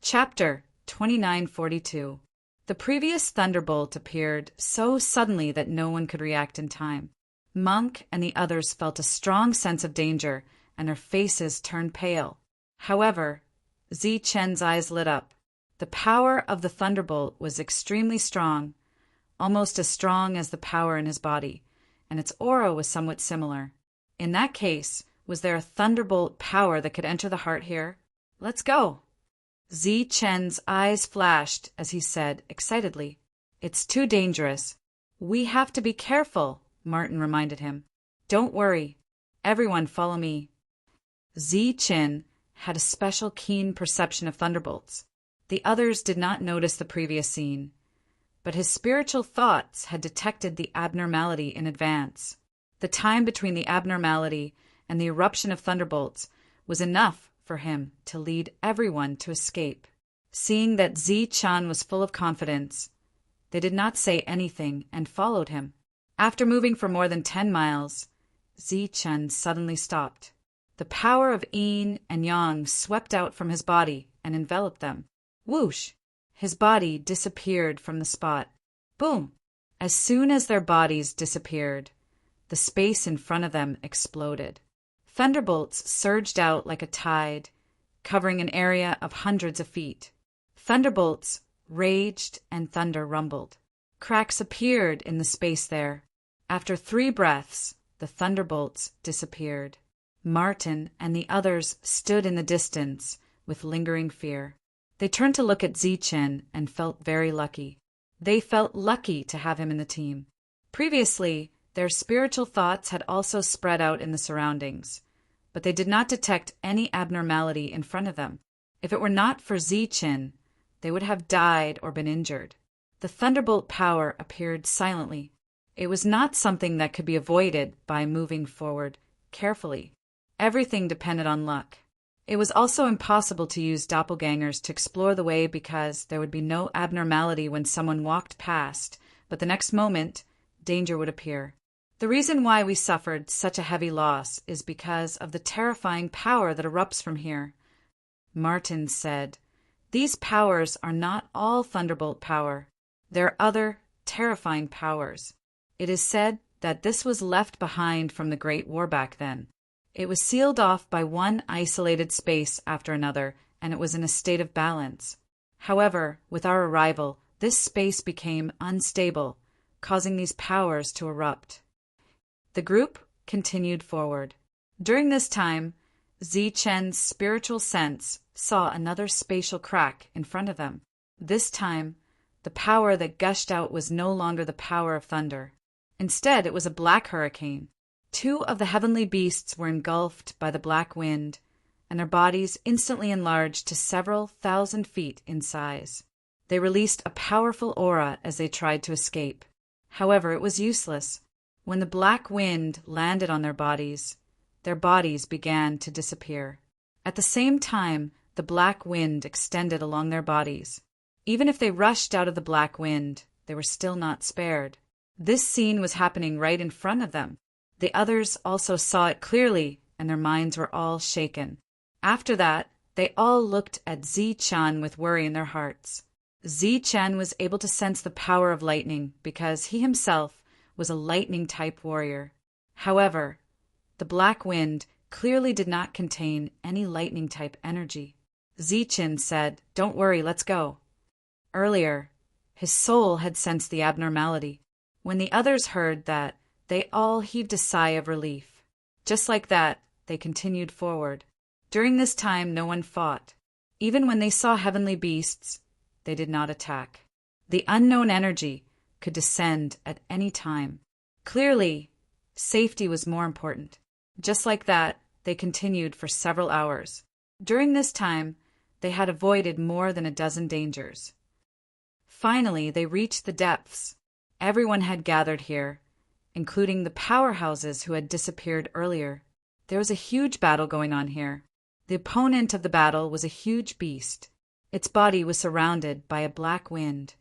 Chapter 2942. The previous thunderbolt appeared so suddenly that no one could react in time. Monk and the others felt a strong sense of danger, and their faces turned pale. However, Zi-Chen's eyes lit up. The power of the thunderbolt was extremely strong, almost as strong as the power in his body, and its aura was somewhat similar. In that case, was there a thunderbolt power that could enter the heart here? Let's go! Zi-Chen's eyes flashed as he said excitedly, "It's too dangerous. We have to be careful," Martin reminded him. "Don't worry. Everyone follow me." Zi-Chen had a special keen perception of thunderbolts. The others did not notice the previous scene, but his spiritual thoughts had detected the abnormality in advance. The time between the abnormality and the eruption of thunderbolts was enough for him to lead everyone to escape. Seeing that Zi-Chan was full of confidence, they did not say anything and followed him. After moving for more than 10 miles, Zi-Chan suddenly stopped. The power of yin and yang swept out from his body and enveloped them. Whoosh! His body disappeared from the spot. Boom! As soon as their bodies disappeared, the space in front of them exploded. Thunderbolts surged out like a tide, covering an area of hundreds of feet. Thunderbolts raged and thunder rumbled. Cracks appeared in the space there. After 3 breaths, the thunderbolts disappeared. Martin and the others stood in the distance with lingering fear. They turned to look at Zi-Chen and felt very lucky. They felt lucky to have him in the team. Previously, their spiritual thoughts had also spread out in the surroundings, but they did not detect any abnormality in front of them. If it were not for Zi-Chen, they would have died or been injured. The thunderbolt power appeared silently. It was not something that could be avoided by moving forward carefully. Everything depended on luck. It was also impossible to use doppelgangers to explore the way because there would be no abnormality when someone walked past, but the next moment, danger would appear. The reason why we suffered such a heavy loss is because of the terrifying power that erupts from here. Martin said, "These powers are not all thunderbolt power. There are other terrifying powers. It is said that this was left behind from the Great War back then. It was sealed off by one isolated space after another, and it was in a state of balance. However, with our arrival, this space became unstable, causing these powers to erupt." The group continued forward. During this time, Zi-Chen's spiritual sense saw another spatial crack in front of them. This time, the power that gushed out was no longer the power of thunder. Instead, it was a black hurricane. 2 of the heavenly beasts were engulfed by the black wind, and their bodies instantly enlarged to several thousand feet in size. They released a powerful aura as they tried to escape. However, it was useless. When the black wind landed on their bodies began to disappear. At the same time, the black wind extended along their bodies. Even if they rushed out of the black wind, they were still not spared. This scene was happening right in front of them. The others also saw it clearly, and their minds were all shaken. After that, they all looked at Zi-Chan with worry in their hearts. Zi-Chan was able to sense the power of lightning because he himself was a lightning-type warrior. However, the black wind clearly did not contain any lightning-type energy. Zi-Chan said, "Don't worry, let's go." Earlier, his soul had sensed the abnormality. When the others heard that, they all heaved a sigh of relief. Just like that, they continued forward. During this time, no one fought. Even when they saw heavenly beasts, they did not attack. The unknown energy could descend at any time. Clearly, safety was more important. Just like that, they continued for several hours. During this time, they had avoided more than a dozen dangers. Finally, they reached the depths. Everyone had gathered here, including the powerhouses who had disappeared earlier. There was a huge battle going on here. The opponent of the battle was a huge beast. Its body was surrounded by a black wind.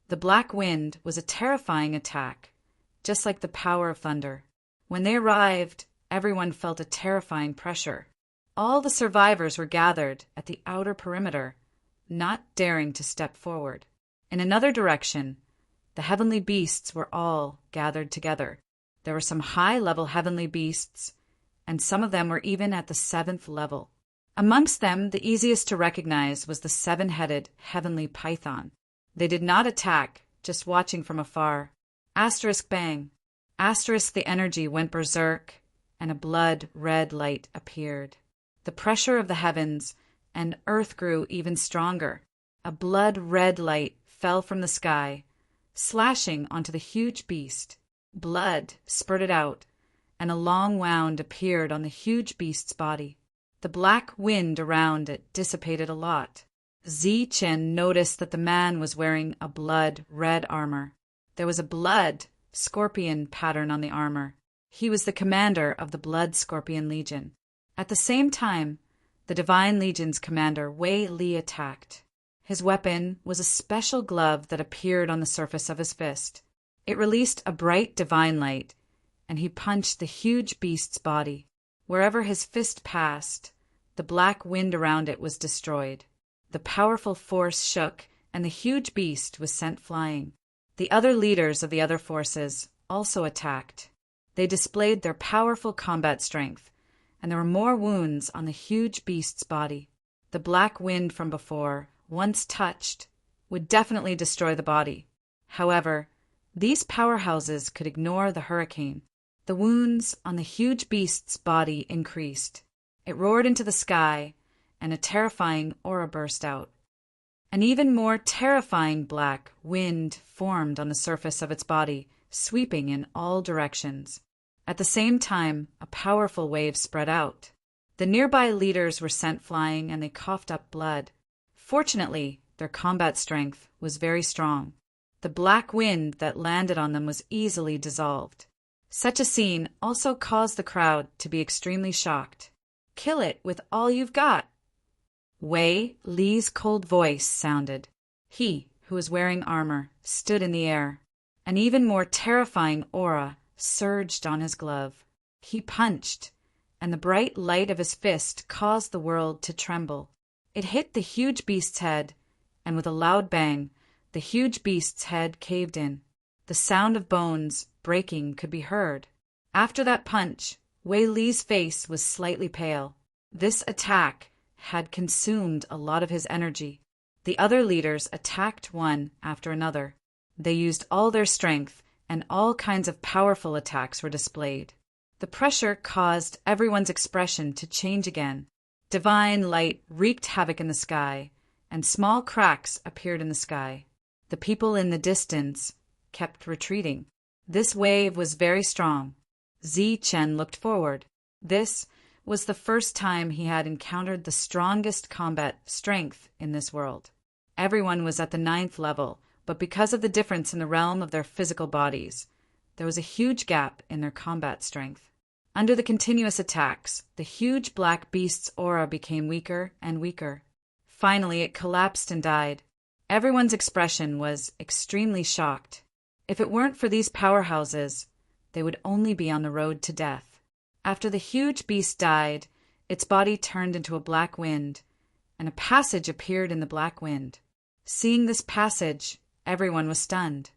The black wind was a terrifying attack, just like the power of thunder. When they arrived, everyone felt a terrifying pressure. All the survivors were gathered at the outer perimeter. not daring to step forward. In another direction, the heavenly beasts were all gathered together. There were some high-level heavenly beasts, and some of them were even at the 7th level. Amongst them, the easiest to recognize was the 7-headed heavenly python. They did not attack, just watching from afar. Asterisk bang. Asterisk the energy went berserk, and a blood-red light appeared. The pressure of the heavens and earth grew even stronger. A blood-red light fell from the sky, slashing onto the huge beast. Blood spurted out, and a long wound appeared on the huge beast's body. The black wind around it dissipated a lot. Zichen noticed that the man was wearing a blood-red armor. There was a blood scorpion pattern on the armor. He was the commander of the Blood Scorpion Legion. At the same time, the Divine Legion's commander, Wei Li, attacked. His weapon was a special glove that appeared on the surface of his fist. It released a bright divine light, and he punched the huge beast's body. Wherever his fist passed, the black wind around it was destroyed. The powerful force shook, and the huge beast was sent flying. The other leaders of the other forces also attacked. They displayed their powerful combat strength, and there were more wounds on the huge beast's body. The black wind from before, once touched, would definitely destroy the body. However, these powerhouses could ignore the hurricane. The wounds on the huge beast's body increased. It roared into the sky, and a terrifying aura burst out. An even more terrifying black wind formed on the surface of its body, sweeping in all directions. At the same time, a powerful wave spread out. The nearby leaders were sent flying, and they coughed up blood. Fortunately, their combat strength was very strong. The black wind that landed on them was easily dissolved. Such a scene also caused the crowd to be extremely shocked. "Kill it with all you've got." Wei Li's cold voice sounded. He, who was wearing armor, stood in the air. An even more terrifying aura surged on his glove. He punched, and the bright light of his fist caused the world to tremble. It hit the huge beast's head, and with a loud bang, the huge beast's head caved in. The sound of bones breaking could be heard. After that punch, Wei Li's face was slightly pale. This attack had consumed a lot of his energy. The other leaders attacked one after another. They used all their strength, and all kinds of powerful attacks were displayed. The pressure caused everyone's expression to change again. Divine light wreaked havoc in the sky, and small cracks appeared in the sky. The people in the distance kept retreating. This wave was very strong. Zichen looked forward. This was the first time he had encountered the strongest combat strength in this world. Everyone was at the 9th level, but because of the difference in the realm of their physical bodies, there was a huge gap in their combat strength. Under the continuous attacks, the huge black beast's aura became weaker and weaker. Finally, it collapsed and died. Everyone's expression was extremely shocked. If it weren't for these powerhouses, they would only be on the road to death. After the huge beast died, its body turned into a black wind, and a passage appeared in the black wind. Seeing this passage, everyone was stunned.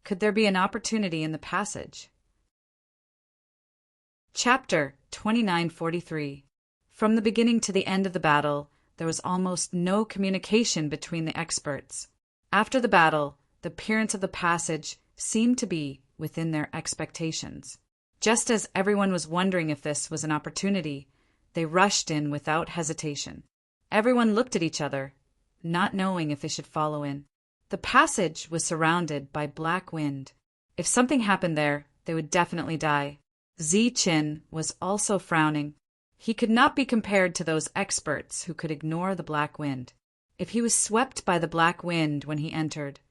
Could there be an opportunity in the passage? Chapter 2943. From the beginning to the end of the battle, there was almost no communication between the experts. After the battle, the appearance of the passage seemed to be within their expectations. Just as everyone was wondering if this was an opportunity, they rushed in without hesitation. Everyone looked at each other, not knowing if they should follow in. The passage was surrounded by black wind. If something happened there, they would definitely die. Zichen was also frowning. He could not be compared to those experts who could ignore the black wind. If he was swept by the black wind when he entered,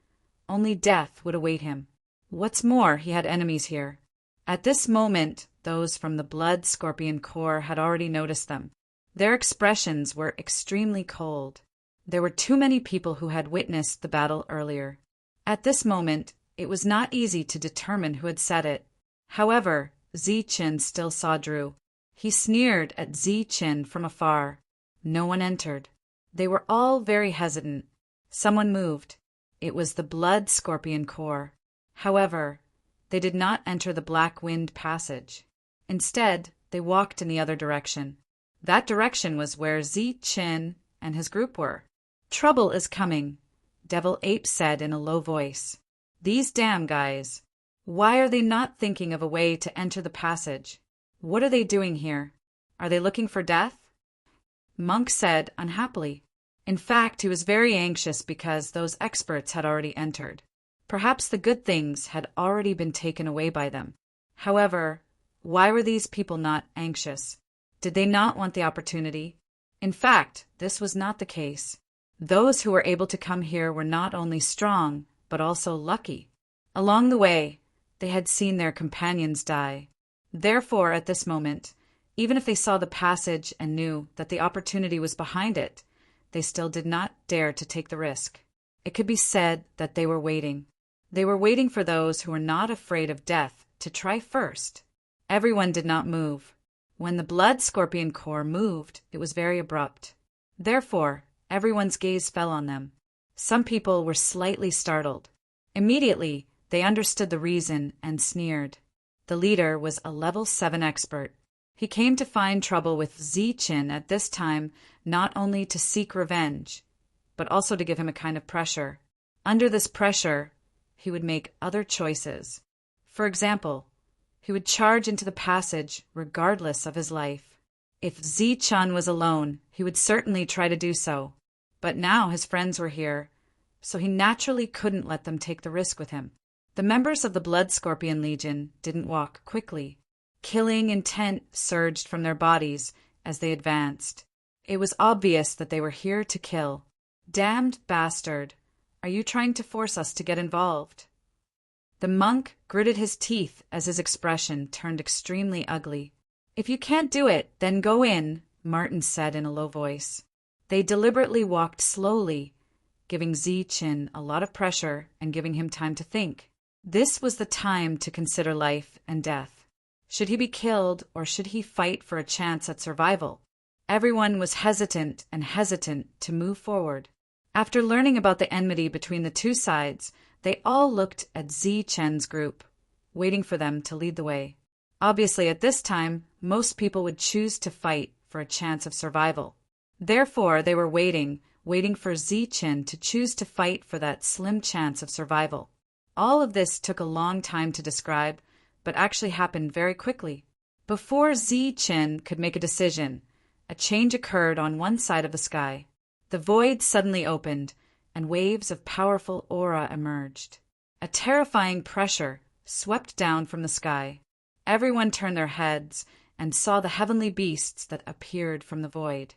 only death would await him. What's more, he had enemies here. At this moment, those from the Blood Scorpion Corps had already noticed them. Their expressions were extremely cold. There were too many people who had witnessed the battle earlier. At this moment, it was not easy to determine who had said it. However, Zichen still saw Drew. He sneered at Zichen from afar. No one entered. They were all very hesitant. Someone moved. It was the blood scorpion corps. However, they did not enter the Black Wind passage. Instead, they walked in the other direction. That direction was where Zi-Chin and his group were. "Trouble is coming," Devil Ape said in a low voice. "These damn guys. Why are they not thinking of a way to enter the passage? What are they doing here? Are they looking for death?" Monk said unhappily. In fact, he was very anxious because those experts had already entered. Perhaps the good things had already been taken away by them. However, why were these people not anxious? Did they not want the opportunity? In fact, this was not the case. Those who were able to come here were not only strong, but also lucky. Along the way, they had seen their companions die. Therefore, at this moment, even if they saw the passage and knew that the opportunity was behind it, they still did not dare to take the risk. It could be said that they were waiting. They were waiting for those who were not afraid of death to try first. Everyone did not move. When the blood scorpion corps moved, it was very abrupt. Therefore, everyone's gaze fell on them. Some people were slightly startled. Immediately, they understood the reason and sneered. The leader was a level 7 expert. He came to find trouble with Zi-Chin at this time, not only to seek revenge, but also to give him a kind of pressure. Under this pressure, he would make other choices. For example, he would charge into the passage regardless of his life. If Zi-Chin was alone, he would certainly try to do so. But now his friends were here, so he naturally couldn't let them take the risk with him. The members of the Blood Scorpion Legion didn't walk quickly. Killing intent surged from their bodies as they advanced. It was obvious that they were here to kill. "Damned bastard! Are you trying to force us to get involved?" The monk gritted his teeth as his expression turned extremely ugly. "If you can't do it, then go in," Martin said in a low voice. They deliberately walked slowly, giving Zi-Chin a lot of pressure and giving him time to think. This was the time to consider life and death. Should he be killed or should he fight for a chance at survival? Everyone was hesitant to move forward. After learning about the enmity between the two sides, they all looked at Zi-Chen's group, waiting for them to lead the way. Obviously, at this time, most people would choose to fight for a chance of survival. Therefore, they were waiting for Zi-Chen to choose to fight for that slim chance of survival. All of this took a long time to describe, but actually happened very quickly. Before Zi-Chen could make a decision, a change occurred on one side of the sky. The void suddenly opened, and waves of powerful aura emerged. A terrifying pressure swept down from the sky. Everyone turned their heads and saw the heavenly beasts that appeared from the void.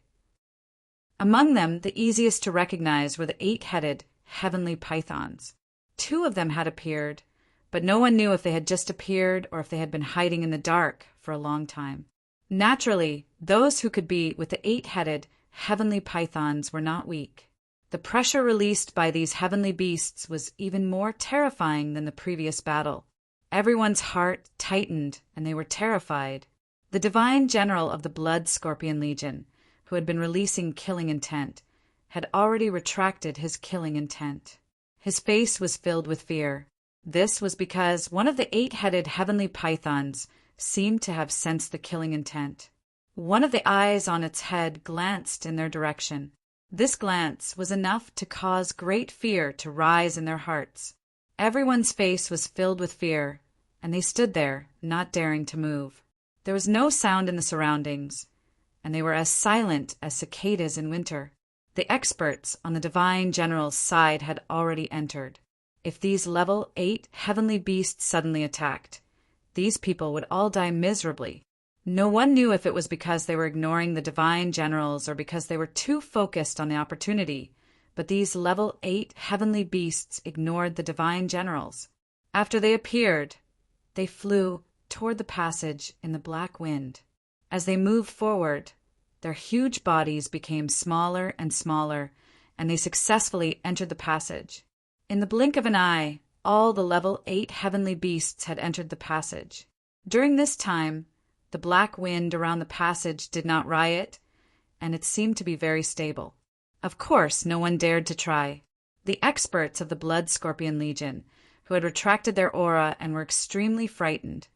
Among them, the easiest to recognize were the 8-headed heavenly pythons. 2 of them had appeared, but no one knew if they had just appeared or if they had been hiding in the dark for a long time. Naturally, those who could be with the 8-headed heavenly pythons were not weak. The pressure released by these heavenly beasts was even more terrifying than the previous battle. Everyone's heart tightened and they were terrified. The divine general of the Blood Scorpion Legion, who had been releasing killing intent, had already retracted his killing intent. His face was filled with fear. This was because one of the 8-headed heavenly pythons seemed to have sensed the killing intent. One of the eyes on its head glanced in their direction. This glance was enough to cause great fear to rise in their hearts. Everyone's face was filled with fear, and they stood there, not daring to move. There was no sound in the surroundings, and they were as silent as cicadas in winter. The experts on the Divine General's side had already entered. If these level 8 heavenly beasts suddenly attacked, these people would all die miserably. No one knew if it was because they were ignoring the Divine Generals or because they were too focused on the opportunity, but these level 8 heavenly beasts ignored the Divine Generals. After they appeared, they flew toward the passage in the black wind. As they moved forward, their huge bodies became smaller and smaller, and they successfully entered the passage. In the blink of an eye, all the level 8 heavenly beasts had entered the passage. During this time, the black wind around the passage did not riot, and it seemed to be very stable. Of course, no one dared to try. The experts of the Blood Scorpion Legion, who had retracted their aura and were extremely frightened,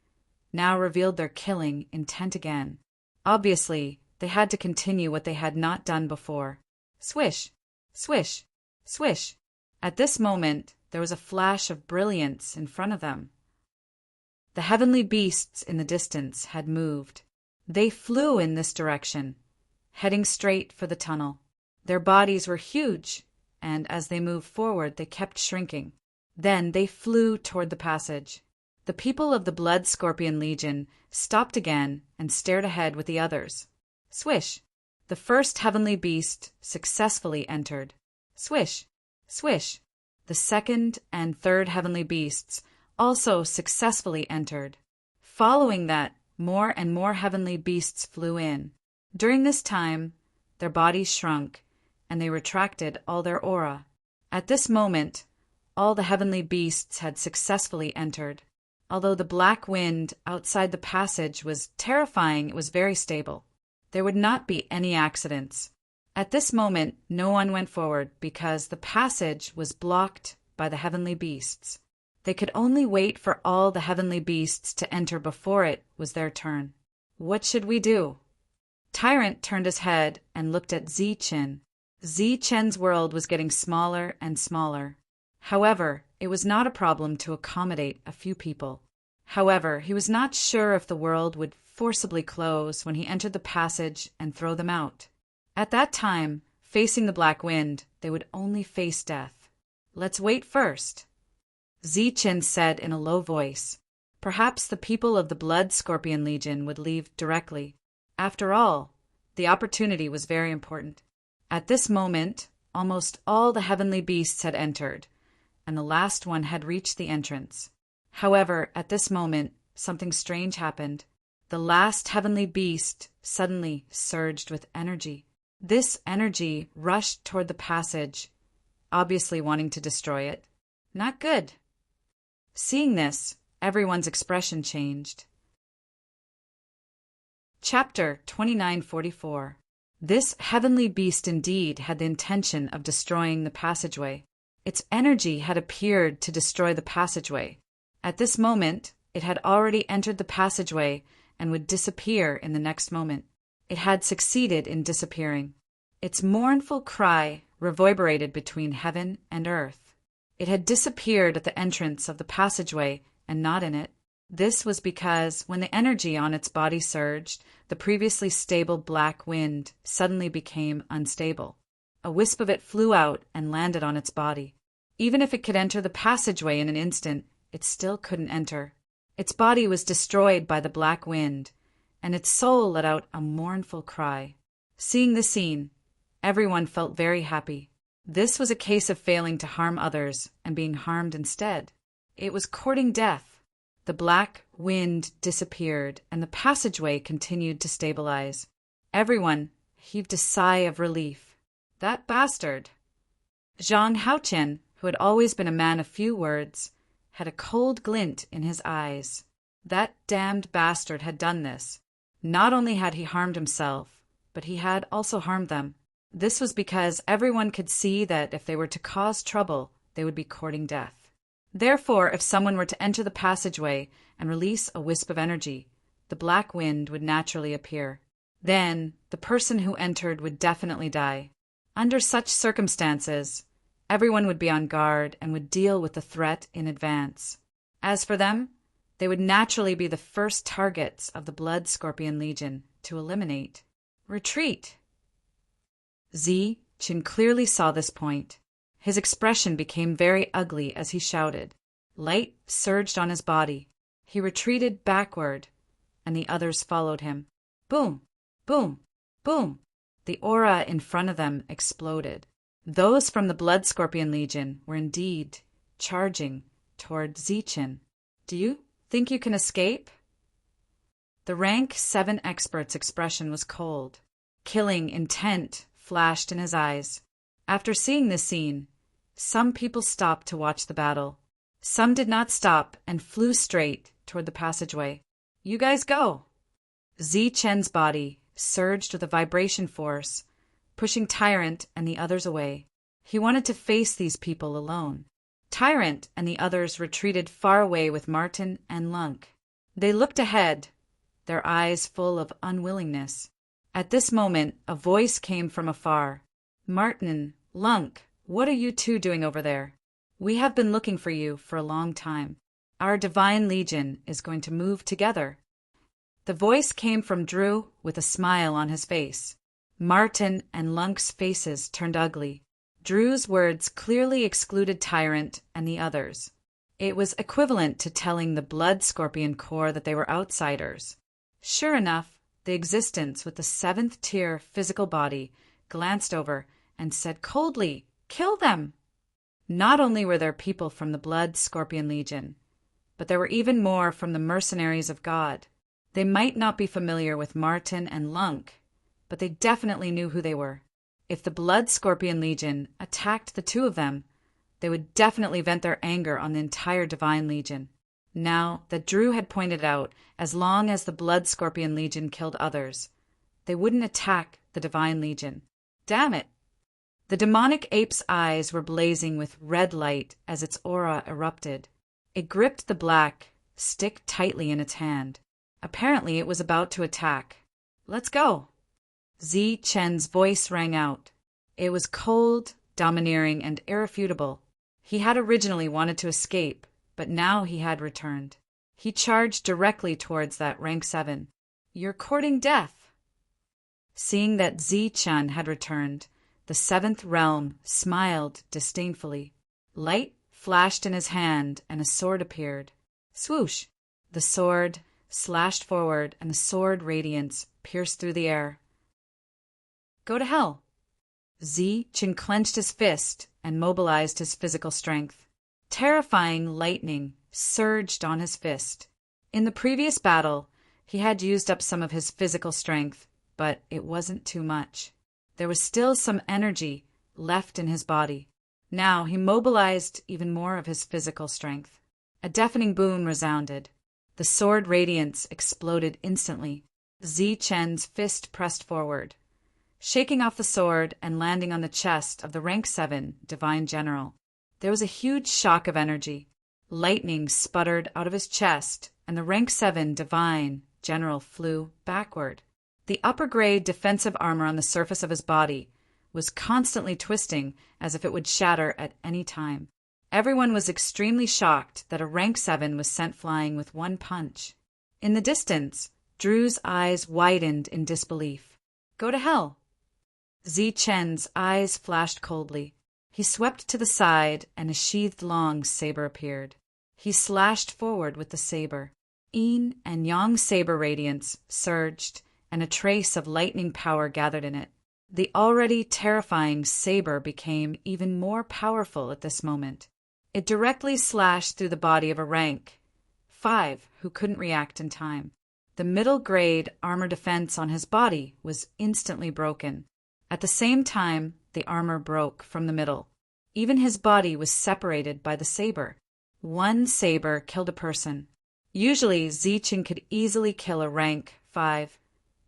now revealed their killing intent again. Obviously, they had to continue what they had not done before. Swish, swish, swish. At this moment, there was a flash of brilliance in front of them. The heavenly beasts in the distance had moved. They flew in this direction, heading straight for the tunnel. Their bodies were huge, and as they moved forward, they kept shrinking. Then they flew toward the passage. The people of the Blood Scorpion Legion stopped again and stared ahead with the others. Swish! The first heavenly beast successfully entered. Swish! Swish! The second and third heavenly beasts also successfully entered. Following that, more and more heavenly beasts flew in. During this time, their bodies shrunk, and they retracted all their aura. At this moment, all the heavenly beasts had successfully entered. Although the black wind outside the passage was terrifying, it was very stable. There would not be any accidents. At this moment, no one went forward because the passage was blocked by the heavenly beasts. They could only wait for all the heavenly beasts to enter before it was their turn. What should we do? Tyrant turned his head and looked at Zi-Chen. Zi-Chen's world was getting smaller and smaller. However, it was not a problem to accommodate a few people. However, he was not sure if the world would forcibly close when he entered the passage and throw them out. At that time, facing the black wind, they would only face death. Let's wait first. Zi-Chen said in a low voice. Perhaps the people of the Blood Scorpion Legion would leave directly. After all, the opportunity was very important. At this moment, almost all the heavenly beasts had entered, and the last one had reached the entrance. However, at this moment, something strange happened. The last heavenly beast suddenly surged with energy. This energy rushed toward the passage, obviously wanting to destroy it. Not good. Seeing this, everyone's expression changed. Chapter 2944. This heavenly beast indeed had the intention of destroying the passageway. Its energy had appeared to destroy the passageway. At this moment, it had already entered the passageway and would disappear in the next moment. It had succeeded in disappearing. Its mournful cry reverberated between heaven and earth. It had disappeared at the entrance of the passageway and not in it. This was because when the energy on its body surged, the previously stable black wind suddenly became unstable. A wisp of it flew out and landed on its body. Even if it could enter the passageway in an instant, it still couldn't enter. Its body was destroyed by the black wind, and its soul let out a mournful cry. Seeing the scene, everyone felt very happy. This was a case of failing to harm others and being harmed instead. It was courting death. The black wind disappeared, and the passageway continued to stabilize. Everyone heaved a sigh of relief. That bastard! Zhang Haoqian, who had always been a man of few words, had a cold glint in his eyes. That damned bastard had done this. Not only had he harmed himself, but he had also harmed them. This was because everyone could see that if they were to cause trouble, they would be courting death. Therefore, if someone were to enter the passageway and release a wisp of energy, the black wind would naturally appear. Then, the person who entered would definitely die. Under such circumstances, everyone would be on guard and would deal with the threat in advance. As for them, they would naturally be the first targets of the Blood Scorpion Legion to eliminate. Retreat! Zi-Chen clearly saw this point. His expression became very ugly as he shouted. Light surged on his body. He retreated backward, and the others followed him. Boom! Boom! Boom! The aura in front of them exploded. Those from the Blood Scorpion Legion were indeed charging toward Zi-Chen. Do you think you can escape? The rank 7 expert's expression was cold. Killing intent flashed in his eyes. After seeing this scene, some people stopped to watch the battle. Some did not stop and flew straight toward the passageway. You guys go! Zi-Chen's body surged with a vibration force, pushing Tyrant and the others away. He wanted to face these people alone. Tyrant and the others retreated far away with Martin and Lunk. They looked ahead, their eyes full of unwillingness. At this moment, a voice came from afar. "Martin, Lunk, what are you two doing over there? We have been looking for you for a long time. Our divine legion is going to move together." The voice came from Drew with a smile on his face. Martin and Lunk's faces turned ugly. Drew's words clearly excluded Tyrant and the others. It was equivalent to telling the Blood Scorpion Corps that they were outsiders. Sure enough, the existence with the 7th tier physical body glanced over and said coldly, "Kill them!" Not only were there people from the Blood Scorpion Legion, but there were even more from the Mercenaries of God. They might not be familiar with Martin and Lunk, but they definitely knew who they were. If the Blood Scorpion Legion attacked the two of them, they would definitely vent their anger on the entire Divine Legion. Now that Drew had pointed out, as long as the Blood Scorpion Legion killed others, they wouldn't attack the Divine Legion. Damn it! The demonic ape's eyes were blazing with red light as its aura erupted. It gripped the black stick tightly in its hand. Apparently it was about to attack. "Let's go!" Zi Chen's voice rang out. It was cold, domineering, and irrefutable. He had originally wanted to escape, but now he had returned. He charged directly towards that rank 7. "You're courting death." Seeing that Zi Chen had returned, the 7th realm smiled disdainfully. Light flashed in his hand and a sword appeared. Swoosh! The sword slashed forward and the sword radiance pierced through the air. "Go to hell." Zi Chen clenched his fist and mobilized his physical strength. Terrifying lightning surged on his fist. In the previous battle, he had used up some of his physical strength, but it wasn't too much. There was still some energy left in his body. Now he mobilized even more of his physical strength. A deafening boom resounded. The sword radiance exploded instantly. Zi Chen's fist pressed forward, shaking off the sword and landing on the chest of the rank 7 Divine General. There was a huge shock of energy. Lightning sputtered out of his chest, and the rank 7 Divine General flew backward. The upper-grade defensive armor on the surface of his body was constantly twisting as if it would shatter at any time. Everyone was extremely shocked that a rank 7 was sent flying with one punch. In the distance, Drew's eyes widened in disbelief. "Go to hell." Zi Chen's eyes flashed coldly. He swept to the side, and a sheathed long saber appeared. He slashed forward with the saber. Yin and Yang saber radiance surged, and a trace of lightning power gathered in it. The already terrifying saber became even more powerful at this moment. It directly slashed through the body of a rank 5 who couldn't react in time. The middle-grade armor defense on his body was instantly broken. At the same time, the armor broke from the middle. Even his body was separated by the saber. One saber killed a person. Usually, Zi Chen could easily kill a rank 5,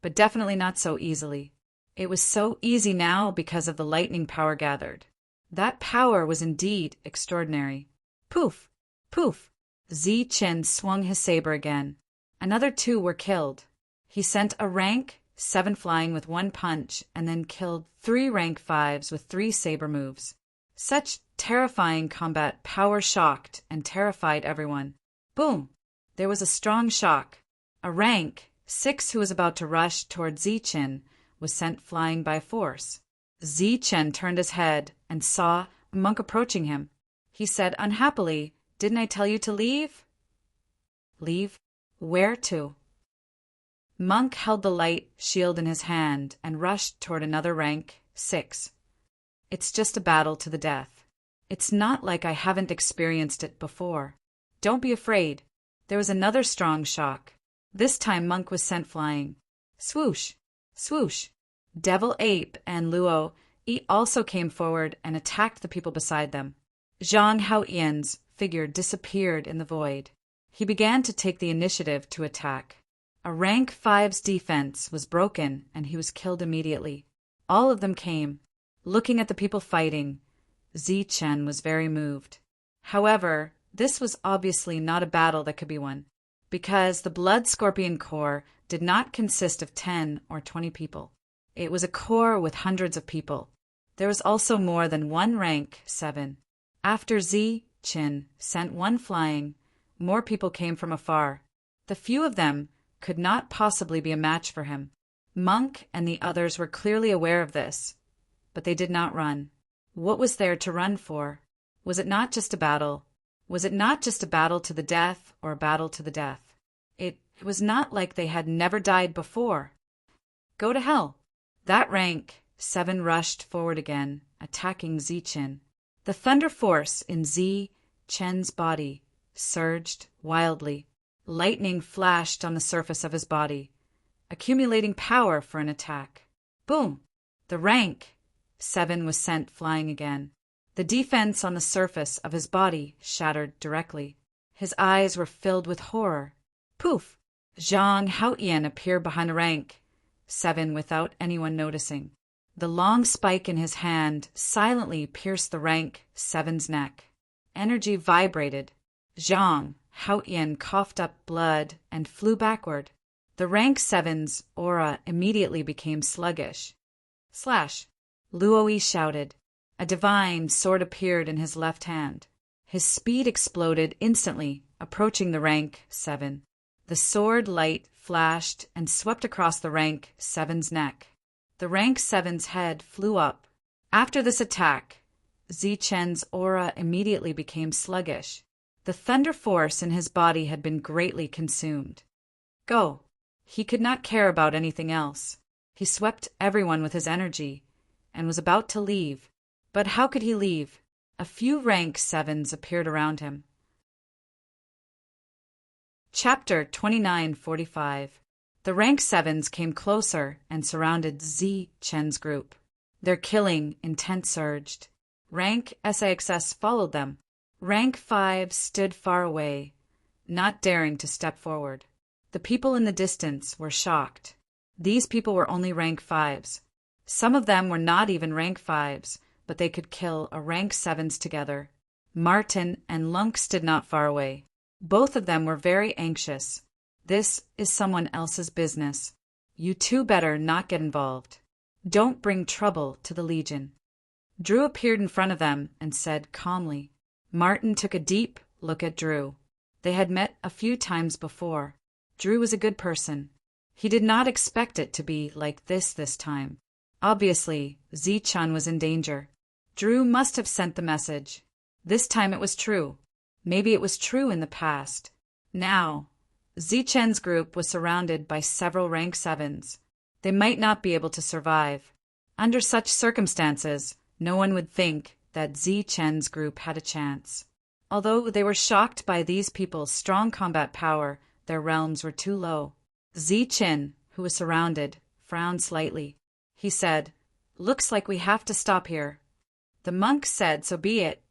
but definitely not so easily. It was so easy now because of the lightning power gathered. That power was indeed extraordinary. Poof! Poof! Zi Chen swung his saber again. Another 2 were killed. He sent a rank 7 flying with one punch and then killed 3 rank 5s with 3 saber moves. Such terrifying combat power shocked and terrified everyone. Boom! There was a strong shock. A rank 6 who was about to rush toward Zi Chen was sent flying by force. Zi Chen turned his head and saw a monk approaching him. He said unhappily, "Didn't I tell you to leave?" "Leave? Where to?" Monk held the light shield in his hand and rushed toward another rank 6. "It's just a battle to the death. It's not like I haven't experienced it before. Don't be afraid." There was another strong shock. This time Monk was sent flying. Swoosh! Swoosh! Devil Ape and Luo Yi also came forward and attacked the people beside them. Zhang Haoyan's figure disappeared in the void. He began to take the initiative to attack. A rank 5's defense was broken and he was killed immediately. All of them came, looking at the people fighting, Chen was very moved. However, this was obviously not a battle that could be won, because the Blood Scorpion Corps did not consist of 10 or 20 people. It was a corps with hundreds of people. There was also more than one rank 7. After Chen sent one flying, more people came from afar. The few of them could not possibly be a match for him. Monk and the others were clearly aware of this, but they did not run. What was there to run for? Was it not just a battle? Was it not just a battle to the death or a battle to the death? It was not like they had never died before. Go to hell. That rank 7 rushed forward again, attacking Chen. The thunder force in Chen's body surged wildly. Lightning flashed on the surface of his body, accumulating power for an attack. Boom! The rank 7 was sent flying again. The defense on the surface of his body shattered directly. His eyes were filled with horror. Poof! Zhang Haotian appeared behind the rank 7 without anyone noticing. The long spike in his hand silently pierced the rank 7's neck. Energy vibrated. Zhang Haotian coughed up blood and flew backward. The rank 7's aura immediately became sluggish. Slash! Luoi shouted. A divine sword appeared in his left hand. His speed exploded instantly, approaching the rank 7. The sword light flashed and swept across the rank 7's neck. The rank 7's head flew up. After this attack, Chen's aura immediately became sluggish. The thunder force in his body had been greatly consumed. Go! He could not care about anything else. He swept everyone with his energy and was about to leave. But how could he leave? A few rank 7s appeared around him. Chapter 2945. The rank 7s came closer and surrounded Chen's group. Their killing intent surged. Rank SAXS followed them. Rank 5 stood far away, not daring to step forward. The people in the distance were shocked. These people were only rank 5s. Some of them were not even rank 5s, but they could kill a rank 7s together. Martin and Lunk stood not far away. Both of them were very anxious. This is someone else's business. You two better not get involved. Don't bring trouble to the Legion. Drew appeared in front of them and said calmly. Martin took a deep look at Drew. They had met a few times before. Drew was a good person. He did not expect it to be like this time. Obviously, Chen was in danger. Drew must have sent the message. This time it was true. Maybe it was true in the past. Now, Chen's group was surrounded by several rank 7s. They might not be able to survive. Under such circumstances, no one would think that Chen's group had a chance. Although they were shocked by these people's strong combat power, their realms were too low. Chen, who was surrounded, frowned slightly. He said, "Looks like we have to stop here." The monk said, "So be it."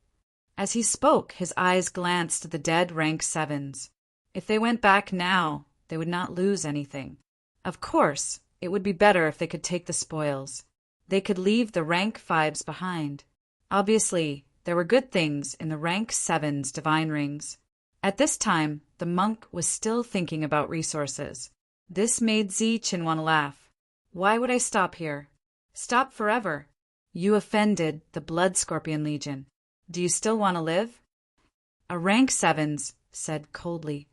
As he spoke, his eyes glanced at the dead rank 7s. If they went back now, they would not lose anything. Of course, it would be better if they could take the spoils. They could leave the rank 5s behind. Obviously, there were good things in the rank 7's divine rings. At this time, the monk was still thinking about resources. This made Chen want to laugh. Why would I stop here? Stop forever. You offended the Blood Scorpion Legion. Do you still want to live? A rank 7's said coldly.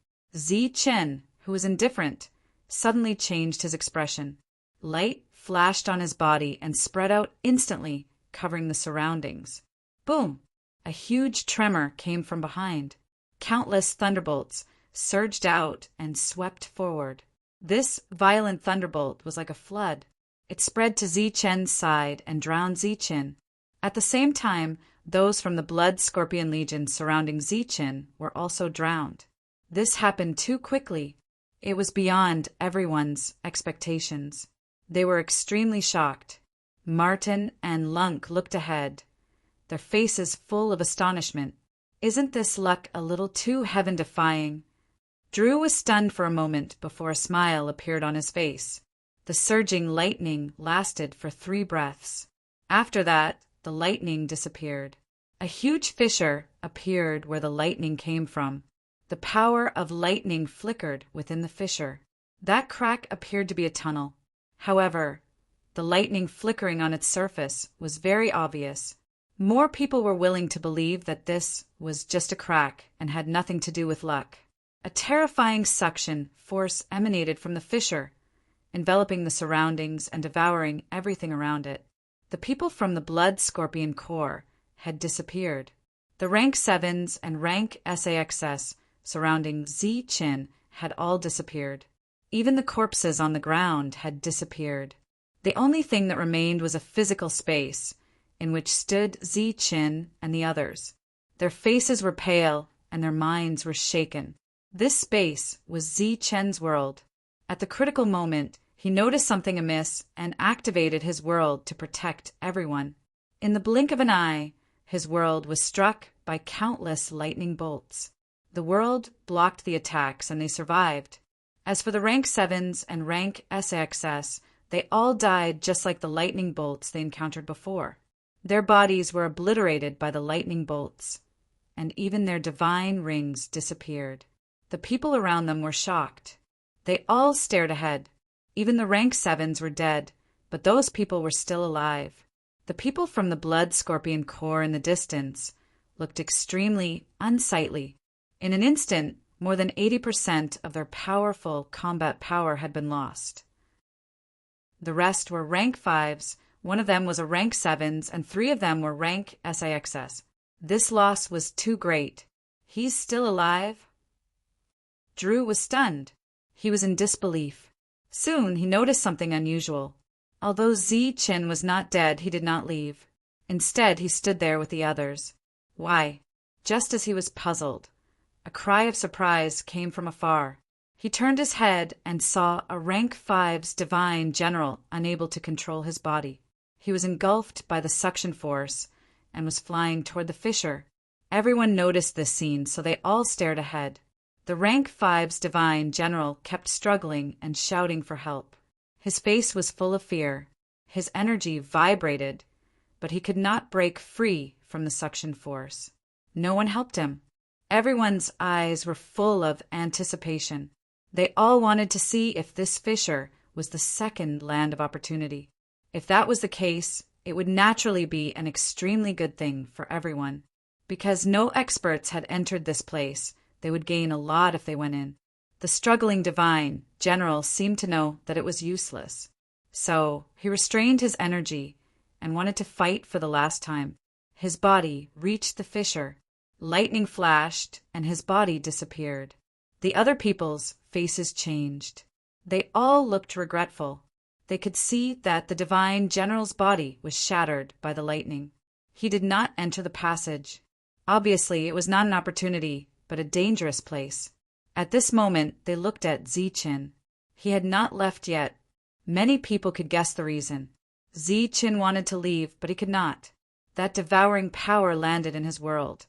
Chen, who was indifferent, suddenly changed his expression. Light flashed on his body and spread out instantly, covering the surroundings. Boom! A huge tremor came from behind. Countless thunderbolts surged out and swept forward. This violent thunderbolt was like a flood. It spread to Chen's side and drowned Chen. At the same time, those from the Blood Scorpion Legion surrounding Chen were also drowned. This happened too quickly. It was beyond everyone's expectations. They were extremely shocked. Martin and Lunk looked ahead, their faces full of astonishment. Isn't this luck a little too heaven-defying? Drew was stunned for a moment before a smile appeared on his face. The surging lightning lasted for 3 breaths. After that, the lightning disappeared. A huge fissure appeared where the lightning came from. The power of lightning flickered within the fissure. That crack appeared to be a tunnel. However, the lightning flickering on its surface was very obvious. More people were willing to believe that this was just a crack and had nothing to do with luck. A terrifying suction force emanated from the fissure, enveloping the surroundings and devouring everything around it. The people from the Blood Scorpion Corps had disappeared. The rank 7s and rank SAXS surrounding Z-Chin had all disappeared. Even the corpses on the ground had disappeared. The only thing that remained was a physical space in which stood Z-Chin and the others. Their faces were pale and their minds were shaken. This space was Z-Chen's world. At the critical moment, he noticed something amiss and activated his world to protect everyone. In the blink of an eye, his world was struck by countless lightning bolts. The world blocked the attacks and they survived. As for the rank 7s and rank SAXS, they all died just like the lightning bolts they encountered before. Their bodies were obliterated by the lightning bolts, and even their divine rings disappeared. The people around them were shocked. They all stared ahead. Even the rank 7s were dead, but those people were still alive. The people from the Blood Scorpion Corps in the distance looked extremely unsightly. In an instant, more than 80% of their powerful combat power had been lost. The rest were rank 5s, one of them was a rank 7s, and 3 of them were rank SAXS. This loss was too great. He's still alive? Drew was stunned. He was in disbelief. Soon he noticed something unusual. Although Z-Chin was not dead, he did not leave. Instead, he stood there with the others. Why? Just as he was puzzled, a cry of surprise came from afar. He turned his head and saw a rank 5's divine general unable to control his body. He was engulfed by the suction force and was flying toward the fissure. Everyone noticed this scene, so they all stared ahead. The rank 5's divine general kept struggling and shouting for help. His face was full of fear. His energy vibrated, but he could not break free from the suction force. No one helped him. Everyone's eyes were full of anticipation. They all wanted to see if this fissure was the second land of opportunity. If that was the case, it would naturally be an extremely good thing for everyone. Because no experts had entered this place, they would gain a lot if they went in. The struggling divine general seemed to know that it was useless. So he restrained his energy and wanted to fight for the last time. His body reached the fissure. Lightning flashed and his body disappeared. The other people's faces changed. They all looked regretful. They could see that the divine general's body was shattered by the lightning. He did not enter the passage. Obviously, it was not an opportunity, but a dangerous place. At this moment, they looked at Z-Chin. He had not left yet. Many people could guess the reason. Z-Chin wanted to leave, but he could not. That devouring power landed in his world,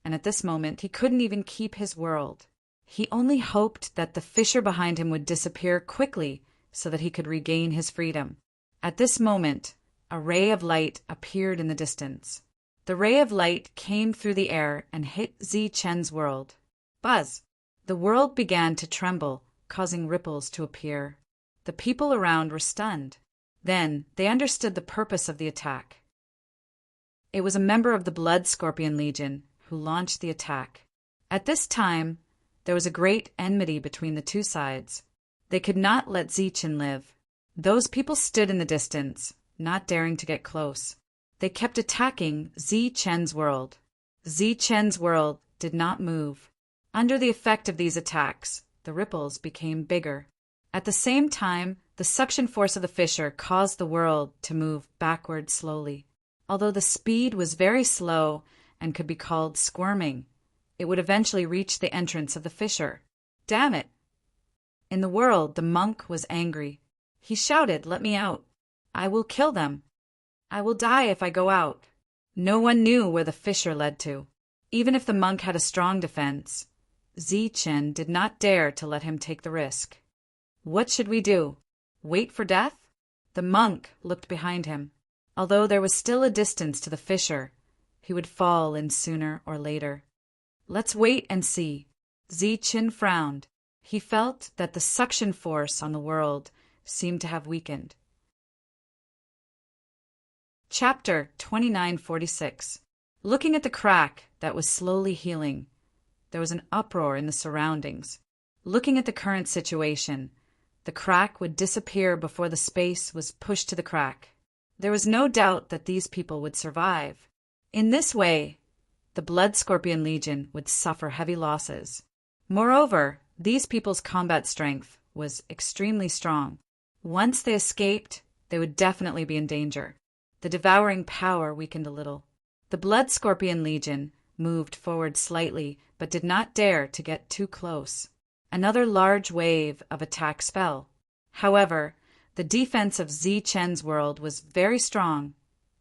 and at this moment, he couldn't even keep his world. He only hoped that the fissure behind him would disappear quickly so that he could regain his freedom. At this moment, a ray of light appeared in the distance. The ray of light came through the air and hit Z-Chen's world. Buzz! The world began to tremble, causing ripples to appear. The people around were stunned. Then they understood the purpose of the attack. It was a member of the Blood Scorpion Legion who launched the attack. At this time, there was a great enmity between the two sides. They could not let Z-Chin live. Those people stood in the distance, not daring to get close. They kept attacking Z-Chen's world. Z-Chen's world did not move. Under the effect of these attacks, the ripples became bigger. At the same time, the suction force of the fissure caused the world to move backward slowly. Although the speed was very slow and could be called squirming, it would eventually reach the entrance of the fissure. Damn it! In the world, the monk was angry. He shouted, "Let me out! I will kill them! I will die if I go out!" No one knew where the fissure led to. Even if the monk had a strong defense, Z-Chin did not dare to let him take the risk. What should we do? Wait for death? The monk looked behind him. Although there was still a distance to the fissure, He would fall in sooner or later. Let's wait and see. Zi-Chin frowned. He felt that the suction force on the world seemed to have weakened. Chapter 2946. Looking at the crack that was slowly healing, there was an uproar in the surroundings. Looking at the current situation, the crack would disappear before the space was pushed to the crack. There was no doubt that these people would survive. In this way, the Blood Scorpion Legion would suffer heavy losses. Moreover, these people's combat strength was extremely strong. Once they escaped, they would definitely be in danger. The devouring power weakened a little. The Blood Scorpion Legion moved forward slightly, but did not dare to get too close. Another large wave of attacks fell. However, the defense of Zi-Chen's world was very strong,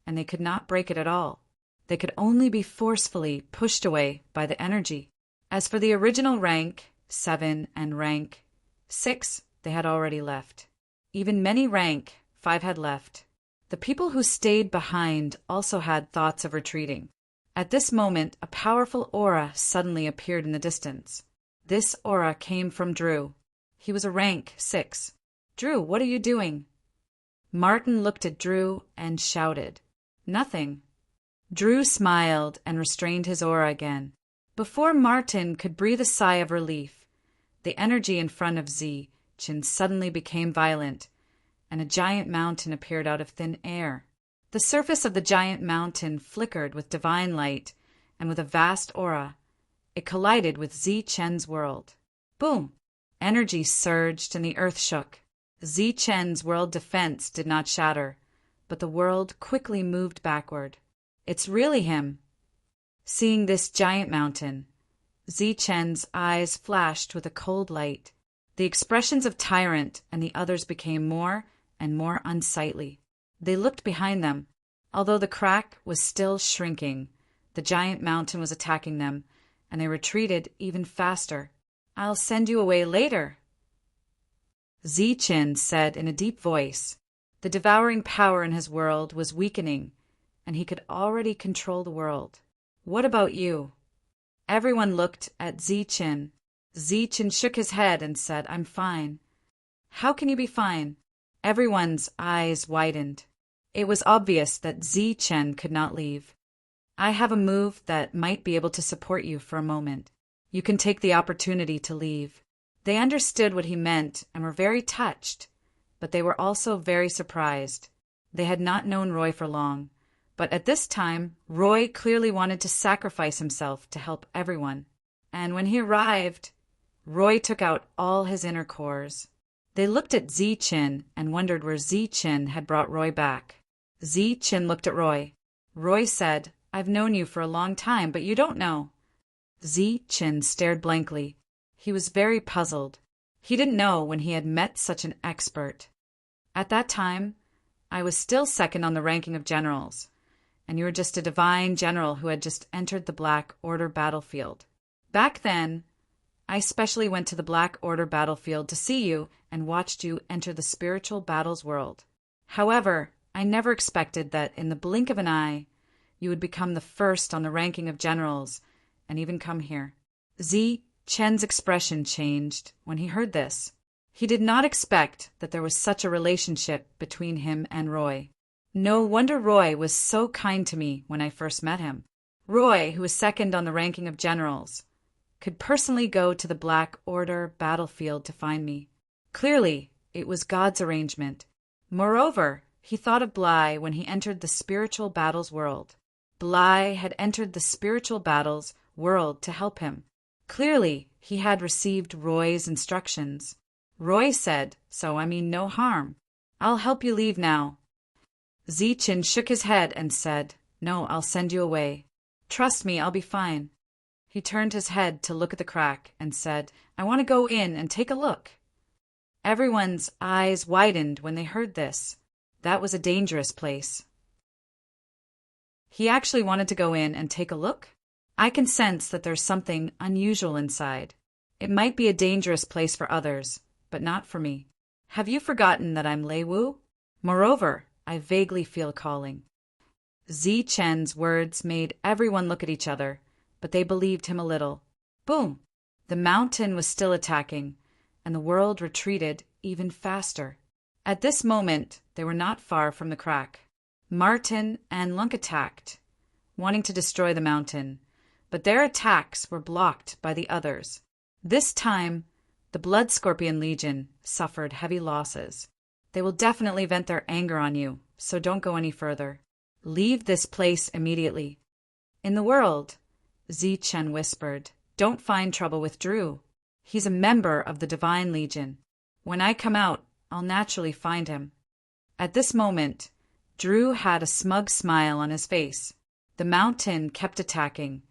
and they could not break it at all. They could only be forcefully pushed away by the energy. As for the original rank 7 and rank 6, they had already left. Even many rank 5 had left. The people who stayed behind also had thoughts of retreating. At this moment, a powerful aura suddenly appeared in the distance. This aura came from Drew. He was a rank 6. Drew, what are you doing? Martin looked at Drew and shouted, "Nothing." Drew smiled and restrained his aura again. Before Martin could breathe a sigh of relief, the energy in front of Zi-Chin suddenly became violent, and a giant mountain appeared out of thin air. The surface of the giant mountain flickered with divine light, and with a vast aura, it collided with Zi-Chen's world. Boom! Energy surged and the earth shook. Zi-Chen's world defense did not shatter, but the world quickly moved backward. It's really him. Seeing this giant mountain, Zi-Chen's eyes flashed with a cold light. The expressions of Tyrant and the others became more and more unsightly. They looked behind them. Although the crack was still shrinking, the giant mountain was attacking them, and they retreated even faster. "I'll send you away later," Zi-Chin said in a deep voice. The devouring power in his world was weakening, and he could already control the world. "What about you?" Everyone looked at Zi-Chin. Zi-Chin shook his head and said, "I'm fine." "How can you be fine?" Everyone's eyes widened. It was obvious that Zi-Chin could not leave. "I have a move that might be able to support you for a moment. You can take the opportunity to leave." They understood what he meant and were very touched, but they were also very surprised. They had not known Roy for long, but at this time, Roy clearly wanted to sacrifice himself to help everyone. And when he arrived, Roy took out all his inner cores. They looked at Zi-Chin and wondered where Zi-Chin had brought Roy back. Zi-Chin looked at Roy. Roy said, "I've known you for a long time, but you don't know." Zi-Chin stared blankly. He was very puzzled. He didn't know when he had met such an expert. "At that time, I was still second on the ranking of generals, and you were just a divine general who had just entered the Black Order battlefield. Back then, I specially went to the Black Order battlefield to see you and watched you enter the spiritual battles world. However, I never expected that in the blink of an eye, you would become the first on the ranking of generals and even come here." Zi-Chen's expression changed when he heard this. He did not expect that there was such a relationship between him and Roy. No wonder Roy was so kind to me when I first met him. Roy, who was second on the ranking of generals, could personally go to the Black Order battlefield to find me. Clearly, it was God's arrangement. Moreover, he thought of Bly when he entered the spiritual battles world. Bly had entered the spiritual battles world to help him. Clearly, he had received Roy's instructions. Roy said, "So I mean no harm. I'll help you leave now." Zi-Chin shook his head and said, "No, I'll send you away. Trust me, I'll be fine." He turned his head to look at the crack and said, "I want to go in and take a look." Everyone's eyes widened when they heard this. That was a dangerous place. He actually wanted to go in and take a look? I can sense that there's something unusual inside. It might be a dangerous place for others, but not for me. Have you forgotten that I'm Lei Wu? Moreover, I vaguely feel calling. Zi Chen's words made everyone look at each other, but they believed him a little. Boom! The mountain was still attacking, and the world retreated even faster. At this moment, they were not far from the crack. Martin and Lunk attacked, wanting to destroy the mountain, but their attacks were blocked by the others. This time, the Blood Scorpion Legion suffered heavy losses. They will definitely vent their anger on you, so don't go any further. Leave this place immediately. In the world, Zi Chen whispered, don't find trouble with Drew. He's a member of the Divine Legion. When I come out, I'll naturally find him. At this moment, Drew had a smug smile on his face. The mountain kept attacking,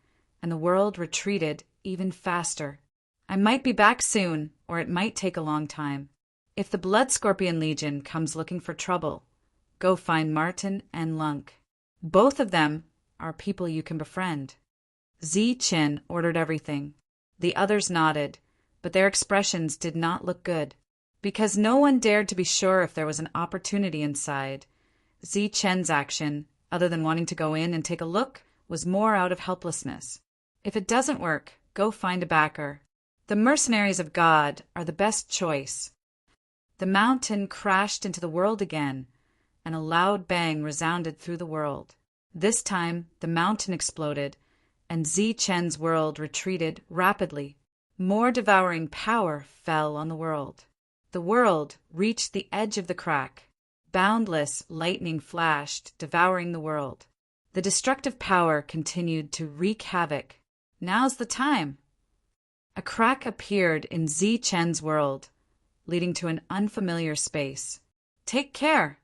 and the world retreated even faster. I might be back soon, or it might take a long time. If the Blood Scorpion Legion comes looking for trouble, go find Martin and Lunk. Both of them are people you can befriend. Zi Chen ordered everything. The others nodded, but their expressions did not look good. Because no one dared to be sure if there was an opportunity inside, Zi Chen's action, other than wanting to go in and take a look, was more out of helplessness. If it doesn't work, go find a backer. The mercenaries of God are the best choice. The mountain crashed into the world again, and a loud bang resounded through the world. This time, the mountain exploded, and Zi Chen's world retreated rapidly. More devouring power fell on the world. The world reached the edge of the crack. Boundless lightning flashed, devouring the world. The destructive power continued to wreak havoc. Now's the time. A crack appeared in Zi Chen's world, leading to an unfamiliar space. Take care!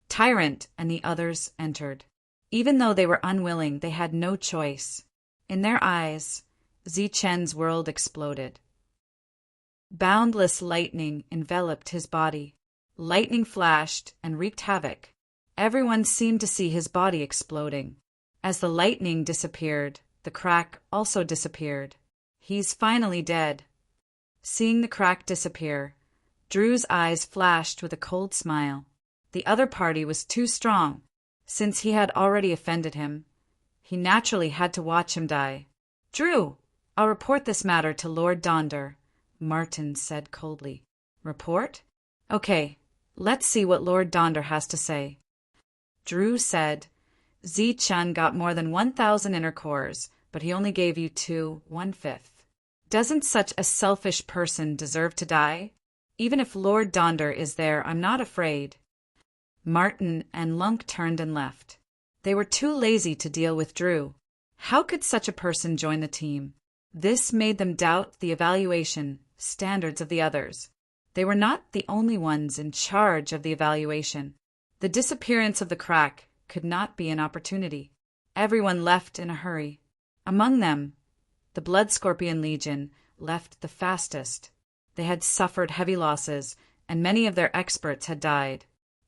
Tyrant and the others entered. Even though they were unwilling, they had no choice. In their eyes, Zi Chen's world exploded. Boundless lightning enveloped his body. Lightning flashed and wreaked havoc. Everyone seemed to see his body exploding. As the lightning disappeared, the crack also disappeared. He's finally dead. Seeing the crack disappear, Drew's eyes flashed with a cold smile. The other party was too strong. Since he had already offended him, he naturally had to watch him die. Drew, I'll report this matter to Lord Donder, Martin said coldly. Report? Okay, let's see what Lord Donder has to say. Drew said, Zi Chen got more than 1,000 inner cores, but he only gave you 1/5. Doesn't such a selfish person deserve to die? Even if Lord Donder is there, I'm not afraid. Martin and Lunk turned and left. They were too lazy to deal with Drew. How could such a person join the team? This made them doubt the evaluation standards of the others. They were not the only ones in charge of the evaluation. The disappearance of the crack could not be an opportunity. Everyone left in a hurry. Among them, the Blood Scorpion Legion left the fastest. They had suffered heavy losses, and many of their experts had died.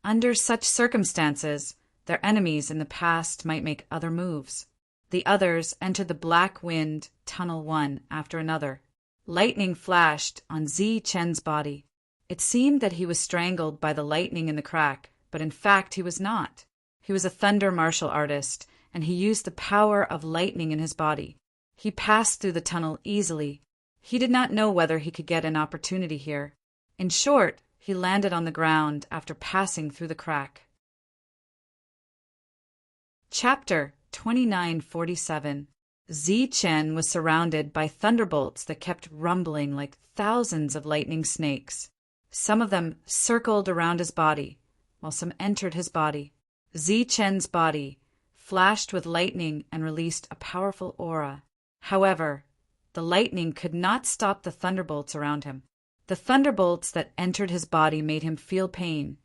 Under such circumstances, their enemies in the past might make other moves. The others entered the Black Wind Tunnel one after another. Lightning flashed on Zi Chen's body. It seemed that he was strangled by the lightning in the crack, but in fact he was not. He was a thunder martial artist, and he used the power of lightning in his body. He passed through the tunnel easily. He did not know whether he could get an opportunity here. In short, he landed on the ground after passing through the crack. Chapter 2947. Zi Chen was surrounded by thunderbolts that kept rumbling like thousands of lightning snakes. Some of them circled around his body, while some entered his body. Zi Chen's body flashed with lightning and released a powerful aura. However, the lightning could not stop the thunderbolts around him. The thunderbolts that entered his body made him feel pain,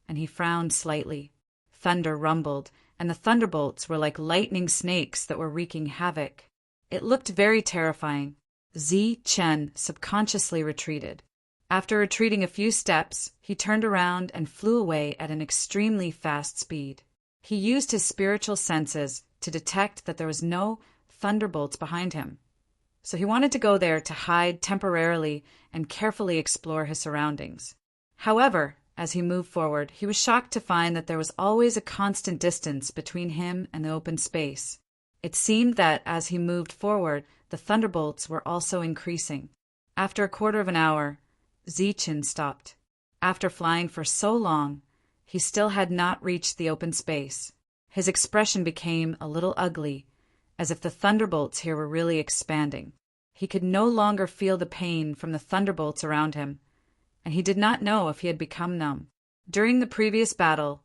and he frowned slightly. Thunder rumbled, and the thunderbolts were like lightning snakes that were wreaking havoc. It looked very terrifying. Zi Chen subconsciously retreated. After retreating a few steps, he turned around and flew away at an extremely fast speed. He used his spiritual senses to detect that there was no thunderbolts behind him. So he wanted to go there to hide temporarily and carefully explore his surroundings. However, As he moved forward, he was shocked to find that there was always a constant distance between him and the open space. It seemed that as he moved forward, the thunderbolts were also increasing. After a quarter of an hour, Zichen stopped. After flying for so long, he still had not reached the open space. His expression became a little ugly, as if the thunderbolts here were really expanding. He could no longer feel the pain from the thunderbolts around him, and he did not know if he had become numb. During the previous battle,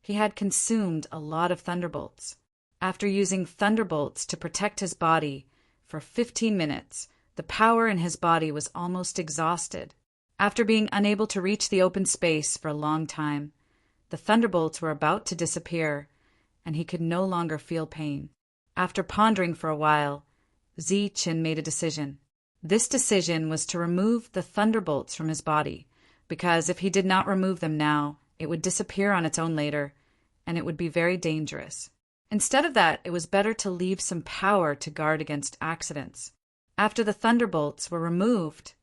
he had consumed a lot of thunderbolts. After using thunderbolts to protect his body for 15 minutes, the power in his body was almost exhausted. After being unable to reach the open space for a long time, the thunderbolts were about to disappear, and he could no longer feel pain. After pondering for a while, Zichen made a decision. This decision was to remove the thunderbolts from his body, because if he did not remove them now, it would disappear on its own later, and it would be very dangerous. Instead of that, it was better to leave some power to guard against accidents. After the thunderbolts were removed,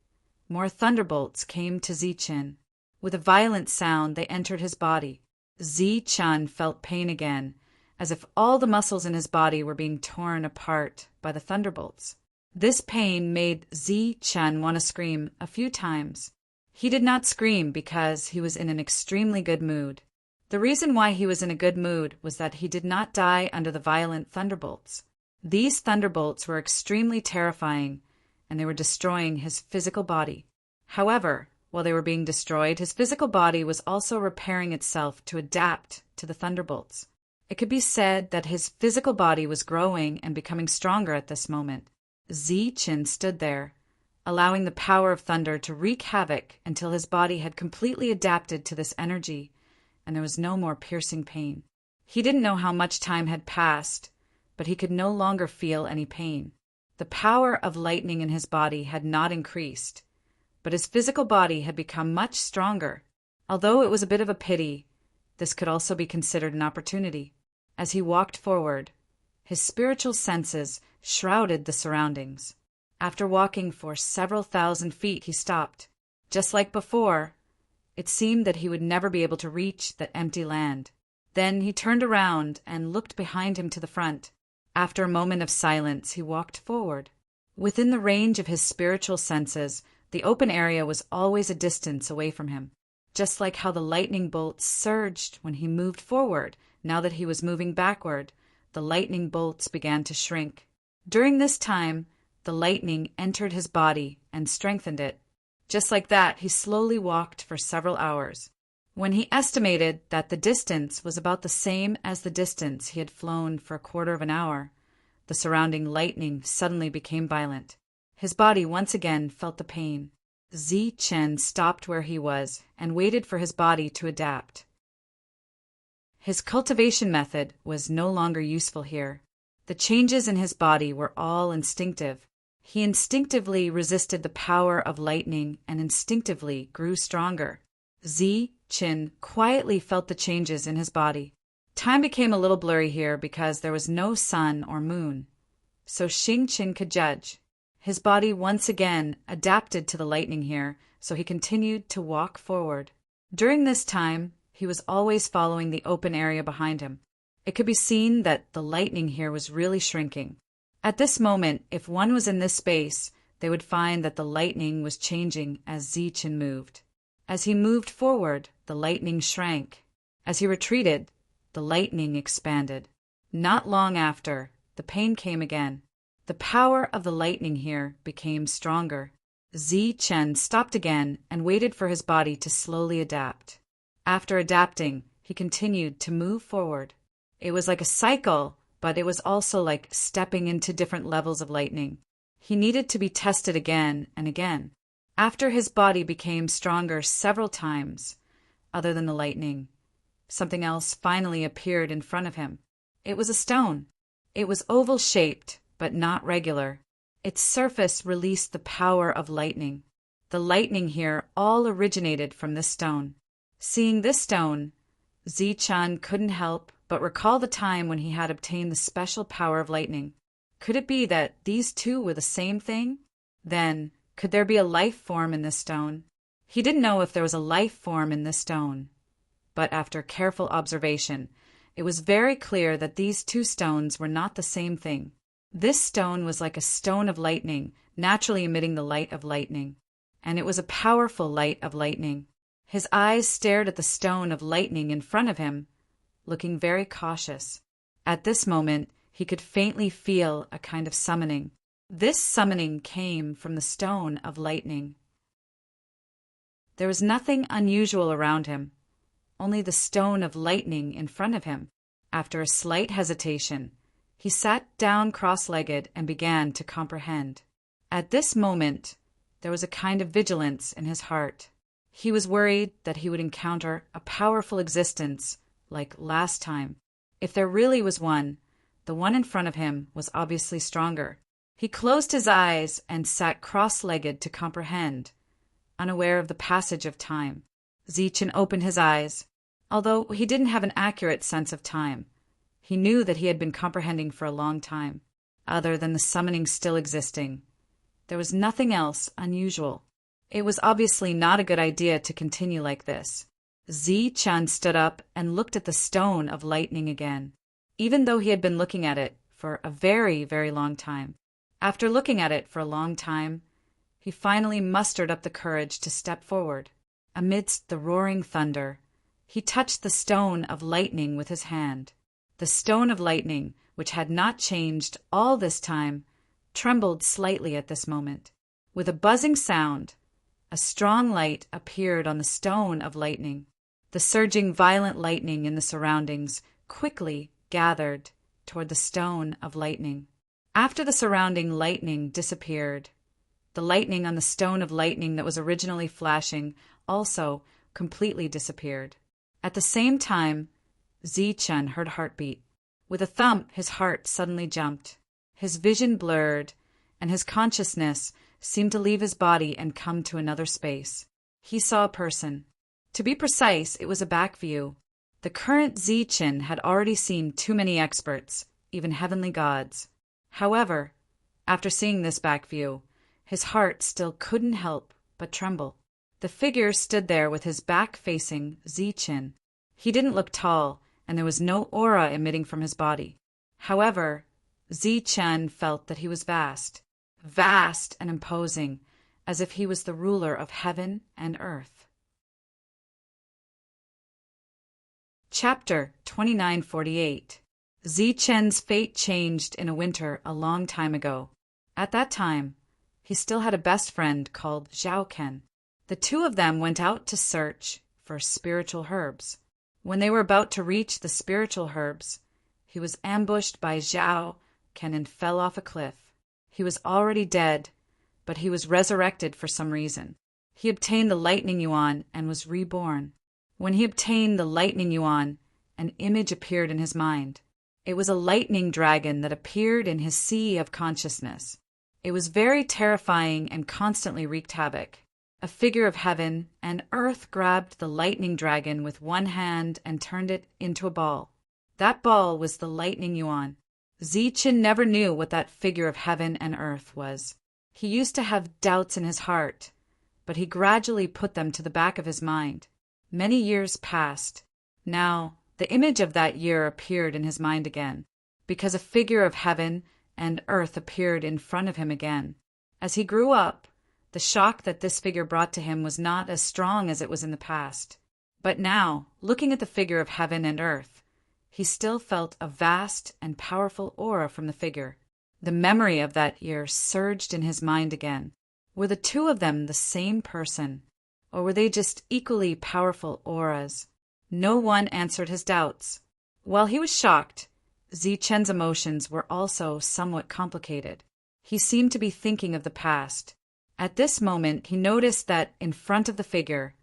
more thunderbolts came to Zichen. With a violent sound, they entered his body. Zichen felt pain again, as if all the muscles in his body were being torn apart by the thunderbolts. This pain made Zichen want to scream a few times. He did not scream because he was in an extremely good mood. The reason why he was in a good mood was that he did not die under the violent thunderbolts. These thunderbolts were extremely terrifying, and they were destroying his physical body. However, while they were being destroyed, his physical body was also repairing itself to adapt to the thunderbolts. It could be said that his physical body was growing and becoming stronger at this moment. Zichen stood there, allowing the power of thunder to wreak havoc until his body had completely adapted to this energy, and there was no more piercing pain. He didn't know how much time had passed, but he could no longer feel any pain. The power of lightning in his body had not increased, but his physical body had become much stronger. Although it was a bit of a pity, this could also be considered an opportunity. As he walked forward, his spiritual senses shrouded the surroundings. After walking for several thousand feet, he stopped. Just like before, it seemed that he would never be able to reach that empty land. Then he turned around and looked behind him to the front. After a moment of silence, he walked forward. Within the range of his spiritual senses, the open area was always a distance away from him. Just like how the lightning bolts surged when he moved forward, now that he was moving backward, the lightning bolts began to shrink. During this time, the lightning entered his body and strengthened it. Just like that, he slowly walked for several hours. When he estimated that the distance was about the same as the distance he had flown for a quarter of an hour, the surrounding lightning suddenly became violent. His body once again felt the pain. Zichen stopped where he was and waited for his body to adapt. His cultivation method was no longer useful here. The changes in his body were all instinctive. He instinctively resisted the power of lightning and instinctively grew stronger. Zichen quietly felt the changes in his body. Time became a little blurry here because there was no sun or moon, so Xingqian could judge. His body once again adapted to the lightning here, so he continued to walk forward. During this time, he was always following the open area behind him. It could be seen that the lightning here was really shrinking. At this moment, if one was in this space, they would find that the lightning was changing as Zichen moved. As he moved forward, the lightning shrank. As he retreated, the lightning expanded. Not long after, the pain came again. The power of the lightning here became stronger. Zichen stopped again and waited for his body to slowly adapt. After adapting, he continued to move forward. It was like a cycle, but it was also like stepping into different levels of lightning. He needed to be tested again and again. After his body became stronger several times, other than the lightning, something else finally appeared in front of him. It was a stone. It was oval-shaped, but not regular. Its surface released the power of lightning. The lightning here all originated from this stone. Seeing this stone, Zichen couldn't help but recall the time when he had obtained the special power of lightning. Could it be that these two were the same thing? Then, could there be a life form in this stone? He didn't know if there was a life form in this stone, but after careful observation, it was very clear that these two stones were not the same thing. This stone was like a stone of lightning, naturally emitting the light of lightning, and it was a powerful light of lightning. His eyes stared at the stone of lightning in front of him, looking very cautious. At this moment, he could faintly feel a kind of summoning. This summoning came from the stone of lightning. There was nothing unusual around him, only the stone of lightning in front of him. After a slight hesitation, he sat down cross-legged and began to comprehend. At this moment, there was a kind of vigilance in his heart. He was worried that he would encounter a powerful existence like last time. If there really was one, the one in front of him was obviously stronger. He closed his eyes and sat cross-legged to comprehend, unaware of the passage of time. Zichen opened his eyes. Although he didn't have an accurate sense of time, he knew that he had been comprehending for a long time. Other than the summoning still existing, there was nothing else unusual. It was obviously not a good idea to continue like this. Zichen stood up and looked at the stone of lightning again, even though he had been looking at it for a very, very long time. After looking at it for a long time, he finally mustered up the courage to step forward. Amidst the roaring thunder, he touched the stone of lightning with his hand. The stone of lightning, which had not changed all this time, trembled slightly at this moment. With a buzzing sound, a strong light appeared on the stone of lightning. The surging violent lightning in the surroundings quickly gathered toward the stone of lightning. After the surrounding lightning disappeared, the lightning on the stone of lightning that was originally flashing also completely disappeared. At the same time, Zichen heard a heartbeat. With a thump, his heart suddenly jumped. His vision blurred, and his consciousness seemed to leave his body and come to another space. He saw a person. To be precise, it was a back view. The current Zichen had already seen too many experts, even heavenly gods. However, after seeing this back view, his heart still couldn't help but tremble. The figure stood there with his back facing Zichen. He didn't look tall, and there was no aura emitting from his body. However, Zichen felt that he was vast and imposing, as if he was the ruler of heaven and earth. Chapter 2948. Zichen's fate changed in a winter a long time ago. At that time, he still had a best friend called Zhaoken. The two of them went out to search for spiritual herbs. When they were about to reach the spiritual herbs, he was ambushed by Zhaoken and fell off a cliff. He was already dead, but he was resurrected for some reason. He obtained the lightning yuan and was reborn. When he obtained the lightning yuan, an image appeared in his mind. It was a lightning dragon that appeared in his sea of consciousness. It was very terrifying and constantly wreaked havoc. A figure of heaven and earth grabbed the lightning dragon with one hand and turned it into a ball. That ball was the lightning yuan. Zichen never knew what that figure of heaven and earth was. He used to have doubts in his heart, but he gradually put them to the back of his mind. Many years passed. Now, the image of that year appeared in his mind again, because a figure of heaven and earth appeared in front of him again. As he grew up, the shock that this figure brought to him was not as strong as it was in the past. But now, looking at the figure of heaven and earth, he still felt a vast and powerful aura from the figure. The memory of that year surged in his mind again. Were the two of them the same person, or were they just equally powerful auras? No one answered his doubts. While he was shocked, Zichen's emotions were also somewhat complicated. He seemed to be thinking of the past. At this moment, he noticed that in front of the figure,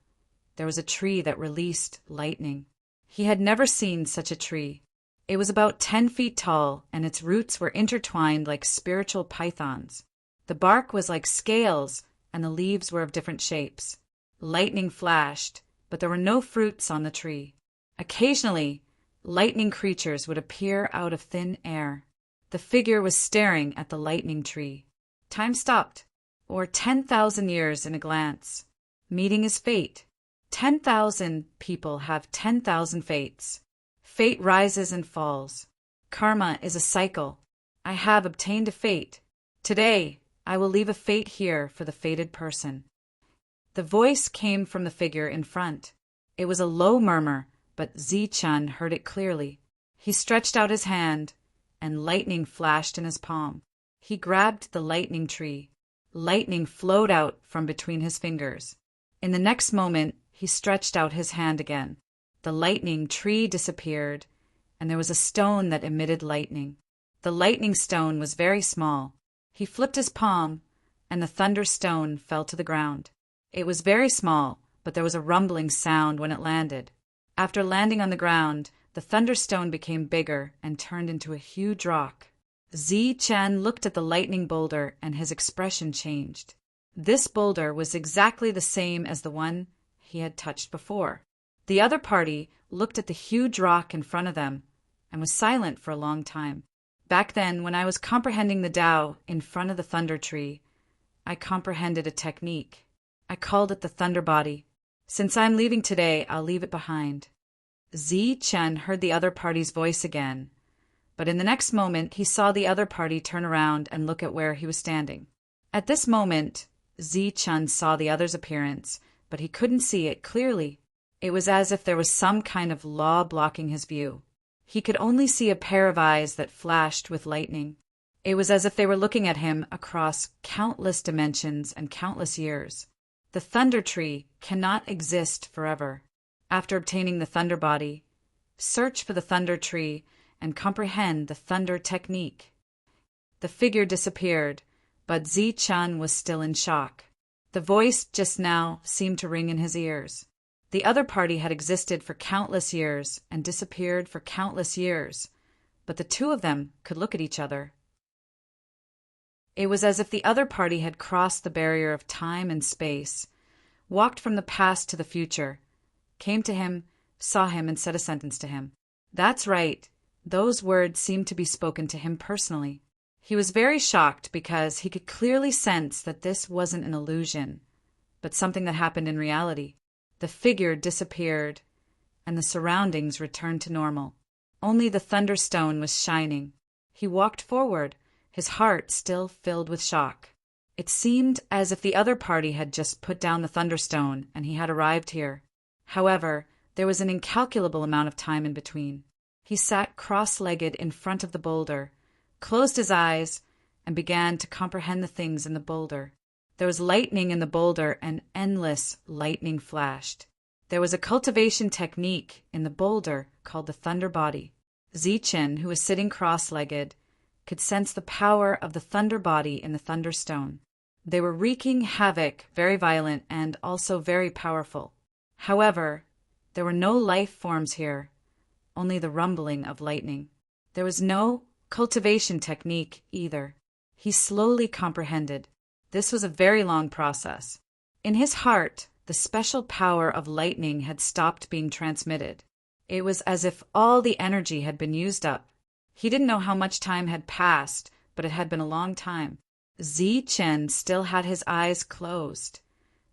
there was a tree that released lightning. He had never seen such a tree. It was about 10 feet tall, and its roots were intertwined like spiritual pythons. The bark was like scales, and the leaves were of different shapes. Lightning flashed, but there were no fruits on the tree. Occasionally, lightning creatures would appear out of thin air. The figure was staring at the lightning tree. Time stopped, or 10,000 years in a glance. Meeting is fate. 10,000 people have 10,000 fates. Fate rises and falls. Karma is a cycle. I have obtained a fate. Today, I will leave a fate here for the fated person. The voice came from the figure in front. It was a low murmur, but Zi-Chun heard it clearly. He stretched out his hand, and lightning flashed in his palm. He grabbed the lightning tree. Lightning flowed out from between his fingers. In the next moment, he stretched out his hand again. The lightning tree disappeared, and there was a stone that emitted lightning. The lightning stone was very small. He flipped his palm, and the thunder stone fell to the ground. It was very small, but there was a rumbling sound when it landed. After landing on the ground, the thunderstone became bigger and turned into a huge rock. Zi-Chun looked at the lightning boulder and his expression changed. This boulder was exactly the same as the one he had touched before. The other party looked at the huge rock in front of them and was silent for a long time. Back then, when I was comprehending the Tao in front of the thunder tree, I comprehended a technique. I called it the thunder body. Since I'm leaving today, I'll leave it behind. Zi-Chun heard the other party's voice again, but in the next moment he saw the other party turn around and look at where he was standing. At this moment, Zi-Chun saw the other's appearance, but he couldn't see it clearly. It was as if there was some kind of law blocking his view. He could only see a pair of eyes that flashed with lightning. It was as if they were looking at him across countless dimensions and countless years. The thunder tree cannot exist forever. After obtaining the thunder body, search for the thunder tree and comprehend the thunder technique. The figure disappeared, but Zi-Chun was still in shock. The voice just now seemed to ring in his ears. The other party had existed for countless years and disappeared for countless years, but the two of them could look at each other. It was as if the other party had crossed the barrier of time and space, walked from the past to the future, came to him, saw him, and said a sentence to him. That's right. Those words seemed to be spoken to him personally. He was very shocked because he could clearly sense that this wasn't an illusion, but something that happened in reality. The figure disappeared, and the surroundings returned to normal. Only the thunderstone was shining. He walked forward, his heart still filled with shock. It seemed as if the other party had just put down the thunderstone and he had arrived here. However, there was an incalculable amount of time in between. He sat cross-legged in front of the boulder, closed his eyes, and began to comprehend the things in the boulder. There was lightning in the boulder, and endless lightning flashed. There was a cultivation technique in the boulder called the thunder body. Zi-Chun, who was sitting cross-legged, could sense the power of the thunder body in the thunderstone. They were wreaking havoc, very violent, and also very powerful. However, there were no life forms here, only the rumbling of lightning. There was no cultivation technique either. He slowly comprehended. This was a very long process. In his heart, the special power of lightning had stopped being transmitted. It was as if all the energy had been used up. He didn't know how much time had passed, but it had been a long time. Zi-Chun still had his eyes closed,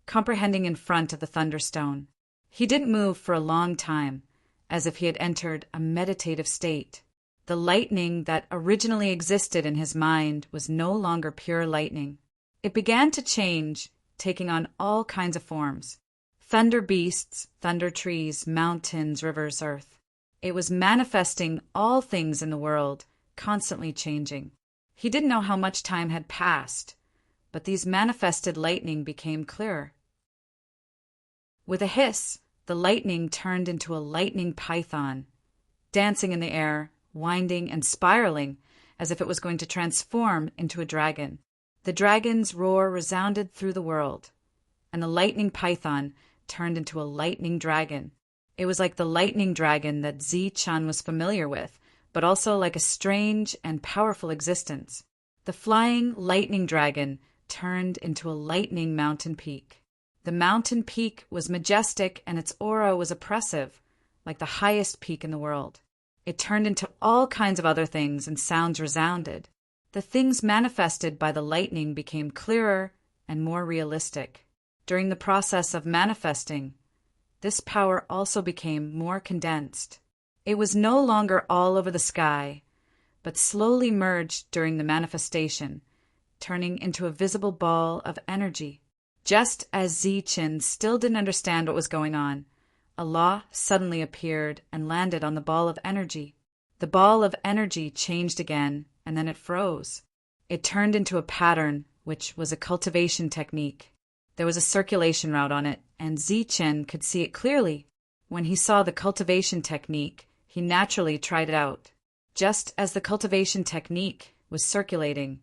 comprehending in front of the thunderstone. He didn't move for a long time, as if he had entered a meditative state. The lightning that originally existed in his mind was no longer pure lightning. It began to change, taking on all kinds of forms. Thunder beasts, thunder trees, mountains, rivers, earth. It was manifesting all things in the world, constantly changing. He didn't know how much time had passed, but these manifested lightning became clearer. With a hiss, the lightning turned into a lightning python, dancing in the air, winding and spiraling as if it was going to transform into a dragon. The dragon's roar resounded through the world, and the lightning python turned into a lightning dragon. It was like the lightning dragon that Zi-Chun was familiar with, but also like a strange and powerful existence. The flying lightning dragon turned into a lightning mountain peak. The mountain peak was majestic and its aura was oppressive, like the highest peak in the world. It turned into all kinds of other things and sounds resounded. The things manifested by the lightning became clearer and more realistic. During the process of manifesting, this power also became more condensed. It was no longer all over the sky, but slowly merged during the manifestation, turning into a visible ball of energy. Just as Zichen still didn't understand what was going on, Allah suddenly appeared and landed on the ball of energy. The ball of energy changed again, and then it froze. It turned into a pattern, which was a cultivation technique. There was a circulation route on it, and Zichen could see it clearly. When he saw the cultivation technique, he naturally tried it out. Just as the cultivation technique was circulating,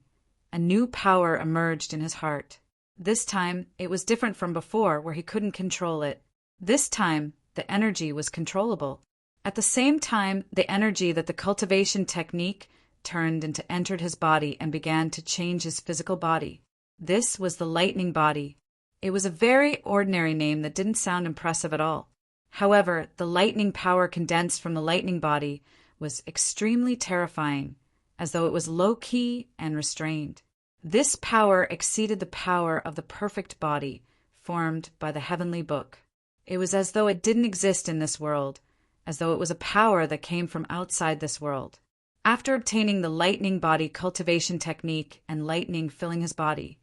a new power emerged in his heart. This time, it was different from before, where he couldn't control it. This time, the energy was controllable. At the same time, the energy that the cultivation technique turned into entered his body and began to change his physical body. This was the lightning body. It was a very ordinary name that didn't sound impressive at all. However, the lightning power condensed from the lightning body was extremely terrifying, as though it was low-key and restrained. This power exceeded the power of the perfect body formed by the heavenly book. It was as though it didn't exist in this world, as though it was a power that came from outside this world. After obtaining the lightning body cultivation technique and lightning filling his body,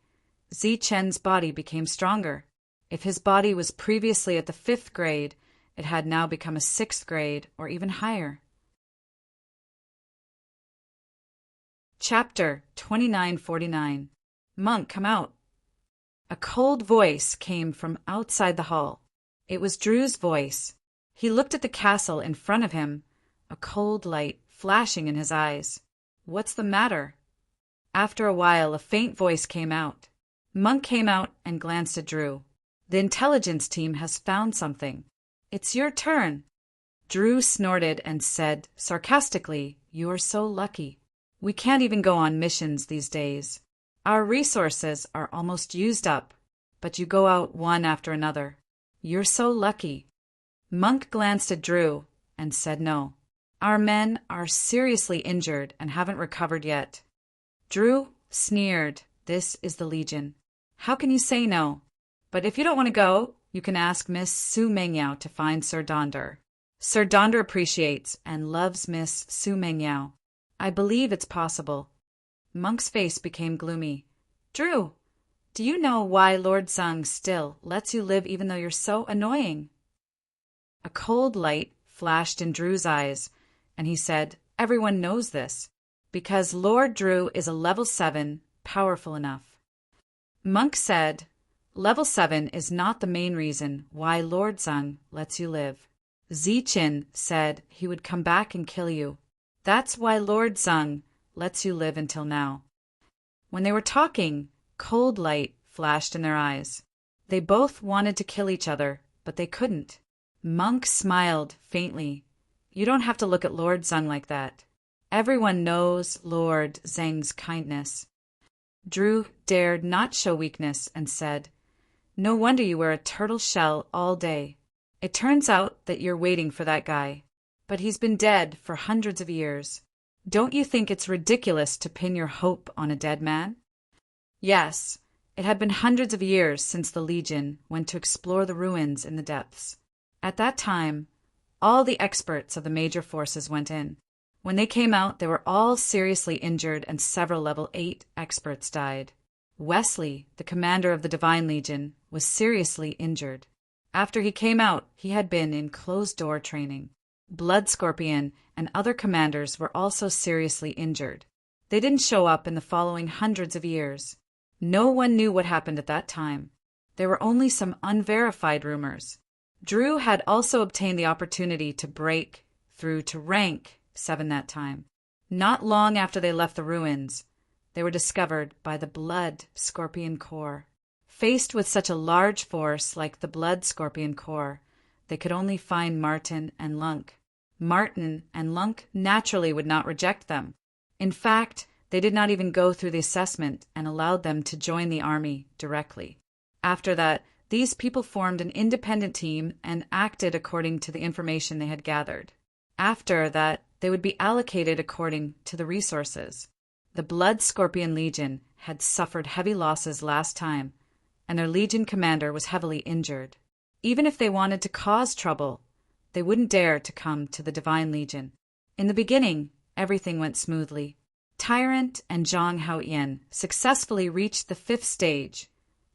Zichen's body became stronger. If his body was previously at the 5th grade, it had now become a 6th grade or even higher. Chapter 2949. Monk, come out. A cold voice came from outside the hall. It was Drew's voice. He looked at the castle in front of him, a cold light flashing in his eyes. What's the matter? After a while, a faint voice came out. Monk came out and glanced at Drew. The intelligence team has found something. It's your turn. Drew snorted and said sarcastically, "You're so lucky. We can't even go on missions these days. Our resources are almost used up, but you go out one after another. You're so lucky." Monk glanced at Drew and said no. Our men are seriously injured and haven't recovered yet. Drew sneered, "This is the Legion. How can you say no? But if you don't want to go, you can ask Miss Su Mengyao to find Sir Donder. Sir Donder appreciates and loves Miss Su Mengyao. I believe it's possible." Monk's face became gloomy. "Drew, do you know why Lord Zhang still lets you live even though you're so annoying?" A cold light flashed in Drew's eyes, and he said, "Everyone knows this, because Lord Drew is a level 7, powerful enough." Monk said, "Level 7 is not the main reason why Lord Zhang lets you live. Zichen said he would come back and kill you. That's why Lord Zhang lets you live until now." When they were talking, cold light flashed in their eyes. They both wanted to kill each other, but they couldn't. Monk smiled faintly. "You don't have to look at Lord Zhang like that. Everyone knows Lord Zhang's kindness." Drew dared not show weakness and said, "No wonder you wear a turtle shell all day. It turns out that you're waiting for that guy. But he's been dead for hundreds of years. Don't you think it's ridiculous to pin your hope on a dead man?" Yes, it had been hundreds of years since the Legion went to explore the ruins in the depths. At that time, all the experts of the major forces went in. When they came out, they were all seriously injured and several level 8 experts died. Wesley, the commander of the Divine Legion, was seriously injured. After he came out, he had been in closed-door training. Blood Scorpion and other commanders were also seriously injured. They didn't show up in the following hundreds of years. No one knew what happened at that time. There were only some unverified rumors. Drew had also obtained the opportunity to break through to rank 7 that time. Not long after they left the ruins, they were discovered by the Blood Scorpion Corps. Faced with such a large force like the Blood Scorpion Corps, they could only find Martin and Lunk. Martin and Lunk naturally would not reject them. In fact, they did not even go through the assessment and allowed them to join the army directly. After that, these people formed an independent team and acted according to the information they had gathered. After that, they would be allocated according to the resources. The Blood Scorpion Legion had suffered heavy losses last time, and their legion commander was heavily injured. Even if they wanted to cause trouble, they wouldn't dare to come to the Divine Legion. In the beginning, everything went smoothly. Tyrant and Zhang Haoyin successfully reached the 5th stage,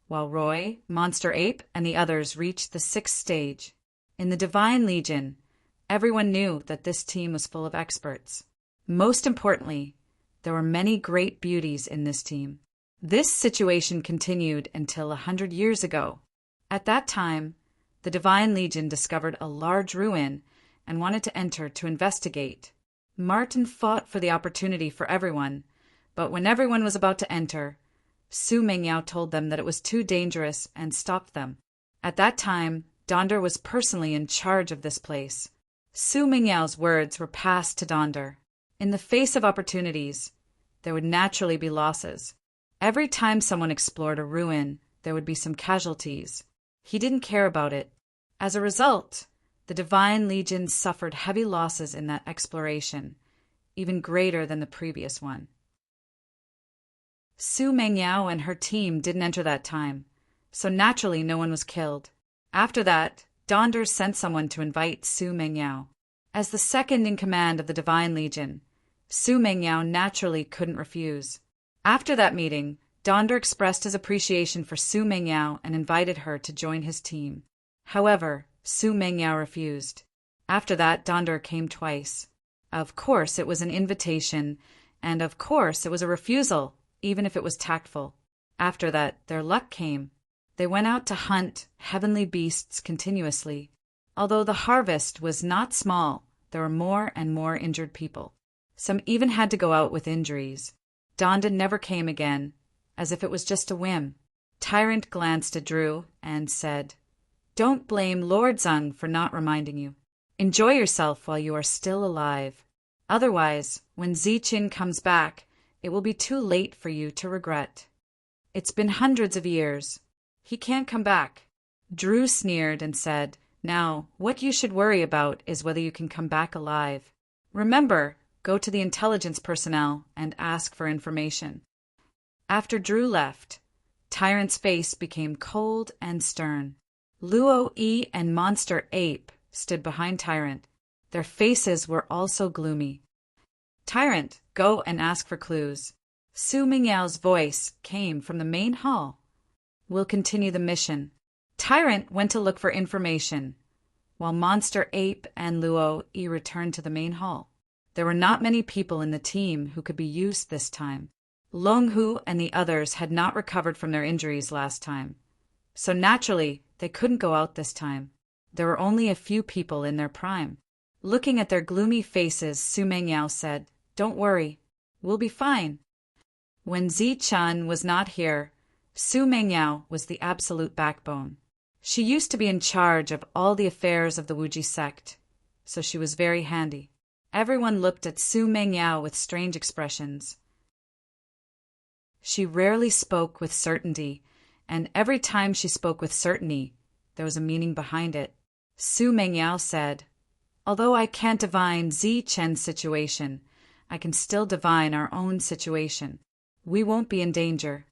while Roy, Monster Ape, and the others reached the 6th stage. In the Divine Legion, everyone knew that this team was full of experts. Most importantly, there were many great beauties in this team. This situation continued until 100 years ago. At that time, the Divine Legion discovered a large ruin and wanted to enter to investigate. Martin fought for the opportunity for everyone, but when everyone was about to enter, Su Mengyao told them that it was too dangerous and stopped them. At that time, Donder was personally in charge of this place. Su Mingyao's words were passed to Donder. In the face of opportunities, there would naturally be losses. Every time someone explored a ruin, there would be some casualties. He didn't care about it. As a result, the Divine Legion suffered heavy losses in that exploration, even greater than the previous one. Su Mengyao and her team didn't enter that time, so naturally no one was killed. After that, Donder sent someone to invite Su Mengyao. As the second in command of the Divine Legion, Su Mengyao naturally couldn't refuse. After that meeting, Donder expressed his appreciation for Su Mengyao and invited her to join his team. However, Su Mengyao refused. After that, Donder came twice. Of course, it was an invitation, and of course, it was a refusal, even if it was tactful. After that, their luck came. They went out to hunt heavenly beasts continuously. Although the harvest was not small, there were more and more injured people. Some even had to go out with injuries. Donda never came again, as if it was just a whim. Tyrant glanced at Drew and said, "Don't blame Lord Zung for not reminding you. Enjoy yourself while you are still alive. Otherwise, when Ziqin comes back, it will be too late for you to regret. It's been hundreds of years. He can't come back." Drew sneered and said, "Now, what you should worry about is whether you can come back alive. Remember, go to the intelligence personnel and ask for information." After Drew left, Tyrant's face became cold and stern. Luo E and Monster Ape stood behind Tyrant. Their faces were also gloomy. "Tyrant, go and ask for clues." Su Mingyao's voice came from the main hall. "We'll continue the mission." Tyrant went to look for information, while Monster Ape and Luo E returned to the main hall. There were not many people in the team who could be used this time. Long Hu and the others had not recovered from their injuries last time, so naturally they couldn't go out this time. There were only a few people in their prime. Looking at their gloomy faces, Su Mengyao said, "Don't worry, we'll be fine." When Ziqin was not here, Su Mengyao was the absolute backbone. She used to be in charge of all the affairs of the Wuji sect, so she was very handy. Everyone looked at Su Mengyao with strange expressions. She rarely spoke with certainty, and every time she spoke with certainty, there was a meaning behind it. Su Mengyao said, "Although I can't divine Ziqin's situation, I can still divine our own situation. We won't be in danger."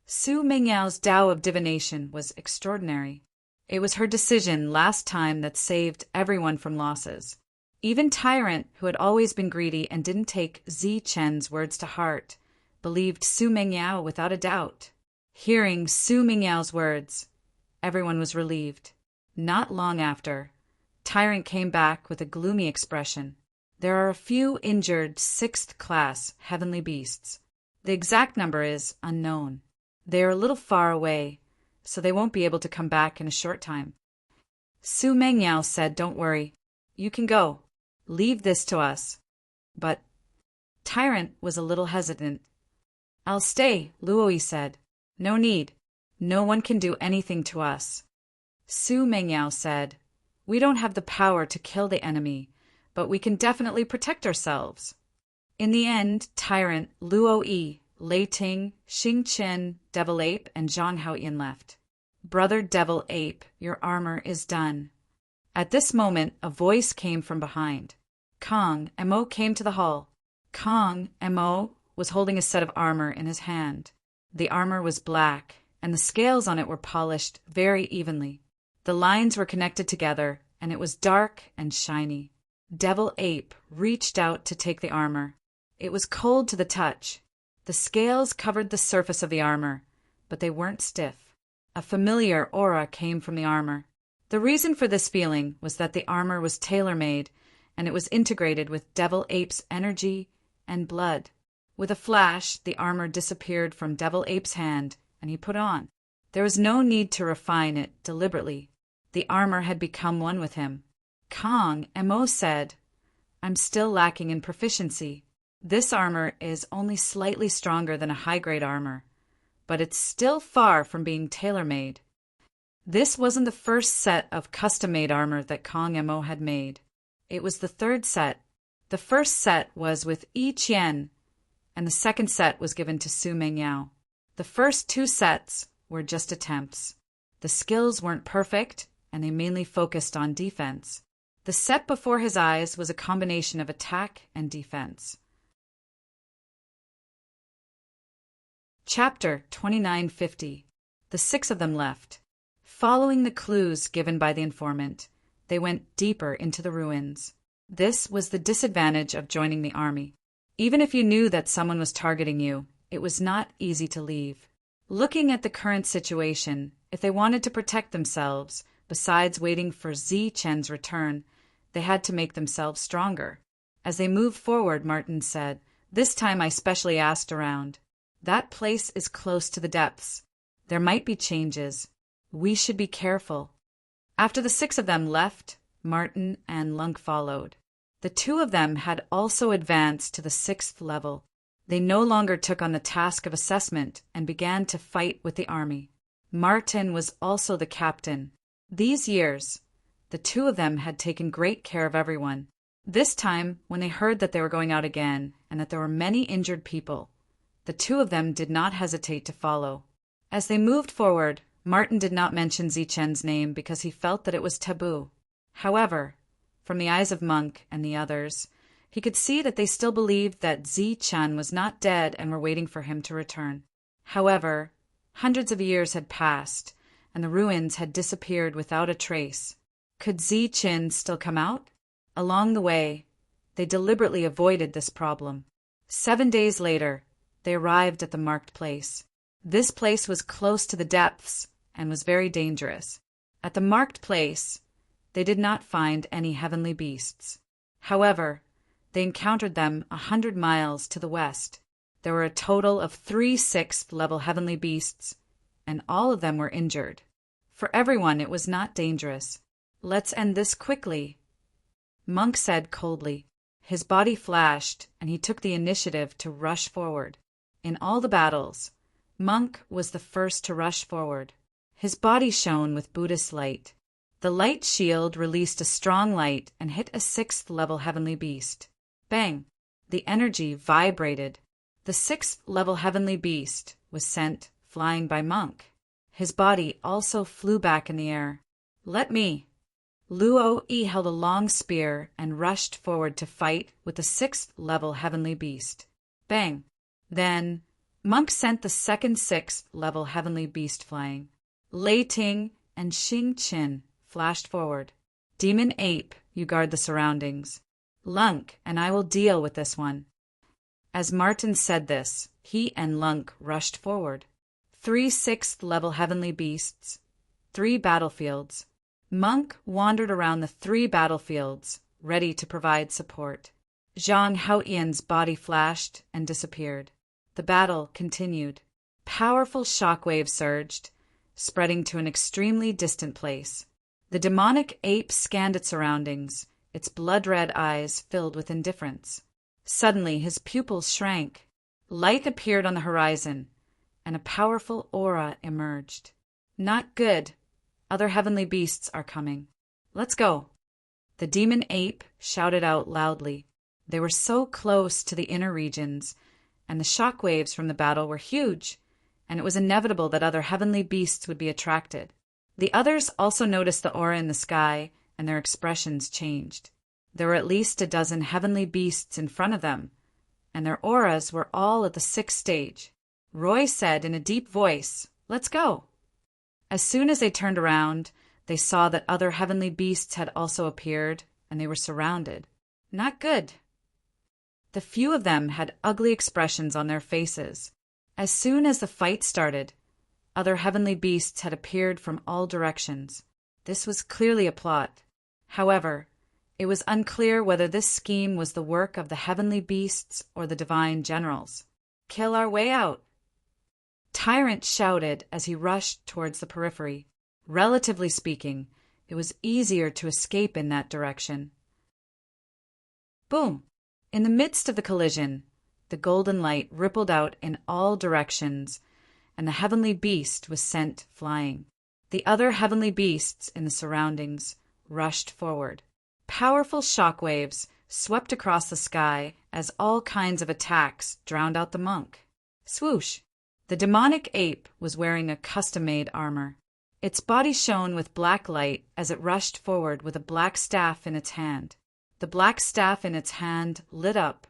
Su Mingyao's Tao of divination was extraordinary. It was her decision last time that saved everyone from losses. Even Tyrant, who had always been greedy and didn't take Ziqin's words to heart, believed Su Mengyao without a doubt. Hearing Su Mingyao's words, everyone was relieved. Not long after, Tyrant came back with a gloomy expression. "There are a few injured 6th class heavenly beasts. The exact number is unknown. They are a little far away, so they won't be able to come back in a short time." Su Mengyao said, "Don't worry. You can go. Leave this to us." But Tyrant was a little hesitant. "I'll stay," Luoi said. "No need. No one can do anything to us." Su Mengyao said, "We don't have the power to kill the enemy, but we can definitely protect ourselves." In the end, Tyrant, Luo Yi, Lei Ting, Xing Chen, Devil Ape, and Zhang Haoyin left. "Brother Devil Ape, your armor is done." At this moment, a voice came from behind. Kong Mo came to the hall. Kong Mo was holding a set of armor in his hand. The armor was black, and the scales on it were polished very evenly. The lines were connected together, and it was dark and shiny. Devil Ape reached out to take the armor. It was cold to the touch. The scales covered the surface of the armor, but they weren't stiff. A familiar aura came from the armor. The reason for this feeling was that the armor was tailor-made, and it was integrated with Devil Ape's energy and blood. With a flash, the armor disappeared from Devil Ape's hand, and he put on. There was no need to refine it deliberately. The armor had become one with him. Kong Mo said, "I'm still lacking in proficiency. This armor is only slightly stronger than a high-grade armor, but it's still far from being tailor-made." This wasn't the first set of custom-made armor that Kong Mo had made. It was the third set. The first set was with Yi Qian, and the second set was given to Su Mengyao. The first two sets were just attempts. The skills weren't perfect, and they mainly focused on defense. The set before his eyes was a combination of attack and defense. Chapter 2950. The six of them left. Following the clues given by the informant, they went deeper into the ruins. This was the disadvantage of joining the army. Even if you knew that someone was targeting you, it was not easy to leave. Looking at the current situation, if they wanted to protect themselves, besides waiting for Zi Chen's return, they had to make themselves stronger. As they moved forward, Martin said, "This time I specially asked around. That place is close to the depths. There might be changes. We should be careful." After the six of them left, Martin and Lunk followed. The two of them had also advanced to the 6th level. They no longer took on the task of assessment and began to fight with the army. Martin was also the captain. These years, the two of them had taken great care of everyone. This time, when they heard that they were going out again and that there were many injured people, the two of them did not hesitate to follow. As they moved forward, Martin did not mention Zichen's name because he felt that it was taboo. However, from the eyes of Monk and the others, he could see that they still believed that Zichen was not dead and were waiting for him to return. However, hundreds of years had passed, and the ruins had disappeared without a trace. Could Zichen still come out? Along the way, they deliberately avoided this problem. 7 days later, they arrived at the marked place. This place was close to the depths and was very dangerous. At the marked place, they did not find any heavenly beasts. However, they encountered them 100 miles to the west. There were a total of 3 6th-level heavenly beasts, and all of them were injured. For everyone, it was not dangerous. "Let's end this quickly," Monk said coldly. His body flashed, and he took the initiative to rush forward. In all the battles, Monk was the first to rush forward. His body shone with Buddhist light. The light shield released a strong light and hit a 6th-level heavenly beast. Bang! The energy vibrated. The 6th-level heavenly beast was sent flying by Monk. His body also flew back in the air. "Let me!" Luo Yi held a long spear and rushed forward to fight with the 6th-level heavenly beast. Bang! Then, Monk sent the second 6th-level heavenly beast flying. Lei Ting and Xing Qin flashed forward. "Demon Ape, you guard the surroundings. Lunk and I will deal with this one." As Martin said this, he and Lunk rushed forward. 3 6th-level heavenly beasts, 3 battlefields. Monk wandered around the 3 battlefields, ready to provide support. Zhang Haoyan's body flashed and disappeared. The battle continued. Powerful shockwaves surged, spreading to an extremely distant place. The demonic ape scanned its surroundings, its blood-red eyes filled with indifference. Suddenly, his pupils shrank. Light appeared on the horizon, and a powerful aura emerged. "Not good. Other heavenly beasts are coming. Let's go." The demon ape shouted out loudly. They were so close to the inner regions, and the shockwaves from the battle were huge, and it was inevitable that other heavenly beasts would be attracted. The others also noticed the aura in the sky, and their expressions changed. There were at least a dozen heavenly beasts in front of them, and their auras were all at the 6th stage. Roy said in a deep voice, Let's go." As soon as they turned around, they saw that other heavenly beasts had also appeared, and they were surrounded. Not good. The few of them had ugly expressions on their faces. As soon as the fight started, other heavenly beasts had appeared from all directions. This was clearly a plot. However, it was unclear whether this scheme was the work of the heavenly beasts or the divine generals. "Kill our way out!" Tyrant shouted as he rushed towards the periphery. Relatively speaking, it was easier to escape in that direction. Boom! In the midst of the collision, the golden light rippled out in all directions, and the heavenly beast was sent flying. The other heavenly beasts in the surroundings rushed forward. Powerful shock waves swept across the sky as all kinds of attacks drowned out the monk. Swoosh! The demonic ape was wearing a custom-made armor. Its body shone with black light as it rushed forward with a black staff in its hand. The black staff in its hand lit up,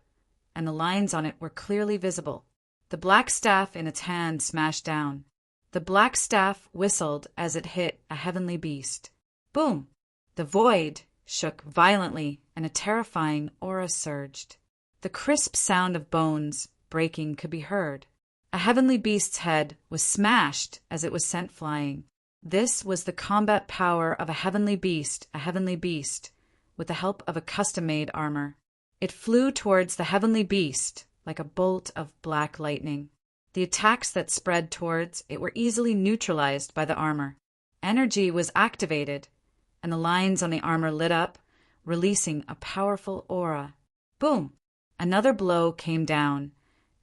and the lines on it were clearly visible. The black staff in its hand smashed down. The black staff whistled as it hit a heavenly beast. Boom! The void shook violently, and a terrifying aura surged. The crisp sound of bones breaking could be heard. A heavenly beast's head was smashed as it was sent flying. This was the combat power of a heavenly beast, with the help of a custom-made armor. It flew towards the heavenly beast like a bolt of black lightning. The attacks that spread towards it were easily neutralized by the armor. Energy was activated, and the lines on the armor lit up, releasing a powerful aura. Boom! Another blow came down,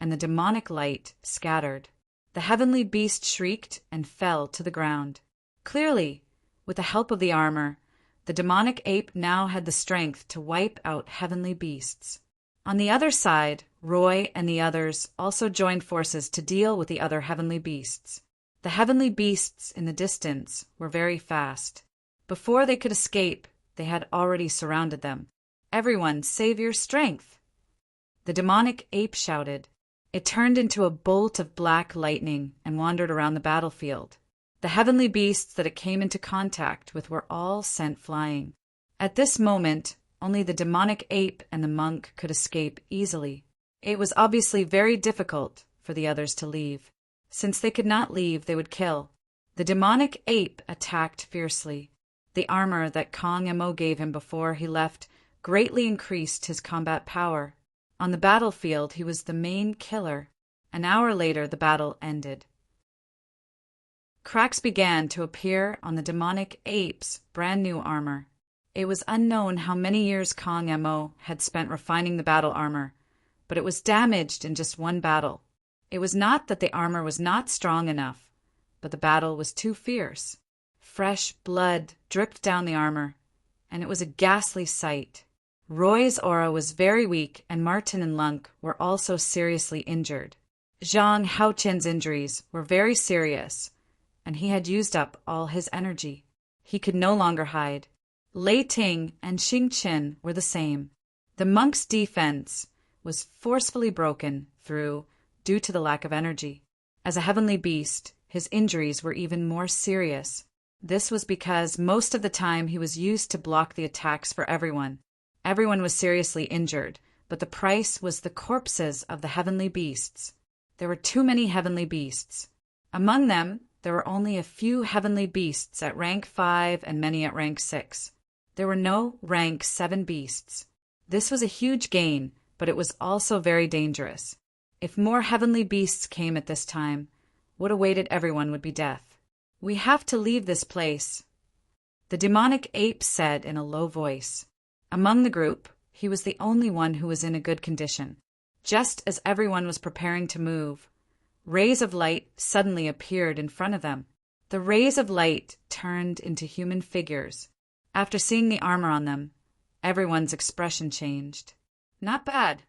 and the demonic light scattered. The heavenly beast shrieked and fell to the ground. Clearly, with the help of the armor, the demonic ape now had the strength to wipe out heavenly beasts. On the other side, Roy and the others also joined forces to deal with the other heavenly beasts. The heavenly beasts in the distance were very fast. Before they could escape, they had already surrounded them. "Everyone, save your strength!" The demonic ape shouted. It turned into a bolt of black lightning and wandered around the battlefield. The heavenly beasts that it came into contact with were all sent flying. At this moment, only the demonic ape and the monk could escape easily. It was obviously very difficult for the others to leave. Since they could not leave, they would kill. The demonic ape attacked fiercely. The armor that Kong Mo gave him before he left greatly increased his combat power. On the battlefield, he was the main killer. An hour later, the battle ended. Cracks began to appear on the demonic ape's brand new armor. It was unknown how many years Kong Mo had spent refining the battle armor, but it was damaged in just one battle. It was not that the armor was not strong enough, but the battle was too fierce. Fresh blood dripped down the armor, and it was a ghastly sight. Roy's aura was very weak, and Martin and Lunk were also seriously injured. Zhang Haoqian's injuries were very serious, and he had used up all his energy. He could no longer hide. Lei Ting and Xing Qin were the same. The monk's defense was forcefully broken through due to the lack of energy. As a heavenly beast, his injuries were even more serious. This was because most of the time he was used to block the attacks for everyone. Everyone was seriously injured, but the price was the corpses of the heavenly beasts. There were too many heavenly beasts. Among them, there were only a few heavenly beasts at rank 5 and many at rank 6. There were no rank 7 beasts. This was a huge gain, but it was also very dangerous. If more heavenly beasts came at this time, what awaited everyone would be death. "We have to leave this place," the demonic ape said in a low voice. Among the group, he was the only one who was in a good condition. Just as everyone was preparing to move, rays of light suddenly appeared in front of them. The rays of light turned into human figures. After seeing the armor on them, everyone's expression changed. "Not bad."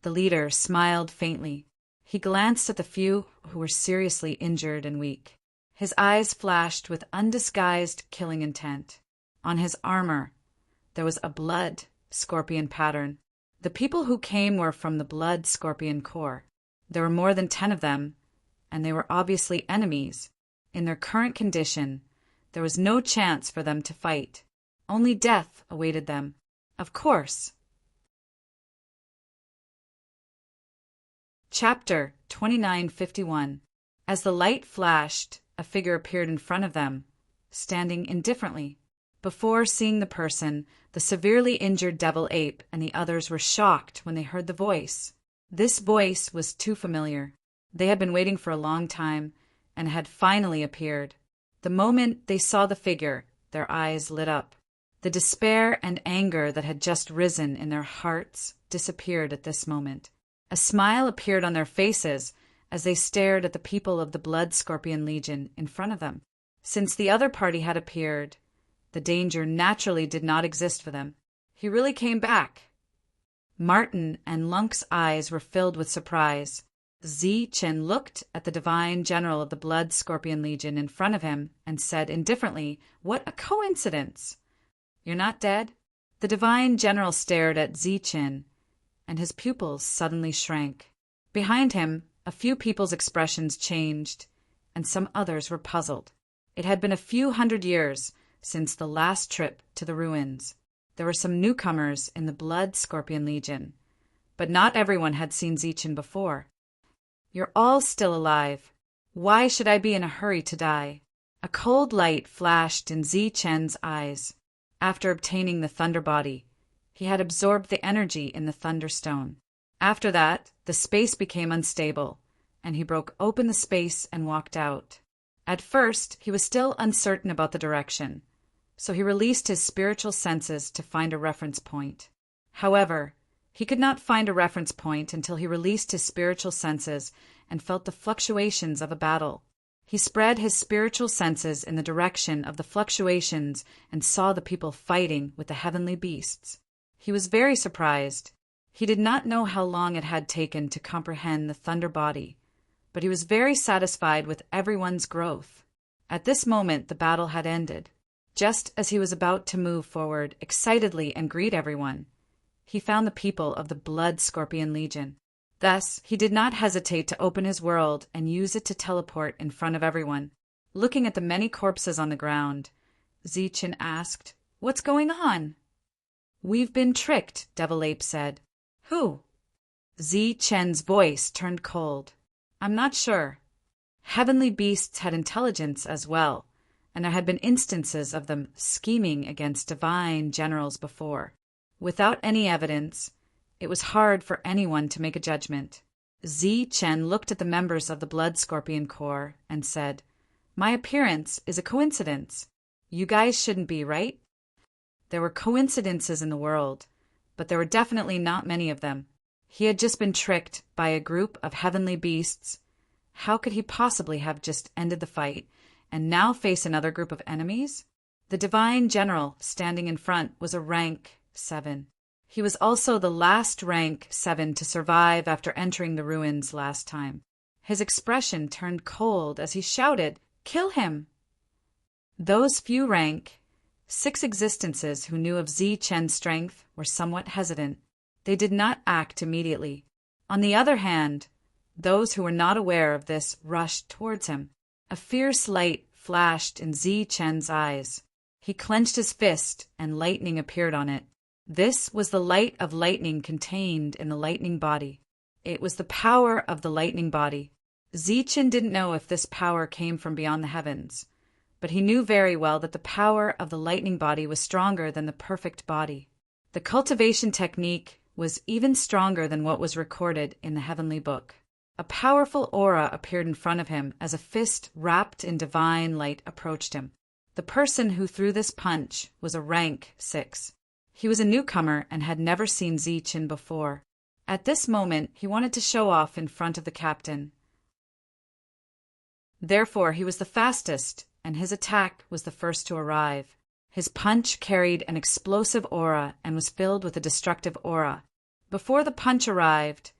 The leader smiled faintly. He glanced at the few who were seriously injured and weak. His eyes flashed with undisguised killing intent. On his armor, there was a blood scorpion pattern. The people who came were from the blood scorpion corps. There were more than 10 of them, and they were obviously enemies. In their current condition, there was no chance for them to fight. Only death awaited them. Of course. Chapter 2951. As the light flashed, a figure appeared in front of them, standing indifferently. Before seeing the person, the severely injured devil ape and the others were shocked when they heard the voice. This voice was too familiar. They had been waiting for a long time, and had finally appeared. The moment they saw the figure, their eyes lit up. The despair and anger that had just risen in their hearts disappeared at this moment. A smile appeared on their faces as they stared at the people of the Blood Scorpion Legion in front of them. Since the other party had appeared, the danger naturally did not exist for them. He really came back. Martin and Lunk's eyes were filled with surprise. Zichen looked at the divine general of the Blood Scorpion Legion in front of him and said indifferently, "What a coincidence! You're not dead?" The divine general stared at Zichen, and his pupils suddenly shrank. Behind him, a few people's expressions changed, and some others were puzzled. It had been a few hundred years since the last trip to the ruins. There were some newcomers in the Blood Scorpion Legion, but not everyone had seen Zichen before. "You're all still alive. Why should I be in a hurry to die?" A cold light flashed in Zichen's eyes. After obtaining the Thunder Body, he had absorbed the energy in the Thunderstone. After that, the space became unstable, and he broke open the space and walked out. At first, he was still uncertain about the direction, so he released his spiritual senses to find a reference point. However, he could not find a reference point until he released his spiritual senses and felt the fluctuations of a battle. He spread his spiritual senses in the direction of the fluctuations and saw the people fighting with the heavenly beasts. He was very surprised. He did not know how long it had taken to comprehend the Thunder Body, but he was very satisfied with everyone's growth. At this moment, the battle had ended. Just as he was about to move forward excitedly and greet everyone, he found the people of the Blood Scorpion Legion. Thus, he did not hesitate to open his world and use it to teleport in front of everyone. Looking at the many corpses on the ground, Zichen asked, "What's going on?" "We've been tricked," Devil Ape said. "Who?" Zichen's voice turned cold. "I'm not sure. Heavenly beasts had intelligence as well, and there had been instances of them scheming against divine generals before. Without any evidence, it was hard for anyone to make a judgment." Zichen looked at the members of the Blood Scorpion Corps and said, "My appearance is a coincidence. You guys shouldn't be, right?" There were coincidences in the world, but there were definitely not many of them. He had just been tricked by a group of heavenly beasts. How could he possibly have just ended the fight and now face another group of enemies? The divine general standing in front was a rank 7. He was also the last rank 7 to survive after entering the ruins last time. His expression turned cold as he shouted, "Kill him!" Those few rank 6 existences who knew of Zichen's strength were somewhat hesitant. They did not act immediately. On the other hand, those who were not aware of this rushed towards him. A fierce light flashed in Zichen's eyes. He clenched his fist, and lightning appeared on it. This was the light of lightning contained in the lightning body. It was the power of the lightning body. Zichen didn't know if this power came from beyond the heavens, but he knew very well that the power of the lightning body was stronger than the perfect body. The cultivation technique was even stronger than what was recorded in the heavenly book. A powerful aura appeared in front of him as a fist wrapped in divine light approached him. The person who threw this punch was a rank 6. He was a newcomer and had never seen Zichen before. At this moment, he wanted to show off in front of the captain. Therefore, he was the fastest, and his attack was the first to arrive. His punch carried an explosive aura and was filled with a destructive aura. Before the punch arrived,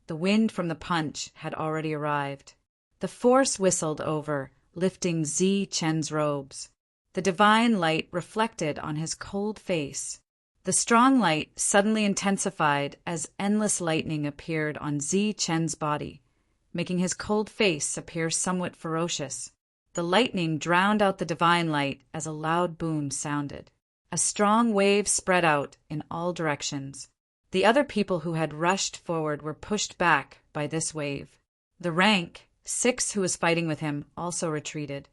the wind from the punch had already arrived. The force whistled over, lifting Zichen's robes. The divine light reflected on his cold face. The strong light suddenly intensified as endless lightning appeared on Zichen's body, making his cold face appear somewhat ferocious. The lightning drowned out the divine light as a loud boom sounded. A strong wave spread out in all directions. The other people who had rushed forward were pushed back by this wave. The rank 6 who was fighting with him also retreated.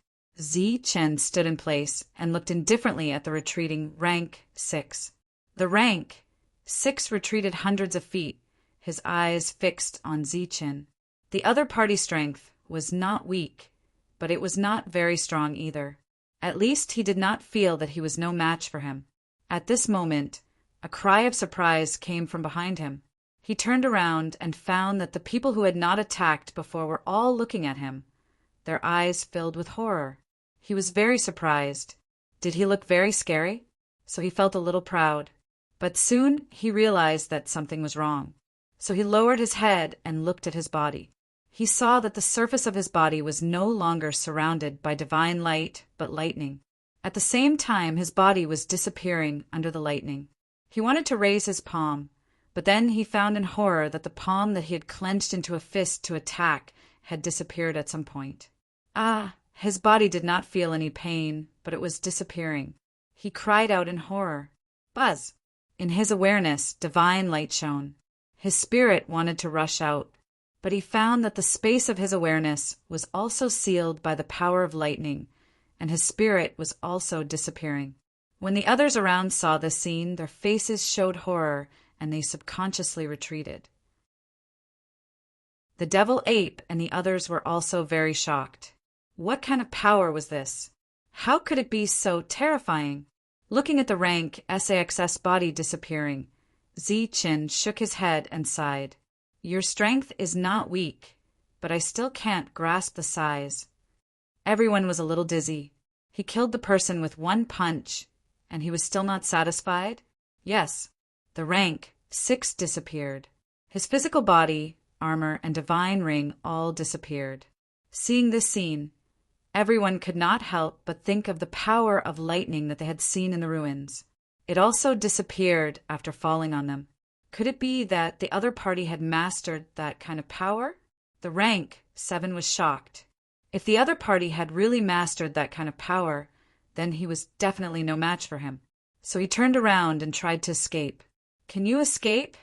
Chen stood in place and looked indifferently at the retreating rank 6. The rank 6 retreated hundreds of feet, his eyes fixed on Chen. The other party's strength was not weak, but it was not very strong either. At least he did not feel that he was no match for him. At this moment, a cry of surprise came from behind him. He turned around and found that the people who had not attacked before were all looking at him, their eyes filled with horror. He was very surprised. Did he look very scary? So he felt a little proud. But soon he realized that something was wrong. So he lowered his head and looked at his body. He saw that the surface of his body was no longer surrounded by divine light, but lightning. At the same time, his body was disappearing under the lightning. He wanted to raise his palm, but then he found in horror that the palm that he had clenched into a fist to attack had disappeared at some point. His body did not feel any pain, but it was disappearing. He cried out in horror. Buzz! In his awareness, divine light shone. His spirit wanted to rush out, but he found that the space of his awareness was also sealed by the power of lightning, and his spirit was also disappearing. When the others around saw this scene, their faces showed horror, and they subconsciously retreated. The devil ape and the others were also very shocked. What kind of power was this? How could it be so terrifying? Looking at the rank SAXS body disappearing, Chen shook his head and sighed. Your strength is not weak, but I still can't grasp the size. Everyone was a little dizzy. He killed the person with one punch, and he was still not satisfied? Yes, the rank 6 disappeared. His physical body, armor, and divine ring all disappeared. Seeing this scene, everyone could not help but think of the power of lightning that they had seen in the ruins. It also disappeared after falling on them. Could it be that the other party had mastered that kind of power? The rank 7 was shocked. If the other party had really mastered that kind of power, then he was definitely no match for him. So he turned around and tried to escape. Can you escape?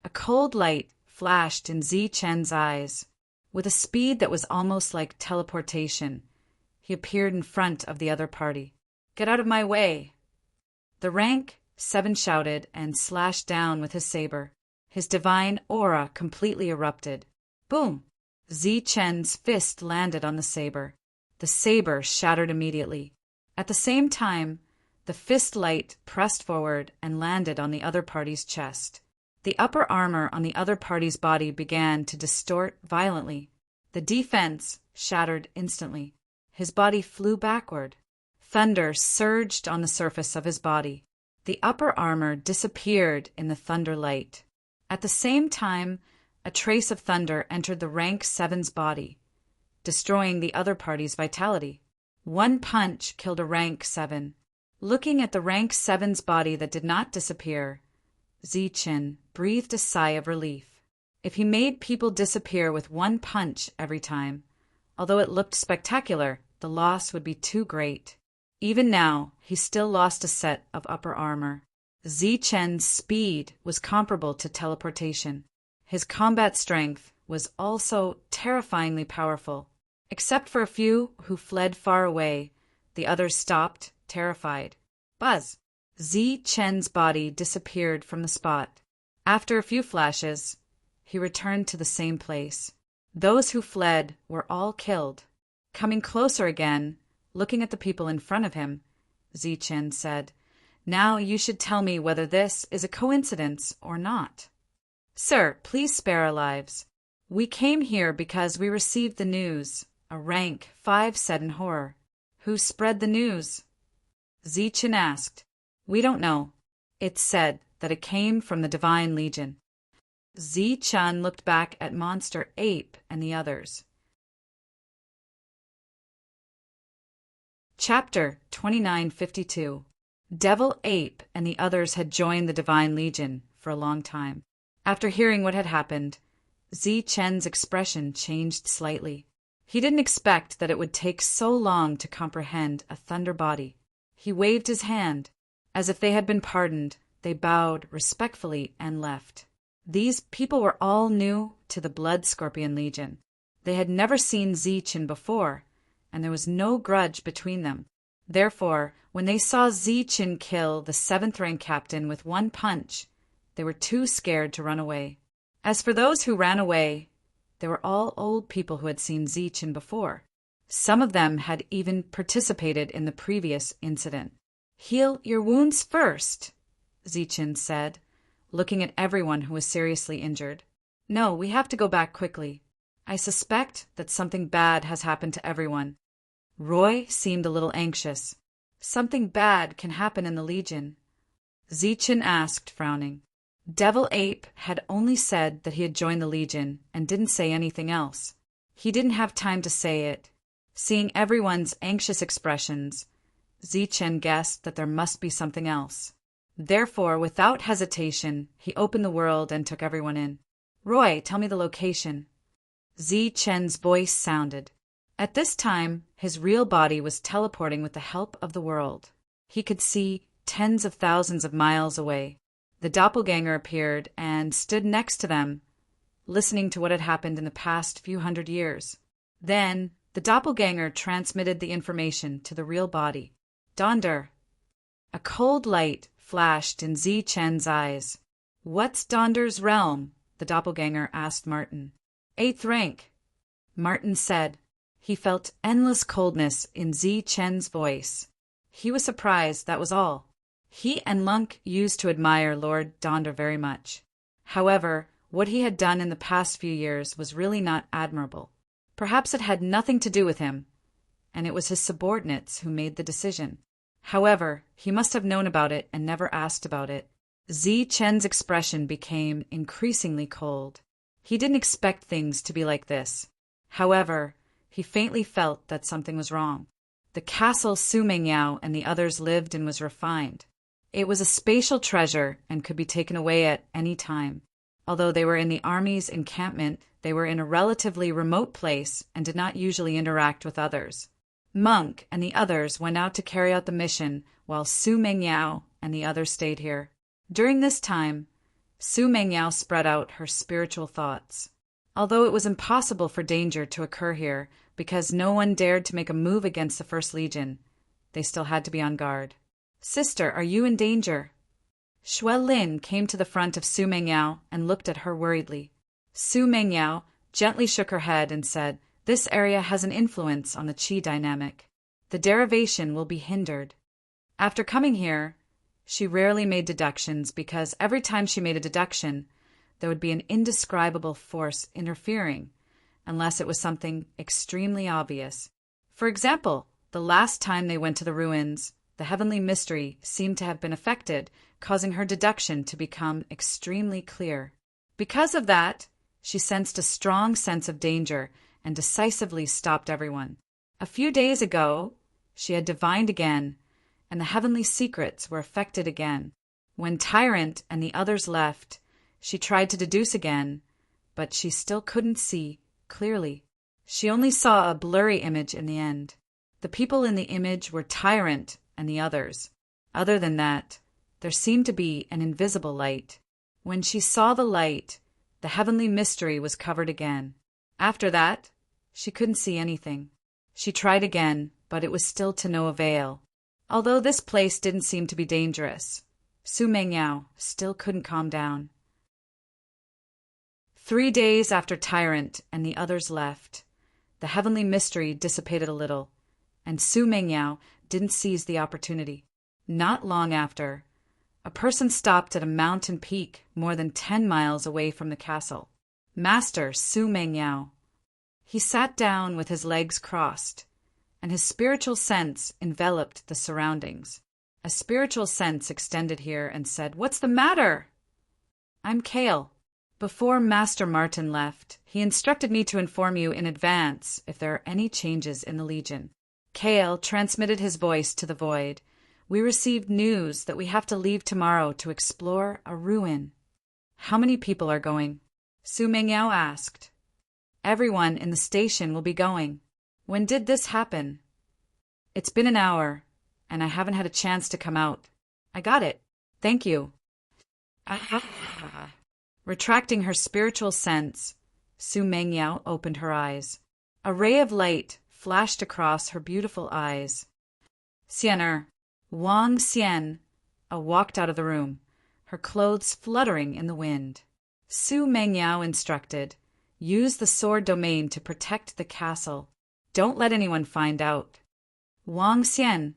A cold light flashed in Chen's eyes. With a speed that was almost like teleportation, he appeared in front of the other party. Get out of my way! The rank 7 shouted and slashed down with his saber. His divine aura completely erupted. Boom! Chen's fist landed on the saber. The saber shattered immediately. At the same time, the fist light pressed forward and landed on the other party's chest. The upper armor on the other party's body began to distort violently. The defense shattered instantly. His body flew backward. Thunder surged on the surface of his body. The upper armor disappeared in the thunder light. At the same time, a trace of thunder entered the rank 7's body, destroying the other party's vitality. One punch killed a rank 7. Looking at the rank 7's body that did not disappear, Chen breathed a sigh of relief. If he made people disappear with one punch every time, although it looked spectacular, the loss would be too great. Even now, he still lost a set of upper armor. Chen's speed was comparable to teleportation. His combat strength was also terrifyingly powerful. Except for a few who fled far away, the others stopped, terrified. Buzz! Chen's body disappeared from the spot. After a few flashes, he returned to the same place. Those who fled were all killed. Coming closer again, looking at the people in front of him, Chen said, Now you should tell me whether this is a coincidence or not. Sir, please spare our lives. We came here because we received the news, a rank 5 said in horror. Who spread the news? Chen asked. We don't know. It's said that it came from the Divine Legion. Chen looked back at Monster Ape and the others. Chapter 2952. Devil Ape and the others had joined the Divine Legion for a long time. After hearing what had happened, Zi Chen's expression changed slightly. He didn't expect that it would take so long to comprehend a thunder body. He waved his hand. As if they had been pardoned, they bowed respectfully and left. These people were all new to the Blood Scorpion Legion. They had never seen Zi Chen before, and there was no grudge between them. Therefore, when they saw Zi Chen kill the 7th-rank captain with one punch, they were too scared to run away. As for those who ran away, they were all old people who had seen Zi Chen before. Some of them had even participated in the previous incident. "Heal your wounds first," Zi Chen said, looking at everyone who was seriously injured. "No, we have to go back quickly. I suspect that something bad has happened to everyone." Roy seemed a little anxious. "Something bad can happen in the Legion?" Zi Chen asked, frowning. Devil Ape had only said that he had joined the Legion and didn't say anything else. He didn't have time to say it. Seeing everyone's anxious expressions, Zi Chen guessed that there must be something else. Therefore, without hesitation, he opened the world and took everyone in. "Roy, tell me the location." Zi Chen's voice sounded. At this time, his real body was teleporting with the help of the world. He could see tens of thousands of miles away. The doppelganger appeared and stood next to them, listening to what had happened in the past few hundred years. Then, the doppelganger transmitted the information to the real body. "Donder." A cold light flashed in Zi Chen's eyes. "What's Donder's realm?" the doppelganger asked Martin. "8th rank," Martin said. He felt endless coldness in Zi Chen's voice. He was surprised, that was all. He and Lunk used to admire Lord Donder very much. However, what he had done in the past few years was really not admirable. Perhaps it had nothing to do with him, and it was his subordinates who made the decision. However, he must have known about it and never asked about it. Zi Chen's expression became increasingly cold. He didn't expect things to be like this. However, he faintly felt that something was wrong. The castle Su Mengyao and the others lived in was refined. It was a spatial treasure and could be taken away at any time. Although they were in the army's encampment, they were in a relatively remote place and did not usually interact with others. Monk and the others went out to carry out the mission, while Su Mengyao and the others stayed here. During this time, Su Mengyao spread out her spiritual thoughts. Although it was impossible for danger to occur here because no one dared to make a move against the First Legion, they still had to be on guard. "Sister, are you in danger?" Shuai Lin came to the front of Su Mengyao and looked at her worriedly. Su Mengyao gently shook her head and said, "This area has an influence on the qi dynamic. The derivation will be hindered." After coming here, she rarely made deductions because every time she made a deduction, there would be an indescribable force interfering, unless it was something extremely obvious. For example, the last time they went to the ruins, the heavenly mystery seemed to have been affected, causing her deduction to become extremely clear. Because of that, she sensed a strong sense of danger and decisively stopped everyone. A few days ago, she had divined again, and the heavenly secrets were affected again. When Tyrant and the others left, she tried to deduce again, but she still couldn't see clearly. She only saw a blurry image in the end. The people in the image were Tyrant and the others. Other than that, there seemed to be an invisible light. When she saw the light, the heavenly mystery was covered again. After that, she couldn't see anything. She tried again, but it was still to no avail. Although this place didn't seem to be dangerous, Su Mengyao still couldn't calm down. 3 days after Tyrant and the others left, the heavenly mystery dissipated a little, and Su Mengyao didn't seize the opportunity. Not long after, a person stopped at a mountain peak more than 10 miles away from the castle. Master Su Mengyao. He sat down with his legs crossed, and his spiritual sense enveloped the surroundings. A spiritual sense extended here and said, "What's the matter?" "I'm Kale." Before Master Martin left, he instructed me to inform you in advance if there are any changes in the Legion. Kale transmitted his voice to the void. "We received news that we have to leave tomorrow to explore a ruin." "How many people are going?" Su Mengyao asked. Everyone in the station will be going. When did this happen? It's been an hour, and I haven't had a chance to come out. I got it. Thank you. Retracting her spiritual sense, Su Mengyao opened her eyes. A ray of light flashed across her beautiful eyes. Xian Wang Xian walked out of the room, her clothes fluttering in the wind. Su Mengyao instructed, use the sword domain to protect the castle. Don't let anyone find out. Wang Xian,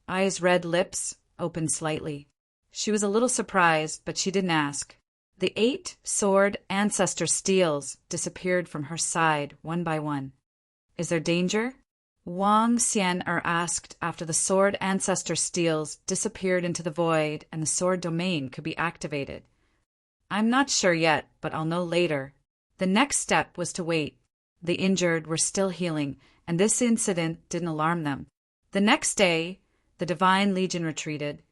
eyes red, lips opened slightly. She was a little surprised, but she didn't ask. The 8 sword ancestor steels disappeared from her side one by one. Is there danger? Wang Xian asked after the sword ancestor steels disappeared into the void and the sword domain could be activated. I'm not sure yet, but I'll know later. The next step was to wait. The injured were still healing, and this incident didn't alarm them. The next day, the Divine Legion retreated,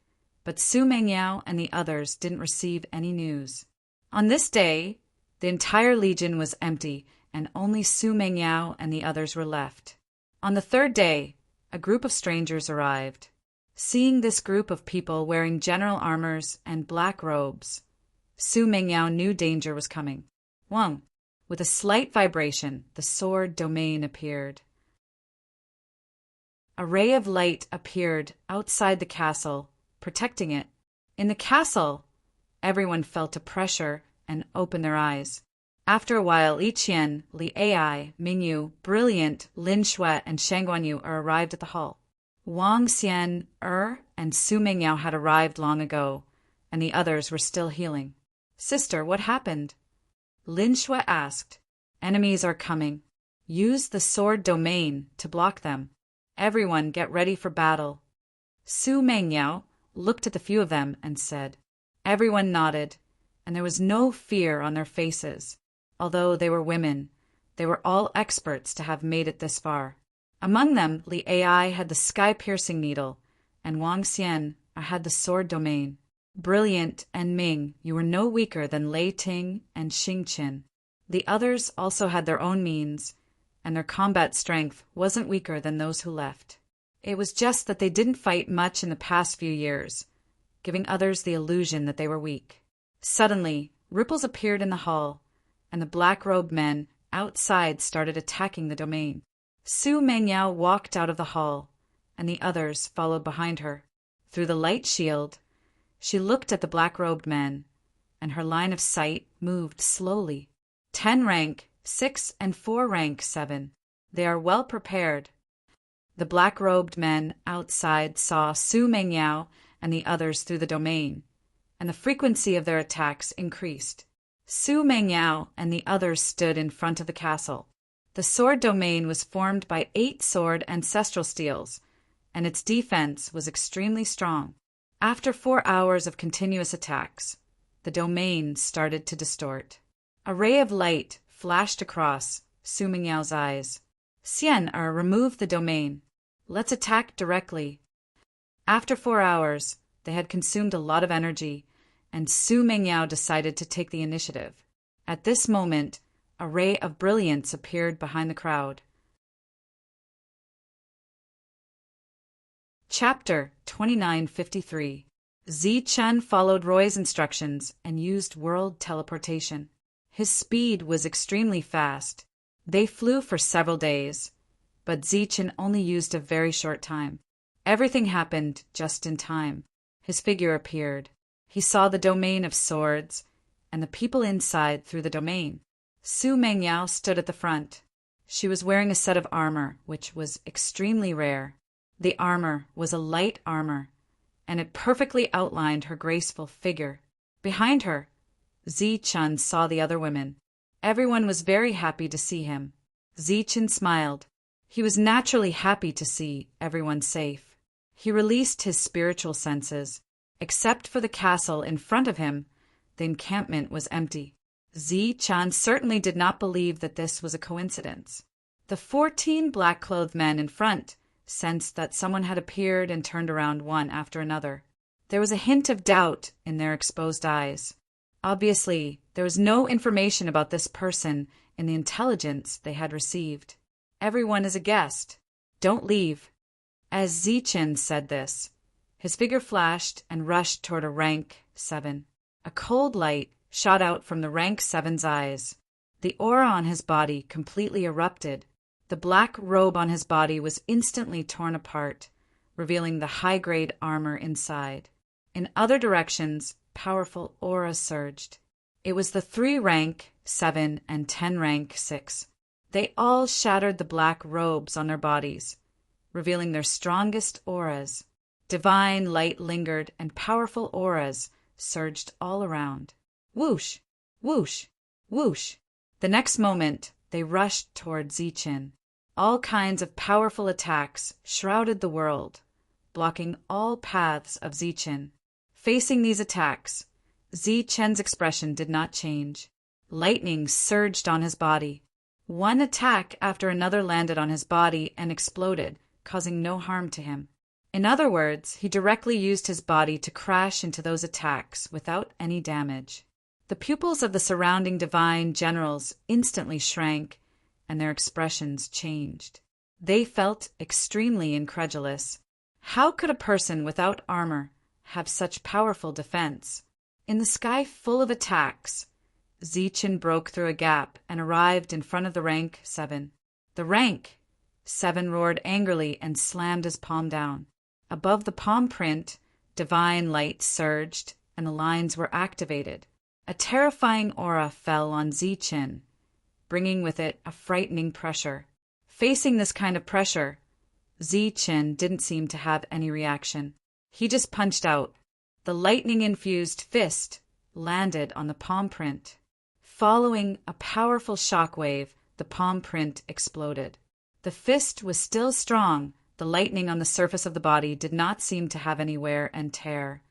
but Su Mengyao and the others didn't receive any news. On this day, the entire Legion was empty, and only Su Mengyao and the others were left. On the third day, a group of strangers arrived. Seeing this group of people wearing general armors and black robes, Su Mengyao knew danger was coming. Wang, with a slight vibration, the sword domain appeared. A ray of light appeared outside the castle, protecting it. In the castle, everyone felt a pressure and opened their eyes. After a while, Li Qian, Li Ai, Mingyu, Brilliant, Lin Shui, and Shang Guanyu arrived at the hall. Wang Xian and Su Mengyao had arrived long ago, and the others were still healing. Sister, what happened? Lin Shui asked. Enemies are coming. Use the sword domain to block them. Everyone get ready for battle. Su Mengyao looked at the few of them and said. Everyone nodded, and there was no fear on their faces. Although they were women, they were all experts to have made it this far. Among them, Li Ai had the sky-piercing needle, and Wang Xian had the sword domain. Brilliant and Ming, you were no weaker than Lei Ting and Xing Qin. The others also had their own means, and their combat strength wasn't weaker than those who left. It was just that they didn't fight much in the past few years, giving others the illusion that they were weak. Suddenly, ripples appeared in the hall, and the black-robed men outside started attacking the domain. Su Mengyao walked out of the hall, and the others followed behind her. Through the light shield, she looked at the black-robed men, and her line of sight moved slowly. 10 rank 6 and 4 rank 7. They are well prepared. The black-robed men outside saw Su Mengyao and the others through the domain, and the frequency of their attacks increased. Su Mengyao and the others stood in front of the castle. The sword domain was formed by 8 sword ancestral steels, and its defense was extremely strong. After 4 hours of continuous attacks, the domain started to distort. A ray of light flashed across Su Mengyao's eyes. Xian removed the domain. Let's attack directly. After 4 hours, they had consumed a lot of energy, and Su Mengyao decided to take the initiative. At this moment, a ray of brilliance appeared behind the crowd. Chapter 2953. Zichun followed Roy's instructions and used world teleportation. His speed was extremely fast. They flew for several days, but Zichun only used a very short time. Everything happened just in time. His figure appeared. He saw the domain of swords and the people inside through the domain. Su Mengyao stood at the front. She was wearing a set of armor, which was extremely rare. The armor was a light armor, and it perfectly outlined her graceful figure. Behind her, Zichun saw the other women. Everyone was very happy to see him. Zichun smiled. He was naturally happy to see everyone safe. He released his spiritual senses. Except for the castle in front of him, the encampment was empty. Zichun certainly did not believe that this was a coincidence. The 14 black-clothed men in front sensed that someone had appeared and turned around one after another. There was a hint of doubt in their exposed eyes. Obviously, there was no information about this person in the intelligence they had received. Everyone is a guest. Don't leave. As Zichen said this, his figure flashed and rushed toward a rank 7. A cold light shot out from the rank 7's eyes. The aura on his body completely erupted. The black robe on his body was instantly torn apart, revealing the high-grade armor inside. In other directions, powerful auras surged. It was the 3 rank 7 and 10 rank 6. They all shattered the black robes on their bodies, revealing their strongest auras. Divine light lingered, and powerful auras surged all around. Whoosh! Whoosh! Whoosh! The next moment, they rushed toward Zichen. All kinds of powerful attacks shrouded the world, blocking all paths of Zichen. Facing these attacks, Zichen's expression did not change. Lightning surged on his body. One attack after another landed on his body and exploded, causing no harm to him. In other words, he directly used his body to crash into those attacks without any damage. The pupils of the surrounding divine generals instantly shrank, and their expressions changed. They felt extremely incredulous. How could a person without armor have such powerful defense? In the sky full of attacks, Zichen broke through a gap and arrived in front of the rank 7. The rank 7 roared angrily and slammed his palm down. Above the palm print, divine light surged, and the lines were activated. A terrifying aura fell on Zichen, bringing with it a frightening pressure. Facing this kind of pressure, Zichen didn't seem to have any reaction. He just punched out. The lightning-infused fist landed on the palm print. Following a powerful shockwave, the palm print exploded. The fist was still strong. The lightning on the surface of the body did not seem to have any wear and tear,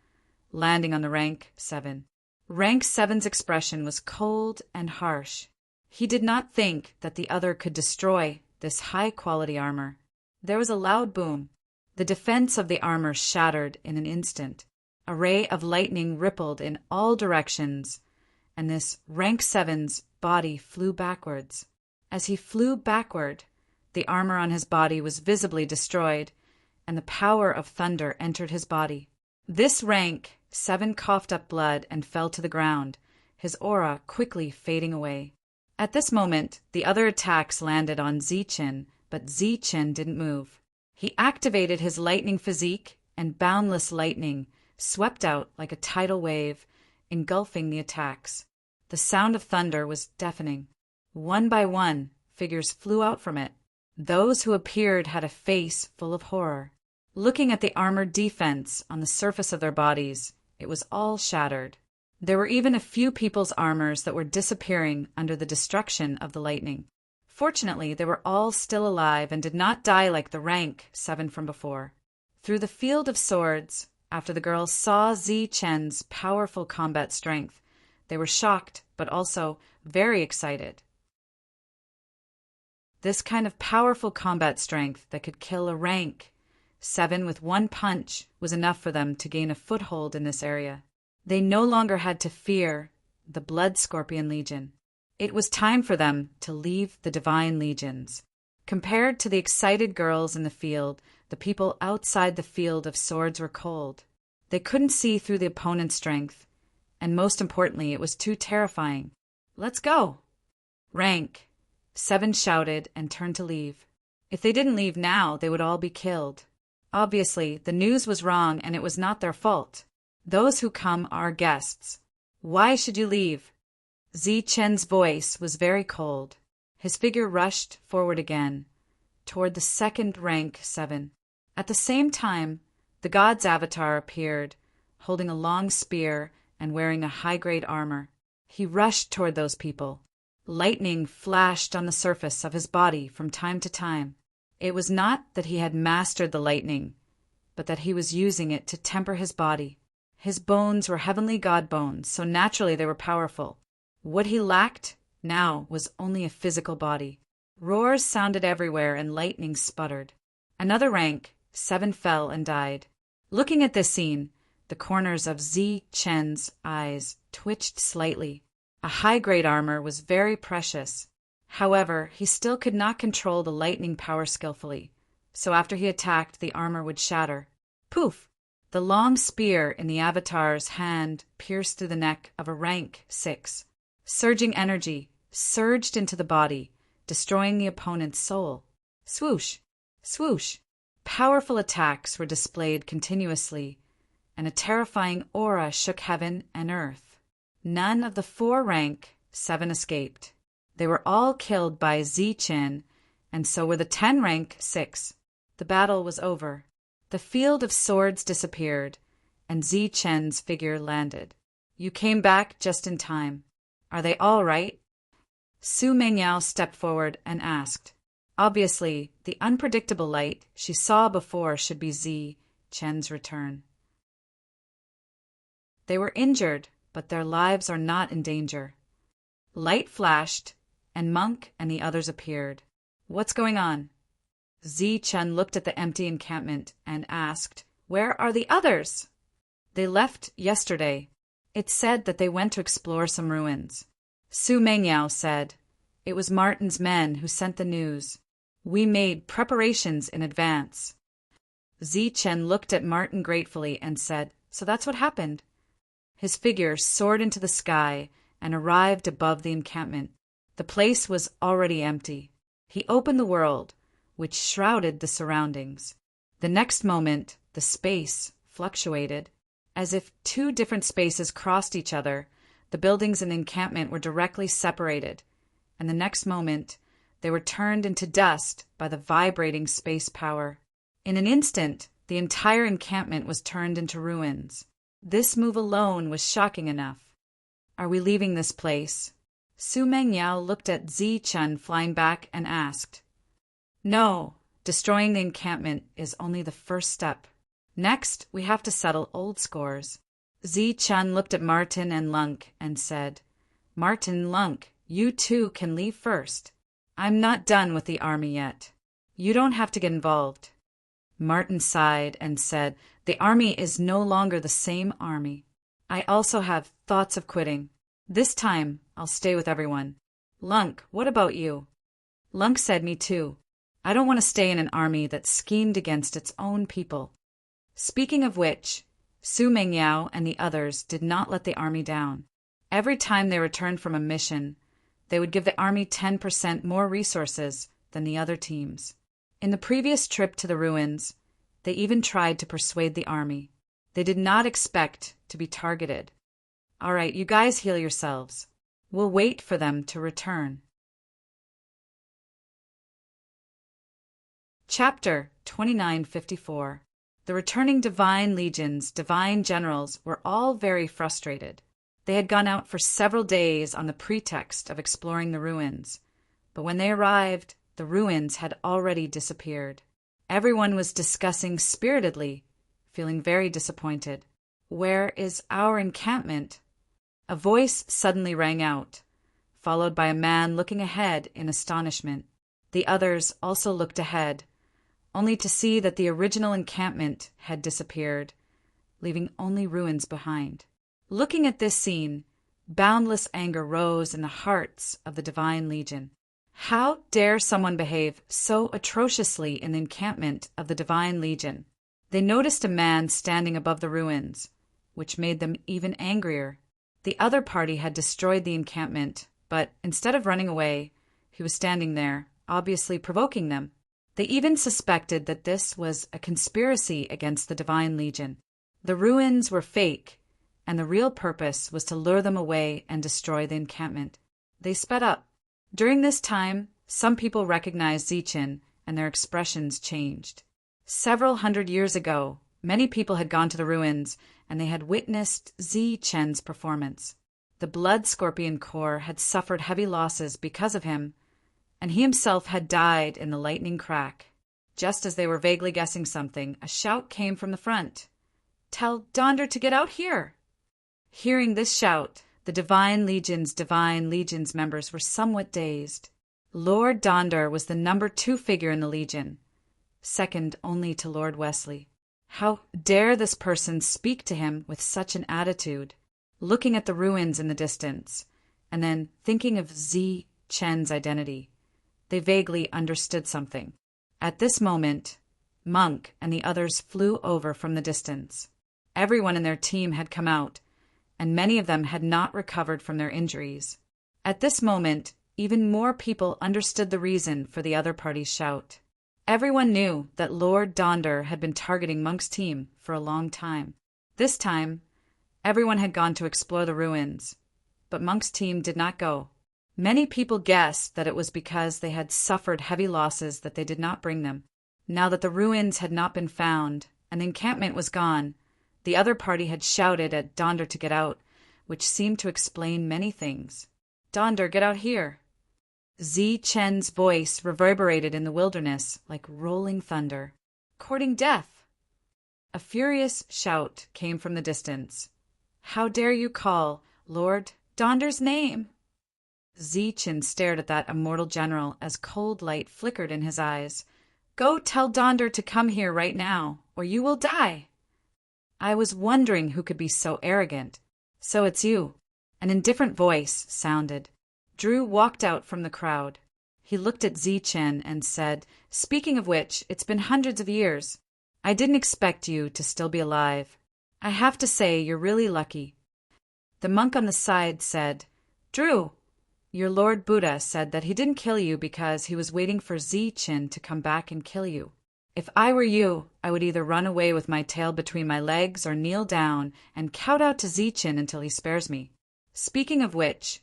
landing on the rank 7. Rank 7's expression was cold and harsh. He did not think that the other could destroy this high-quality armor. There was a loud boom. The defense of the armor shattered in an instant. A ray of lightning rippled in all directions, and this rank 7's body flew backwards. As he flew backward, the armor on his body was visibly destroyed, and the power of thunder entered his body. This rank 7 coughed up blood and fell to the ground, his aura quickly fading away. At this moment, the other attacks landed on Zichen, but Zichen didn't move. He activated his lightning physique, and boundless lightning swept out like a tidal wave, engulfing the attacks. The sound of thunder was deafening. One by one, figures flew out from it. Those who appeared had a face full of horror. Looking at the armored defense on the surface of their bodies, it was all shattered. There were even a few people's armors that were disappearing under the destruction of the lightning. Fortunately, they were all still alive and did not die like the rank 7 from before. Through the field of swords, after the girls saw Zichen's powerful combat strength, they were shocked but also very excited. This kind of powerful combat strength that could kill a rank 7 with one punch was enough for them to gain a foothold in this area. They no longer had to fear the Blood Scorpion Legion. It was time for them to leave the Divine Legions. Compared to the excited girls in the field, the people outside the field of swords were cold. They couldn't see through the opponent's strength, and most importantly, it was too terrifying. "Let's go!" Rank 7 shouted and turned to leave. If they didn't leave now, they would all be killed. Obviously, the news was wrong and it was not their fault. Those who come are guests. Why should you leave? Zichen's voice was very cold. His figure rushed forward again, toward the second rank 7. At the same time, the god's avatar appeared, holding a long spear and wearing a high-grade armor. He rushed toward those people. Lightning flashed on the surface of his body from time to time. It was not that he had mastered the lightning, but that he was using it to temper his body. His bones were heavenly god bones, so naturally they were powerful. What he lacked now was only a physical body. Roars sounded everywhere and lightning sputtered. Another rank 7 fell and died. Looking at this scene, The corners of Zi Chen's eyes twitched slightly. A high-grade armor was very precious. However, he still could not control the lightning power skillfully, so after he attacked, the armor would shatter. Poof! The long spear in the Avatar's hand pierced through the neck of a rank 6. Surging energy surged into the body, destroying the opponent's soul. Swoosh! Swoosh! Powerful attacks were displayed continuously, and a terrifying aura shook heaven and earth. None of the 4 rank 7 escaped. They were all killed by Zi Chen, and so were the 10 rank 6. The battle was over. The field of swords disappeared, and Zi Chen's figure landed. You came back just in time. Are they all right? Su Mengyao stepped forward and asked. Obviously, the unpredictable light she saw before should be Zi Chen's return. They were injured, but their lives are not in danger. Light flashed, and Monk and the others appeared. What's going on? Zi Chen looked at the empty encampment and asked, Where are the others? They left yesterday. It's said that they went to explore some ruins. Su Mengyao said, It was Martin's men who sent the news. We made preparations in advance. Zi Chen looked at Martin gratefully and said, So that's what happened. His figure soared into the sky and arrived above the encampment. The place was already empty. He opened the world, which shrouded the surroundings. The next moment, the space fluctuated. As if 2 different spaces crossed each other, the buildings in the encampment were directly separated, and the next moment, they were turned into dust by the vibrating space power. In an instant, the entire encampment was turned into ruins. This move alone was shocking enough. Are we leaving this place? Su Mengyao looked at Zi Chen flying back and asked. No, destroying the encampment is only the first step. Next, we have to settle old scores. Zi Chen looked at Martin and Lunk and said, Martin, Lunk, you 2 can leave first. I'm not done with the army yet. You don't have to get involved. Martin sighed and said, The army is no longer the same army. I also have thoughts of quitting. This time, I'll stay with everyone. Lunk, what about you? Lunk said, Me too. I don't want to stay in an army that schemed against its own people. Speaking of which, Su Mengyao and the others did not let the army down. Every time they returned from a mission, they would give the army 10% more resources than the other teams. In the previous trip to the ruins, they even tried to persuade the army. They did not expect to be targeted. All right, you guys heal yourselves. We'll wait for them to return. Chapter 2954. The returning divine legions, divine generals, were all very frustrated. They had gone out for several days on the pretext of exploring the ruins, but when they arrived, the ruins had already disappeared. Everyone was discussing spiritedly, feeling very disappointed. Where is our encampment? A voice suddenly rang out, followed by a man looking ahead in astonishment. The others also looked ahead, only to see that the original encampment had disappeared, leaving only ruins behind. Looking at this scene, boundless anger rose in the hearts of the Divine Legion. How dare someone behave so atrociously in the encampment of the Divine Legion? They noticed a man standing above the ruins, which made them even angrier. The other party had destroyed the encampment, but instead of running away, he was standing there, obviously provoking them. They even suspected that this was a conspiracy against the Divine Legion. The ruins were fake, and the real purpose was to lure them away and destroy the encampment. They sped up. During this time, some people recognized Zichen, and their expressions changed. Several hundred years ago, many people had gone to the ruins, and they had witnessed Zichen's performance. The Blood Scorpion Corps had suffered heavy losses because of him, and he himself had died in the lightning crack. Just as they were vaguely guessing something, a shout came from the front. "Tell Donder to get out here!" Hearing this shout, the Divine Legion's members were somewhat dazed. Lord Donder was the number 2 figure in the Legion, second only to Lord Wesley. How dare this person speak to him with such an attitude? Looking at the ruins in the distance, and then thinking of Zi Chen's identity, they vaguely understood something. At this moment, Monk and the others flew over from the distance. Everyone in their team had come out, and many of them had not recovered from their injuries. At this moment, even more people understood the reason for the other party's shout. Everyone knew that Lord Donder had been targeting Monk's team for a long time. This time, everyone had gone to explore the ruins, but Monk's team did not go. Many people guessed that it was because they had suffered heavy losses that they did not bring them. Now that the ruins had not been found and the encampment was gone, the other party had shouted at Donder to get out, which seemed to explain many things. "Donder, get out here!" Zi Chen's voice reverberated in the wilderness like rolling thunder. "Courting death!" A furious shout came from the distance. "How dare you call Lord Donder's name?" Zi Chen stared at that immortal general as cold light flickered in his eyes. "Go tell Donder to come here right now, or you will die." "I was wondering who could be so arrogant. So it's you." An indifferent voice sounded. Drew walked out from the crowd. He looked at Zi Chen and said, "Speaking of which, it's been hundreds of years. I didn't expect you to still be alive. I have to say you're really lucky." The monk on the side said, "Drew, your Lord Buddha said that he didn't kill you because he was waiting for Zi Chen to come back and kill you. If I were you, I would either run away with my tail between my legs or kneel down and kowtow to Zi Chen until he spares me. Speaking of which,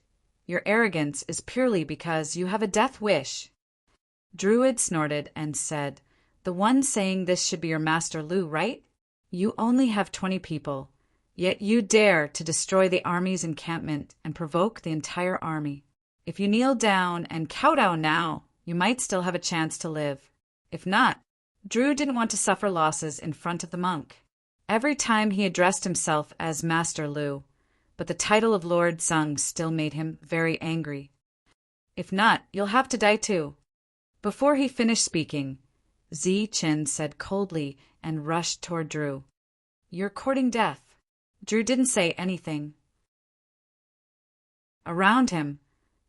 your arrogance is purely because you have a death wish." Druid snorted and said, "The one saying this should be your Master Lu, right? You only have 20 people, yet you dare to destroy the army's encampment and provoke the entire army. If you kneel down and kowtow now, you might still have a chance to live. If not..." Drew didn't want to suffer losses in front of the monk. Every time he addressed himself as Master Lu, but the title of Lord Zheng still made him very angry. "If not, you'll have to die too." Before he finished speaking, Zi Chen said coldly and rushed toward Drew, "You're courting death." Drew didn't say anything. Around him,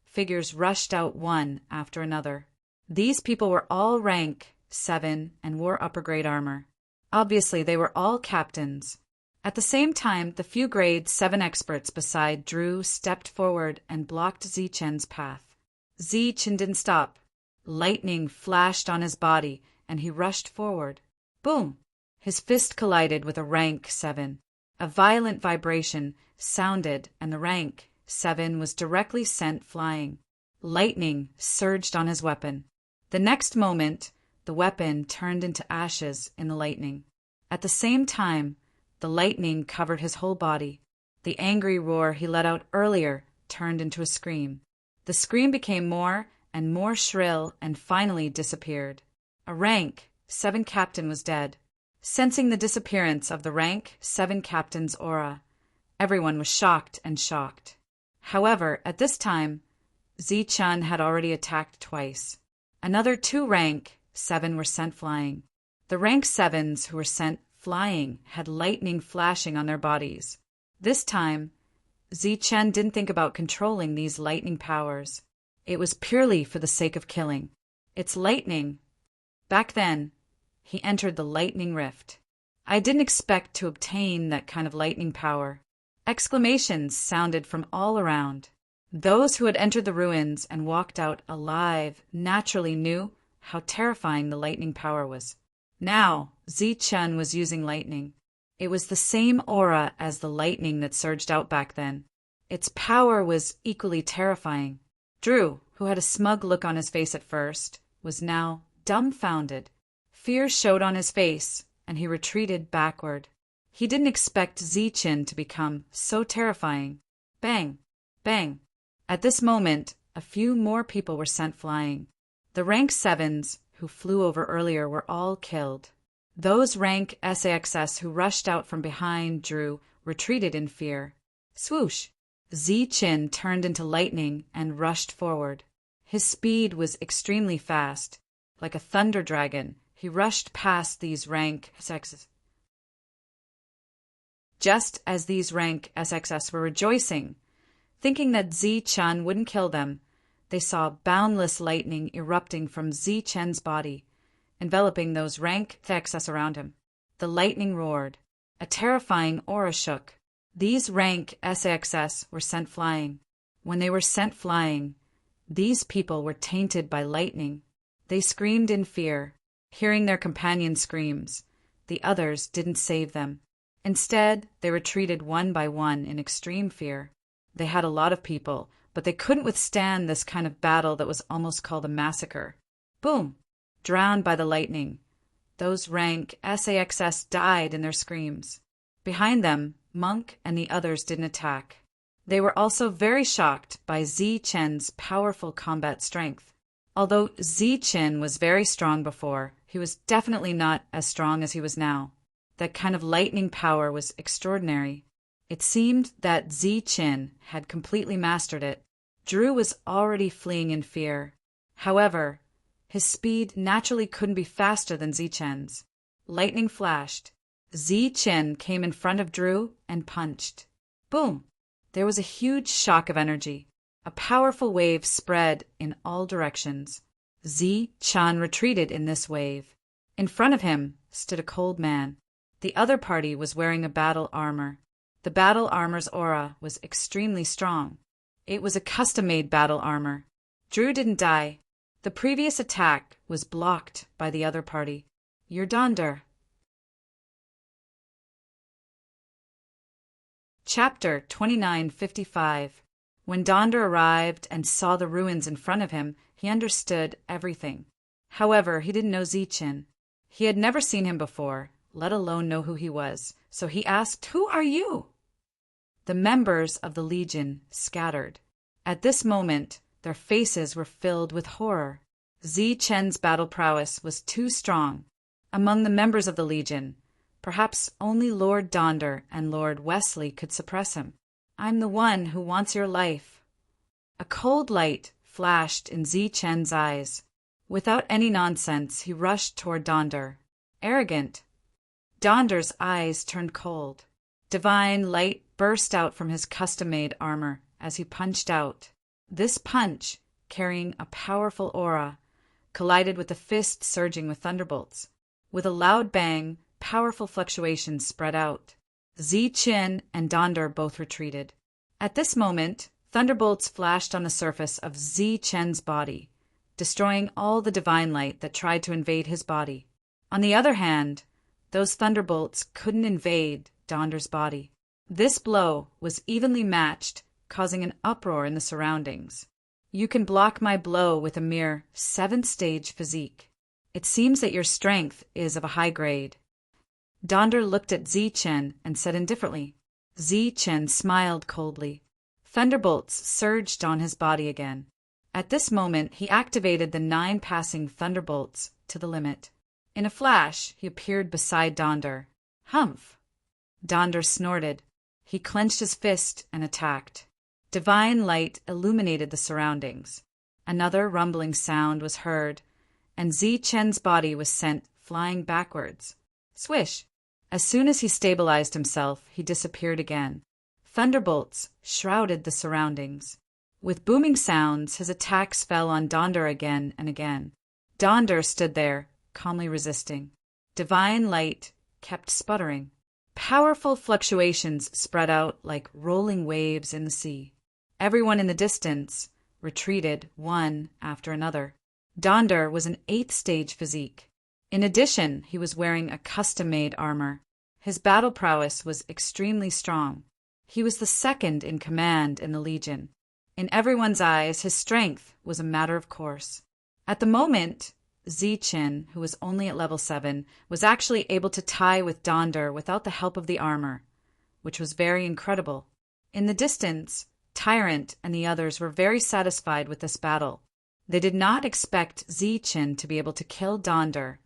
figures rushed out one after another. These people were all rank 7 and wore upper-grade armor. Obviously, they were all captains. At the same time, the few grade 7 experts beside Drew stepped forward and blocked Zi Chen's path. Zi Chen didn't stop. Lightning flashed on his body, and he rushed forward. Boom! His fist collided with a rank 7. A violent vibration sounded, and the rank 7 was directly sent flying. Lightning surged on his weapon. The next moment, the weapon turned into ashes in the lightning. At the same time, the lightning covered his whole body. The angry roar he let out earlier turned into a scream. The scream became more and more shrill and finally disappeared. A rank 7 captain was dead. Sensing the disappearance of the rank 7 captain's aura, everyone was shocked and shocked. However, at this time, Zi Chen had already attacked twice. Another 2 rank 7 were sent flying. The rank 7s who were sent flying had lightning flashing on their bodies. This time, Zi Chen didn't think about controlling these lightning powers. It was purely for the sake of killing. It's lightning. Back then, he entered the lightning rift. I didn't expect to obtain that kind of lightning power. Exclamations sounded from all around. Those who had entered the ruins and walked out alive naturally knew how terrifying the lightning power was. Now, Zi Chen was using lightning. It was the same aura as the lightning that surged out back then. Its power was equally terrifying. Drew, who had a smug look on his face at first, was now dumbfounded. Fear showed on his face, and he retreated backward. He didn't expect Zi Chen to become so terrifying. Bang! Bang! At this moment, a few more people were sent flying. The rank 7s who flew over earlier were all killed. Those rank SAXS who rushed out from behind Drew retreated in fear. Swoosh! Zi Chen turned into lightning and rushed forward. His speed was extremely fast. Like a thunder dragon, he rushed past these rank SAXS. Just as these rank SXS were rejoicing, thinking that Zi Chen wouldn't kill them, they saw boundless lightning erupting from Zi Chen's body, enveloping those rank SXS around him. The lightning roared. A terrifying aura shook. These rank SXS were sent flying. When they were sent flying, these people were tainted by lightning. They screamed in fear. Hearing their companions' screams, the others didn't save them. Instead, they retreated one by one in extreme fear. They had a lot of people, but they couldn't withstand this kind of battle that was almost called a massacre. Boom! Drowned by the lightning. Those rank SAXS died in their screams. Behind them, Monk and the others didn't attack. They were also very shocked by Zi Chen's powerful combat strength. Although Zi Chen was very strong before, he was definitely not as strong as he was now. That kind of lightning power was extraordinary. It seemed that Zi Chen had completely mastered it. Drew was already fleeing in fear. However, his speed naturally couldn't be faster than Zi Chen's. Lightning flashed. Zi Chen came in front of Drew and punched. Boom! There was a huge shock of energy. A powerful wave spread in all directions. Zi Chen retreated in this wave. In front of him stood a cold man. The other party was wearing a battle armor. The battle armor's aura was extremely strong. It was a custom-made battle armor. Drew didn't die. The previous attack was blocked by the other party. You're Donder. Chapter 2955. When Donder arrived and saw the ruins in front of him, he understood everything. However, he didn't know Zi Chen. He had never seen him before, let alone know who he was, so he asked, "Who are you?" The members of the Legion scattered. At this moment, their faces were filled with horror. Zi Chen's battle prowess was too strong. Among the members of the Legion, perhaps only Lord Donder and Lord Wesley could suppress him. "I'm the one who wants your life." A cold light flashed in Zi Chen's eyes. Without any nonsense, he rushed toward Donder. Arrogant. Donder's eyes turned cold. Divine light burst out from his custom-made armor as he punched out. This punch, carrying a powerful aura, collided with the fist surging with thunderbolts. With a loud bang, powerful fluctuations spread out. Zi Chen and Donder both retreated. At this moment, thunderbolts flashed on the surface of Zi Chen's body, destroying all the divine light that tried to invade his body. On the other hand, those thunderbolts couldn't invade Donder's body. This blow was evenly matched, causing an uproar in the surroundings. "You can block my blow with a mere 7th-stage physique. It seems that your strength is of a high grade." Donder looked at Zi Chen and said indifferently. Zi Chen smiled coldly. Thunderbolts surged on his body again. At this moment, he activated the 9 passing thunderbolts to the limit. In a flash, he appeared beside Donder. "Humph!" Donder snorted. He clenched his fist and attacked. Divine light illuminated the surroundings. Another rumbling sound was heard, and Zi Chen's body was sent flying backwards. Swish! As soon as he stabilized himself, he disappeared again. Thunderbolts shrouded the surroundings. With booming sounds, his attacks fell on Donder again and again. Donder stood there, calmly resisting. Divine light kept sputtering. Powerful fluctuations spread out like rolling waves in the sea. Everyone in the distance retreated one after another. Donder was an 8th-stage physique. In addition, he was wearing a custom-made armor. His battle prowess was extremely strong. He was the second in command in the Legion. In everyone's eyes, his strength was a matter of course. At the moment, Zi Chen, who was only at level 7, was actually able to tie with Donder without the help of the armor, which was very incredible. In the distance, Tyrant and the others were very satisfied with this battle. They did not expect Zi Chen to be able to kill Donder,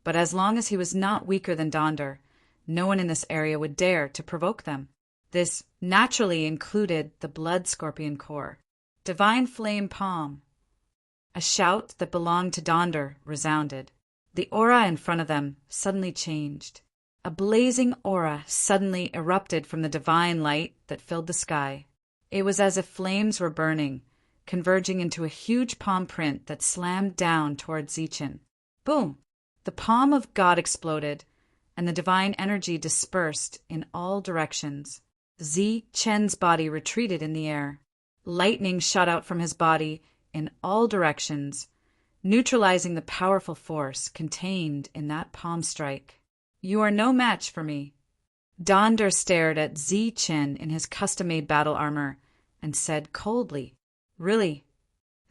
but as long as he was not weaker than Donder, no one in this area would dare to provoke them. This naturally included the Blood Scorpion Corps. Divine Flame Palm. A shout that belonged to Donder resounded. The aura in front of them suddenly changed. A blazing aura suddenly erupted from the divine light that filled the sky. It was as if flames were burning, converging into a huge palm print that slammed down toward Zichen. Boom! The palm of God exploded, and the divine energy dispersed in all directions. Zichen's body retreated in the air. Lightning shot out from his body in all directions, neutralizing the powerful force contained in that palm strike. You are no match for me. Donder stared at Zichen in his custom-made battle armor and said coldly, Really?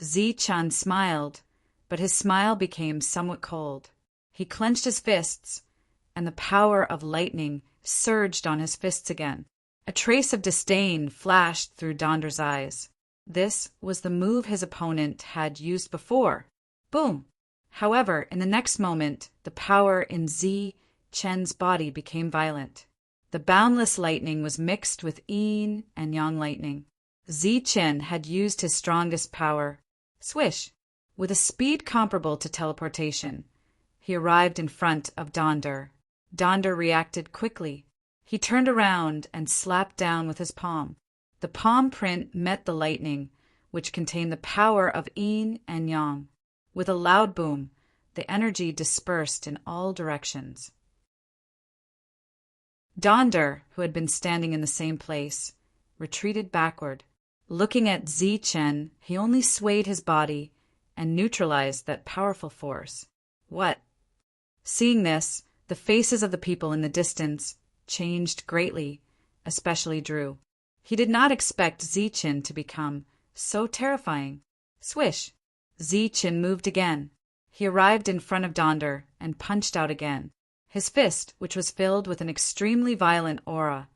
Zichen smiled, but his smile became somewhat cold. He clenched his fists, and the power of lightning surged on his fists again. A trace of disdain flashed through Donder's eyes. This was the move his opponent had used before. Boom! However, in the next moment, the power in Zichen's body became violent. The boundless lightning was mixed with yin and yang lightning. Zichen had used his strongest power. Swish! With a speed comparable to teleportation, he arrived in front of Donder. Donder reacted quickly. He turned around and slapped down with his palm. The palm print met the lightning, which contained the power of yin and yang. With a loud boom, the energy dispersed in all directions. Donder, who had been standing in the same place, retreated backward. Looking at Zichen, he only swayed his body and neutralized that powerful force. What? Seeing this, the faces of the people in the distance changed greatly, especially Drew. He did not expect Zichen to become so terrifying. Swish! Zichen moved again. He arrived in front of Donder and punched out again. His fist, which was filled with an extremely violent aura,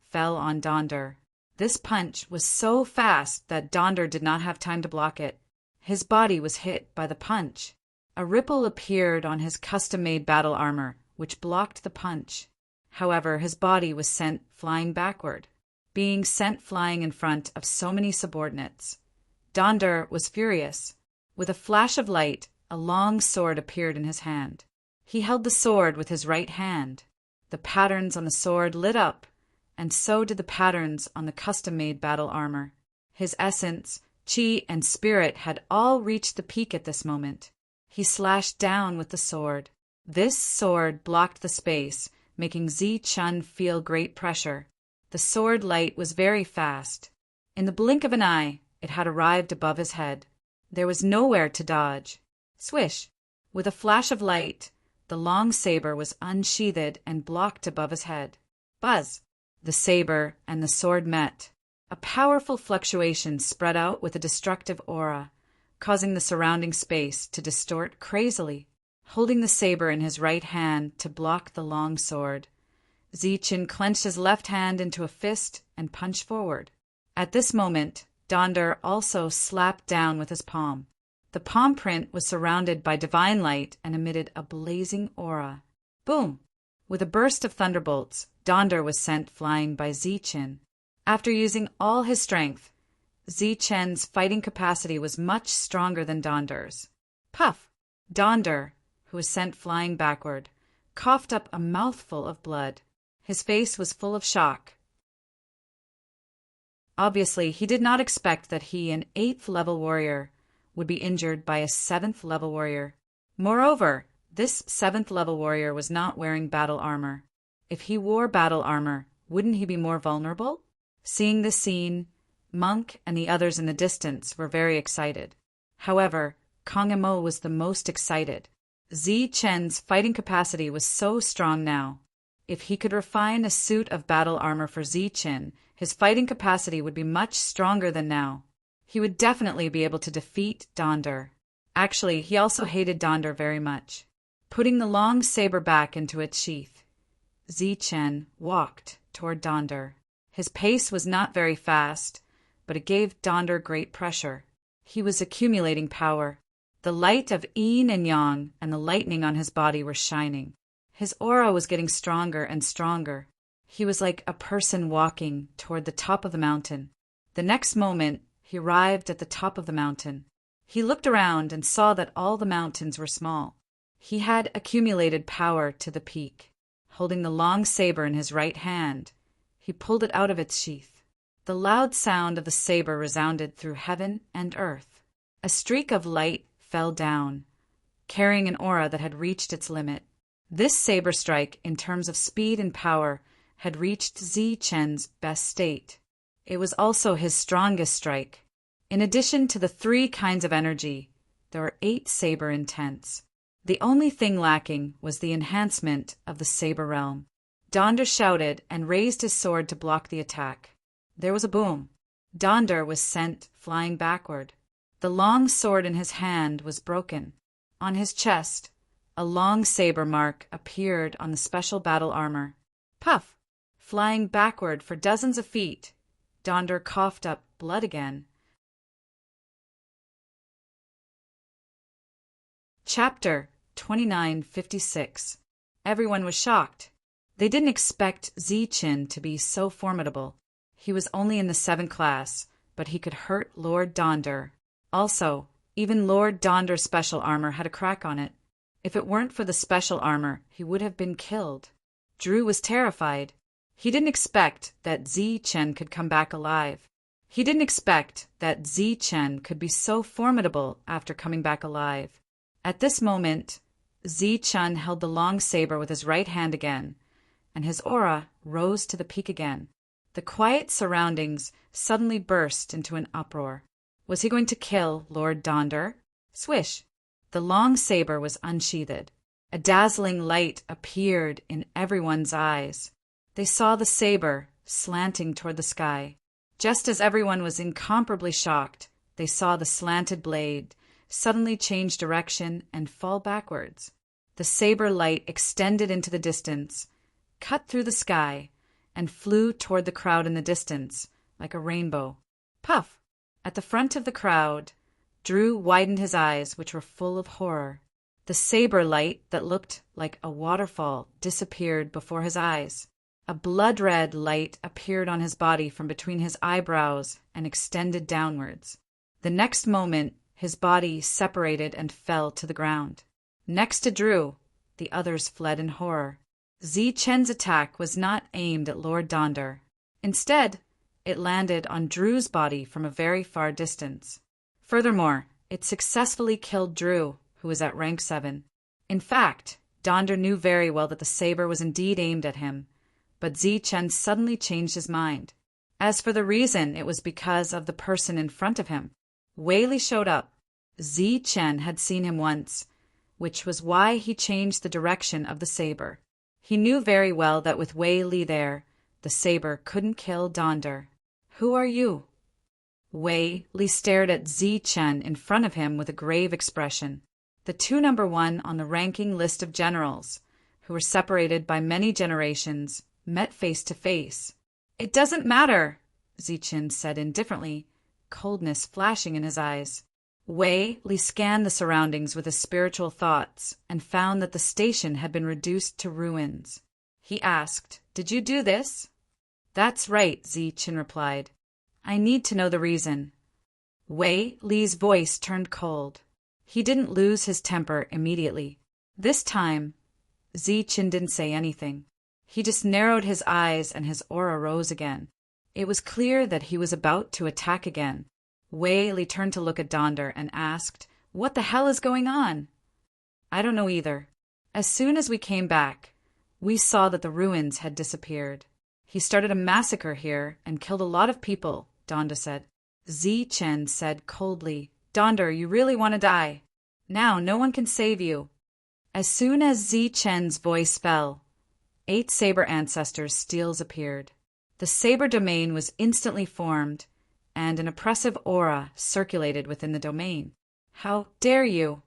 fell on Donder. This punch was so fast that Donder did not have time to block it. His body was hit by the punch. A ripple appeared on his custom-made battle armor, which blocked the punch. However, his body was sent flying backward, being sent flying in front of so many subordinates. Donder was furious. With a flash of light, a long sword appeared in his hand. He held the sword with his right hand. The patterns on the sword lit up, and so did the patterns on the custom-made battle armor. His essence, chi, and spirit had all reached the peak at this moment. He slashed down with the sword. This sword blocked the space, making Zichen feel great pressure. The sword light was very fast. In the blink of an eye, it had arrived above his head. There was nowhere to dodge. Swish! With a flash of light, the long saber was unsheathed and blocked above his head. Buzz! The saber and the sword met. A powerful fluctuation spread out with a destructive aura, causing the surrounding space to distort crazily. Holding the saber in his right hand to block the long sword, Zichen clenched his left hand into a fist and punched forward. At this moment, Donder also slapped down with his palm. The palm print was surrounded by divine light and emitted a blazing aura. Boom! With a burst of thunderbolts, Donder was sent flying by Zichen. After using all his strength, Zichen's fighting capacity was much stronger than Donder's. Puff! Donder, who was sent flying backward, coughed up a mouthful of blood. His face was full of shock. Obviously, he did not expect that he, an 8th-level warrior, would be injured by a 7th-level warrior. Moreover, this 7th-level warrior was not wearing battle armor. If he wore battle armor, wouldn't he be more vulnerable? Seeing this scene, Monk and the others in the distance were very excited. However, Kang Emo was the most excited. Zichen's fighting capacity was so strong now. If he could refine a suit of battle armor for Zichen, his fighting capacity would be much stronger than now. He would definitely be able to defeat Donder. Actually, he also hated Donder very much. Putting the long saber back into its sheath, Zichen walked toward Donder. His pace was not very fast, but it gave Donder great pressure. He was accumulating power. The light of yin and yang and the lightning on his body were shining. His aura was getting stronger and stronger. He was like a person walking toward the top of the mountain. The next moment, he arrived at the top of the mountain. He looked around and saw that all the mountains were small. He had accumulated power to the peak. holding the long saber in his right hand. He pulled it out of its sheath. The loud sound of the saber resounded through heaven and earth. A streak of light fell down, carrying an aura that had reached its limit. This saber strike, in terms of speed and power, had reached Zi-Chen's best state. It was also his strongest strike. In addition to the 3 kinds of energy, there were 8 saber intents. The only thing lacking was the enhancement of the saber realm. Donder shouted and raised his sword to block the attack. There was a boom. Donder was sent flying backward. The long sword in his hand was broken. On his chest, a long saber mark appeared on the special battle armor. Puff! Flying backward for dozens of feet, Donder coughed up blood again. Chapter 2956. Everyone was shocked. They didn't expect Zi-Chen to be so formidable. He was only in the 7th class, but he could hurt Lord Donder. Also, even Lord Donder's special armor had a crack on it. If it weren't for the special armor, he would have been killed. Drew was terrified. He didn't expect that Zi-Chen could come back alive. He didn't expect that Zi-Chen could be so formidable after coming back alive. At this moment, Zi-Chen held the long saber with his right hand again, and his aura rose to the peak again. The quiet surroundings suddenly burst into an uproar. Was he going to kill Lord Donder? Swish! The long saber was unsheathed. A dazzling light appeared in everyone's eyes. They saw the saber slanting toward the sky. Just as everyone was incomparably shocked, they saw the slanted blade suddenly change direction and fall backwards. The saber light extended into the distance, cut through the sky, and flew toward the crowd in the distance, like a rainbow. Puff! At the front of the crowd, Drew widened his eyes, which were full of horror. The saber light that looked like a waterfall disappeared before his eyes. A blood-red light appeared on his body from between his eyebrows and extended downwards. The next moment, his body separated and fell to the ground. Next to Drew, the others fled in horror. Zi-Chen's attack was not aimed at Lord Donder. Instead, it landed on Drew's body from a very far distance. Furthermore, it successfully killed Drew, who was at rank 7. In fact, Donder knew very well that the saber was indeed aimed at him, but Zi-Chen suddenly changed his mind. As for the reason, it was because of the person in front of him. Wei Li showed up. Zi-Chen had seen him once, which was why he changed the direction of the saber. He knew very well that with Wei Li there, the saber couldn't kill Donder. Who are you? Wei Li stared at Zi-Chen in front of him with a grave expression. The 2 number 1 on the ranking list of generals, who were separated by many generations, met face to face. It doesn't matter, Zi-Chen said indifferently, coldness flashing in his eyes. Wei Li scanned the surroundings with his spiritual thoughts and found that the station had been reduced to ruins. He asked, "Did you do this?" "That's right," Zi-Chen replied. "I need to know the reason." Wei Li's voice turned cold. He didn't lose his temper immediately. This time, Zi-Chen didn't say anything. He just narrowed his eyes and his aura rose again. It was clear that he was about to attack again. Wei Li turned to look at Donder and asked, "What the hell is going on?" "I don't know either. As soon as we came back, we saw that the ruins had disappeared. He started a massacre here and killed a lot of people," Donder said. Zi-Chen said coldly, "Donder, you really want to die. Now no one can save you." As soon as Zi-Chen's voice fell, 8 saber ancestors' steels appeared. The saber domain was instantly formed, and an oppressive aura circulated within the domain. "How dare you!"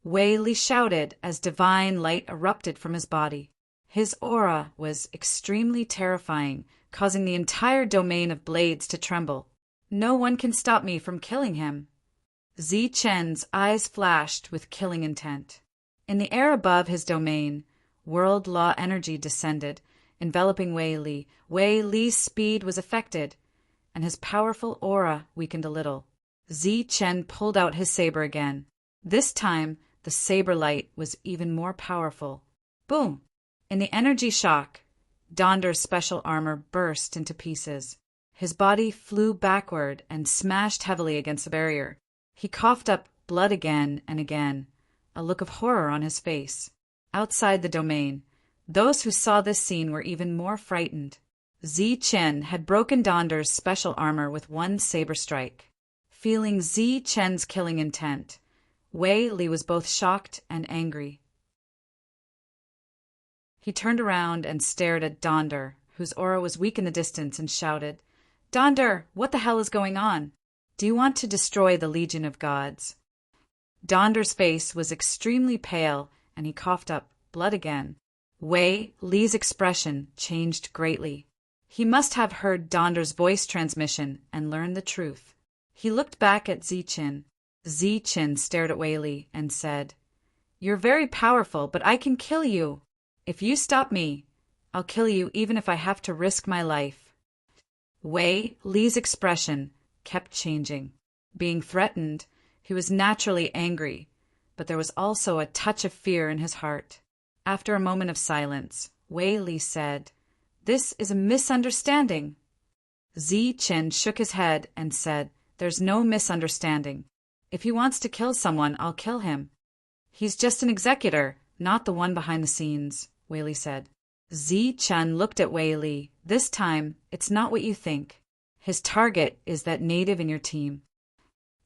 Wei Li shouted as divine light erupted from his body. His aura was extremely terrifying, causing the entire domain of blades to tremble. "No one can stop me from killing him." Zi-Chen's eyes flashed with killing intent. In the air above his domain, world law energy descended, enveloping Wei Li. Wei Li's speed was affected, and his powerful aura weakened a little. Zi-Chen pulled out his saber again. This time, the saber light was even more powerful. Boom! In the energy shock, Donder's special armor burst into pieces. His body flew backward and smashed heavily against the barrier. He coughed up blood again and again, a look of horror on his face. Outside the domain, those who saw this scene were even more frightened. Zi-Chen had broken Donder's special armor with one saber strike. Feeling Zi-Chen's killing intent, Wei Li was both shocked and angry. He turned around and stared at Donder, whose aura was weak in the distance, and shouted, "Donder, what the hell is going on? Do you want to destroy the Legion of Gods?" Donder's face was extremely pale, and he coughed up blood again. Wei Li's expression changed greatly. He must have heard Donder's voice transmission and learned the truth. He looked back at Zi-Chen. Zi-Chen stared at Wei Li and said, "You're very powerful, but I can kill you. If you stop me, I'll kill you even if I have to risk my life." Wei Li's expression kept changing. Being threatened, he was naturally angry, but there was also a touch of fear in his heart. After a moment of silence, Wei Li said, "This is a misunderstanding." Zi-Chen shook his head and said, "There's no misunderstanding. If he wants to kill someone, I'll kill him. He's just an executor, not the one behind the scenes," Wei Li said. Zi-Chen looked at Wei Li. "This time, it's not what you think. His target is that native in your team."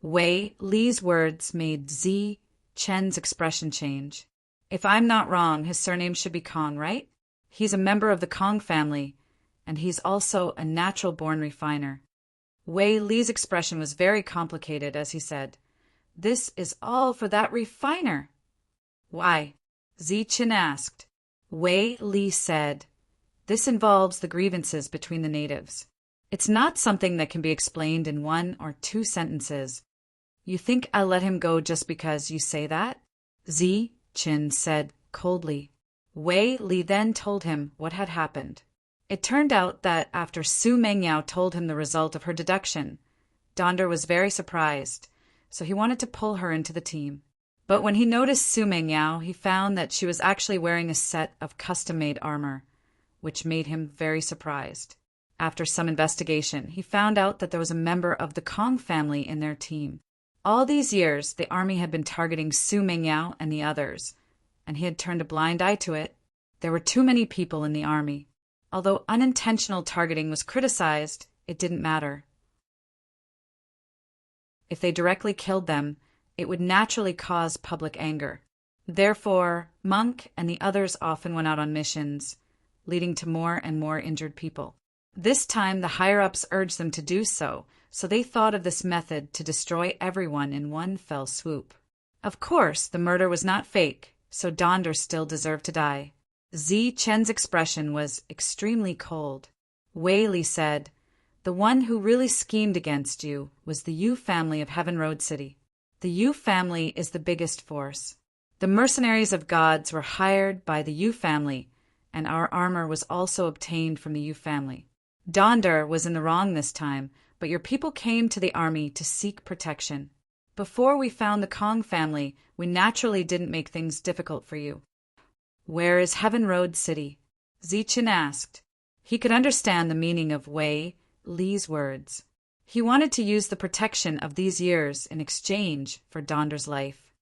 Wei Li's words made Zi-Chen's expression change. "If I'm not wrong, his surname should be Kong, right? He's a member of the Kong family, and he's also a natural-born refiner." Wei Li's expression was very complicated as he said, "This is all for that refiner." "Why?" Zi-Chen asked. Wei Li said, "This involves the grievances between the natives. It's not something that can be explained in 1 or 2 sentences. You think I'll let him go just because you say that?" Zi-Chen said coldly. Wei Li then told him what had happened. It turned out that after Su Mengyao told him the result of her deduction, Donder was very surprised, so he wanted to pull her into the team. But when he noticed Su Mengyao, he found that she was actually wearing a set of custom-made armor, which made him very surprised. After some investigation, he found out that there was a member of the Kong family in their team. All these years, the army had been targeting Su Mengyao and the others, and he had turned a blind eye to it. There were too many people in the army. Although unintentional targeting was criticized, it didn't matter. If they directly killed them, it would naturally cause public anger. Therefore, Monk and the others often went out on missions, leading to more and more injured people. This time, the higher-ups urged them to do so, so they thought of this method to destroy everyone in one fell swoop. Of course, the murder was not fake, so Donder still deserved to die. Zi-Chen's expression was extremely cold. Wei Li said, "The one who really schemed against you was the Yu family of Heaven Road City. The Yu family is the biggest force. The mercenaries of gods were hired by the Yu family, and our armor was also obtained from the Yu family. Donder was in the wrong this time, but your people came to the army to seek protection. Before we found the Kong family, we naturally didn't make things difficult for you." "Where is Heaven Road City?" Zi-Chen asked. He could understand the meaning of Wei Li's words. He wanted to use the protection of these years in exchange for Donder's life.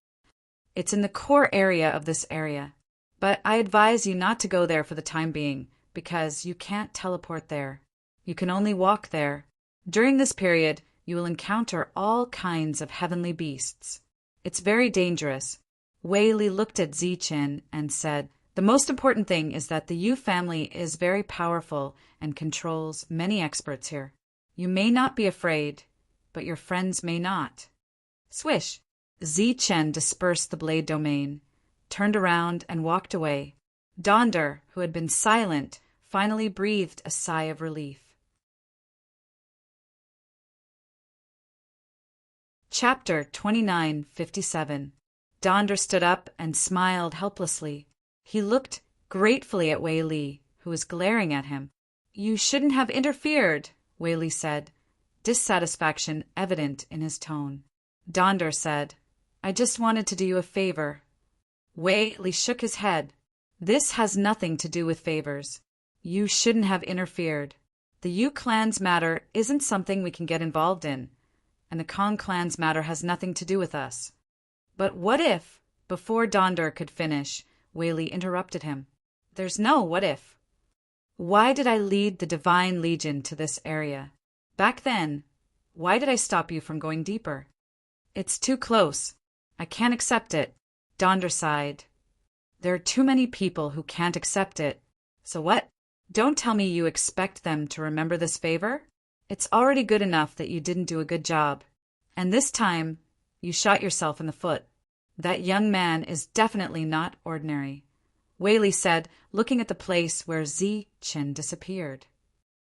"It's in the core area of this area, but I advise you not to go there for the time being, because you can't teleport there. You can only walk there. During this period, you will encounter all kinds of heavenly beasts. It's very dangerous." Wei Li looked at Zi-Chen and said, "The most important thing is that the Yu family is very powerful and controls many experts here. You may not be afraid, but your friends may not." Swish! Zi-Chen dispersed the blade domain, turned around and walked away. Donder, who had been silent, finally breathed a sigh of relief. Chapter 2957. Donder stood up and smiled helplessly. He looked gratefully at Wei Li, who was glaring at him. "You shouldn't have interfered," Wei Li said, dissatisfaction evident in his tone. Donder said, "I just wanted to do you a favor." Wei Li shook his head. This has nothing to do with favors. You shouldn't have interfered. The Yu clan's matter isn't something we can get involved in, and the Kong clan's matter has nothing to do with us. But what if, before Donder could finish, Wei Li interrupted him. There's no what if. Why did I lead the Divine Legion to this area? Back then, why did I stop you from going deeper? It's too close. I can't accept it. Donder sighed. There are too many people who can't accept it. So what? Don't tell me you expect them to remember this favor? It's already good enough that you didn't do a good job. And this time, you shot yourself in the foot. That young man is definitely not ordinary, Wei Li said, looking at the place where Zi Qin disappeared.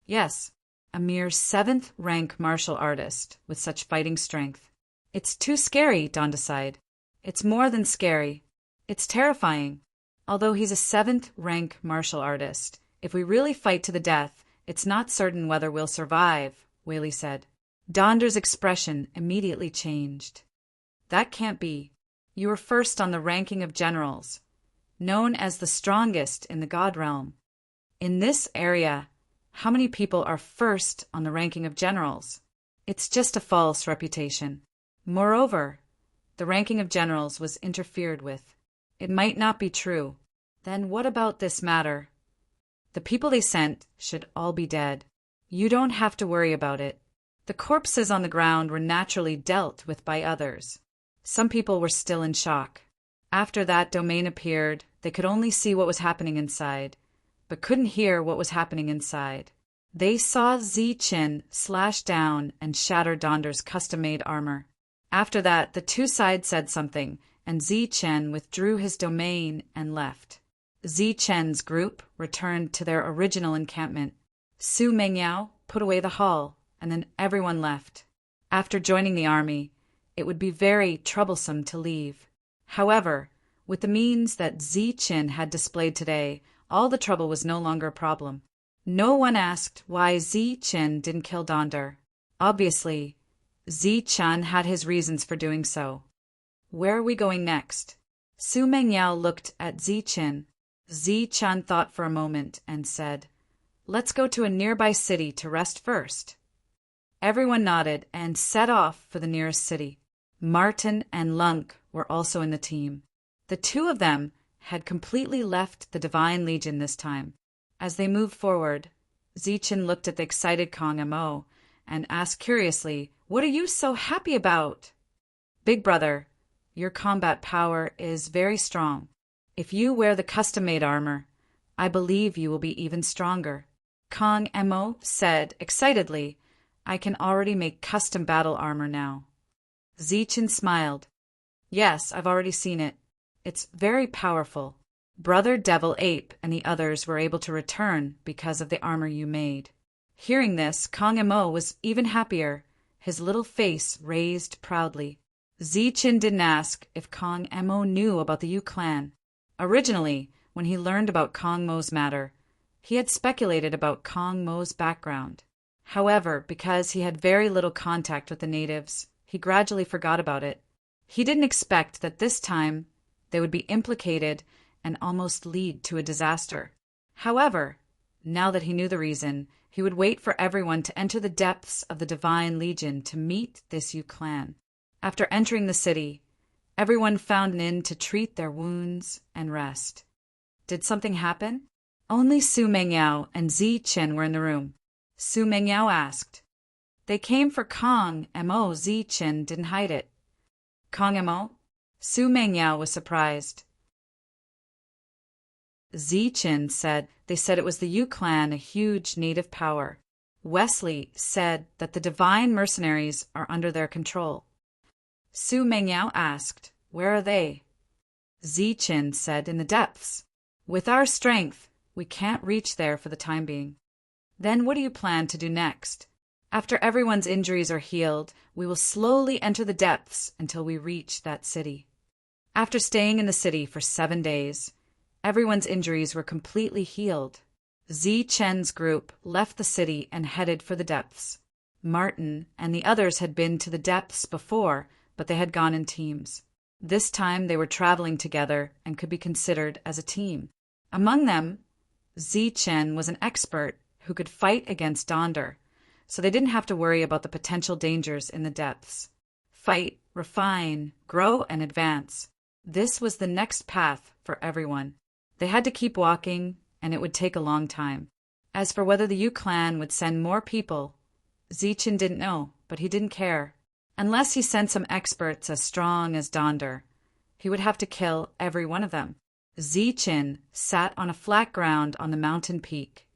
Yes, a mere 7th rank martial artist with such fighting strength. It's too scary, Donder sighed. It's more than scary. It's terrifying. Although he's a 7th rank martial artist, if we really fight to the death, it's not certain whether we'll survive, Wei Li said. Donder's expression immediately changed. That can't be. You were first on the ranking of generals, known as the strongest in the God realm. In this area, how many people are first on the ranking of generals? It's just a false reputation. Moreover, the ranking of generals was interfered with. It might not be true. Then what about this matter? The people they sent should all be dead. You don't have to worry about it. The corpses on the ground were naturally dealt with by others. Some people were still in shock. After that domain appeared, they could only see what was happening inside, but couldn't hear what was happening inside. They saw Zi Qin slash down and shatter Donder's custom-made armor. After that, the two sides said something, and Zi Qin withdrew his domain and left. Zi Qin's group returned to their original encampment. Su Mengyao put away the hull, and then everyone left. After joining the army, it would be very troublesome to leave. However, with the means that Zi Qin had displayed today, all the trouble was no longer a problem. No one asked why Zi Qin didn't kill Donder. Obviously, Zi Qin had his reasons for doing so. Where are we going next? Su Mengyao looked at Zi Qin. Zi Qin thought for a moment and said, Let's go to a nearby city to rest first. Everyone nodded and set off for the nearest city. Martin and Lunk were also in the team. The two of them had completely left the Divine Legion this time. As they moved forward, Zi Qin looked at the excited Kong Mo and asked curiously, What are you so happy about? Big brother, your combat power is very strong. If you wear the custom-made armor, I believe you will be even stronger. Kong Mo said excitedly, I can already make custom battle armor now. Zi Qin smiled. Yes, I've already seen it. It's very powerful. Brother Devil Ape and the others were able to return because of the armor you made. Hearing this, Kong Mo was even happier, his little face raised proudly. Zi Qin didn't ask if Kong Mo knew about the Yu clan. Originally, when he learned about Kong Mo's matter, he had speculated about Kong Mo's background. However, because he had very little contact with the natives, he gradually forgot about it. He didn't expect that this time they would be implicated and almost lead to a disaster. However, now that he knew the reason, he would wait for everyone to enter the depths of the Divine Legion to meet this Yu clan. After entering the city, everyone found an inn to treat their wounds and rest. Did something happen? Only Su Mengyao and Zi Qin were in the room. Su Mengyao asked. They came for Kong Mo. Zi Qin didn't hide it. Kong Mo? Su Mengyao was surprised. Zi Qin said they said it was the Yu clan, a huge native power. Wesley said that the divine mercenaries are under their control. Su Mengyao asked, Where are they? Zi Qin said, In the depths. With our strength, we can't reach there for the time being. Then what do you plan to do next? After everyone's injuries are healed, we will slowly enter the depths until we reach that city. After staying in the city for 7 days, everyone's injuries were completely healed. Zi Qin's group left the city and headed for the depths. Martin and the others had been to the depths before, but they had gone in teams. This time they were traveling together and could be considered as a team. Among them, Zichen was an expert who could fight against Donder, so they didn't have to worry about the potential dangers in the depths. Fight, refine, grow, and advance. This was the next path for everyone. They had to keep walking, and it would take a long time. As for whether the Yu clan would send more people, Zichen didn't know, but he didn't care. Unless he sent some experts as strong as Donder, he would have to kill every one of them. Zichen sat on a flat ground on the mountain peak,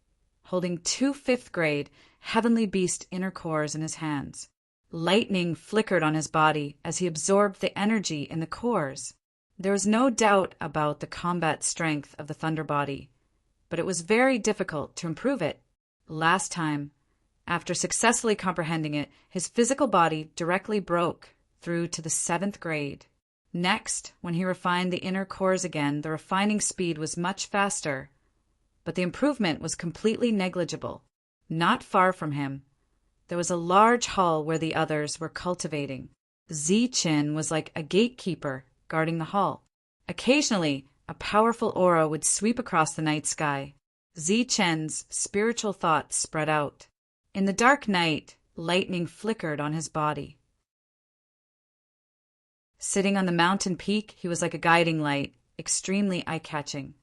holding 2 fifth-grade heavenly beast inner cores in his hands. Lightning flickered on his body as he absorbed the energy in the cores. There was no doubt about the combat strength of the Thunder Body, but it was very difficult to improve it. Last time, after successfully comprehending it, his physical body directly broke through to the 7th grade. Next, when he refined the inner cores again, the refining speed was much faster, but the improvement was completely negligible. Not far from him, there was a large hall where the others were cultivating. Zichen was like a gatekeeper guarding the hall. Occasionally, a powerful aura would sweep across the night sky. Zichen's spiritual thoughts spread out. In the dark night, lightning flickered on his body. Sitting on the mountain peak, he was like a guiding light, extremely eye-catching.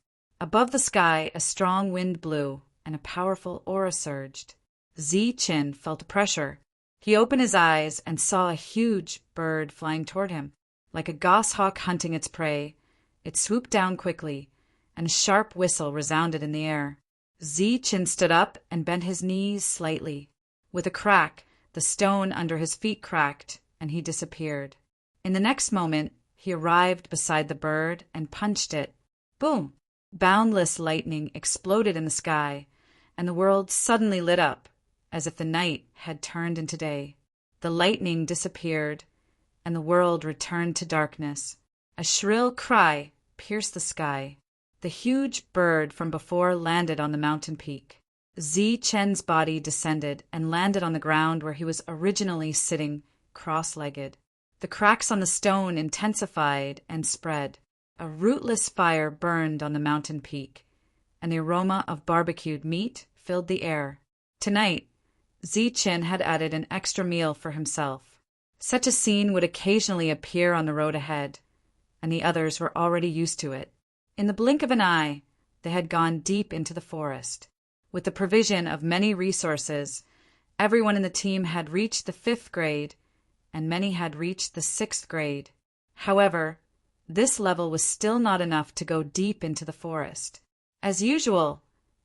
Above the sky, a strong wind blew, and a powerful aura surged. Zichen felt a pressure. He opened his eyes and saw a huge bird flying toward him. Like a goshawk hunting its prey, it swooped down quickly, and a sharp whistle resounded in the air. Zichen stood up and bent his knees slightly. With a crack, the stone under his feet cracked, and he disappeared. In the next moment, he arrived beside the bird and punched it. Boom! Boundless lightning exploded in the sky, and the world suddenly lit up, as if the night had turned into day. The lightning disappeared, and the world returned to darkness. A shrill cry pierced the sky. The huge bird from before landed on the mountain peak. Zichen's body descended and landed on the ground where he was originally sitting cross-legged. The cracks on the stone intensified and spread. A rootless fire burned on the mountain peak, and the aroma of barbecued meat filled the air. Tonight, Zichen had added an extra meal for himself. Such a scene would occasionally appear on the road ahead, and the others were already used to it. In the blink of an eye, they had gone deep into the forest. With the provision of many resources, everyone in the team had reached the 5th grade, and many had reached the 6th grade. However, this level was still not enough to go deep into the forest. As usual,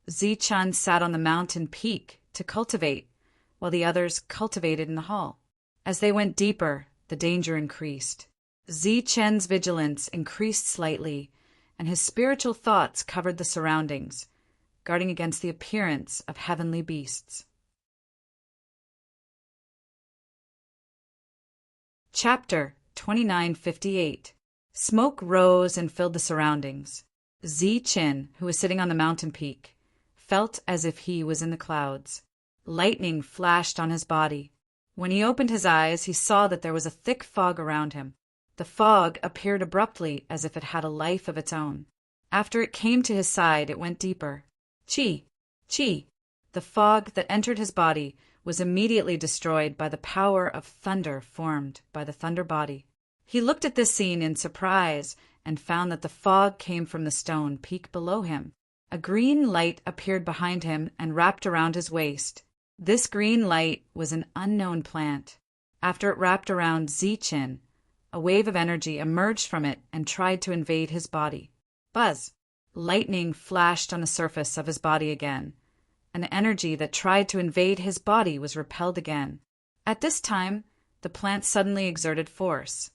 Zichen sat on the mountain peak to cultivate, while the others cultivated in the hall. As they went deeper, the danger increased. Zichen's vigilance increased slightly, and his spiritual thoughts covered the surroundings, guarding against the appearance of heavenly beasts. Chapter 2958. Smoke rose and filled the surroundings. Zichen, who was sitting on the mountain peak, felt as if he was in the clouds. Lightning flashed on his body. When he opened his eyes, he saw that there was a thick fog around him. The fog appeared abruptly as if it had a life of its own. After it came to his side, it went deeper. Chi! Chi! The fog that entered his body was immediately destroyed by the power of thunder formed by the Thunder Body. He looked at this scene in surprise and found that the fog came from the stone peak below him. A green light appeared behind him and wrapped around his waist. This green light was an unknown plant. After it wrapped around Zichen, a wave of energy emerged from it and tried to invade his body. Buzz! Lightning flashed on the surface of his body again. An energy that tried to invade his body was repelled again. At this time, the plant suddenly exerted force,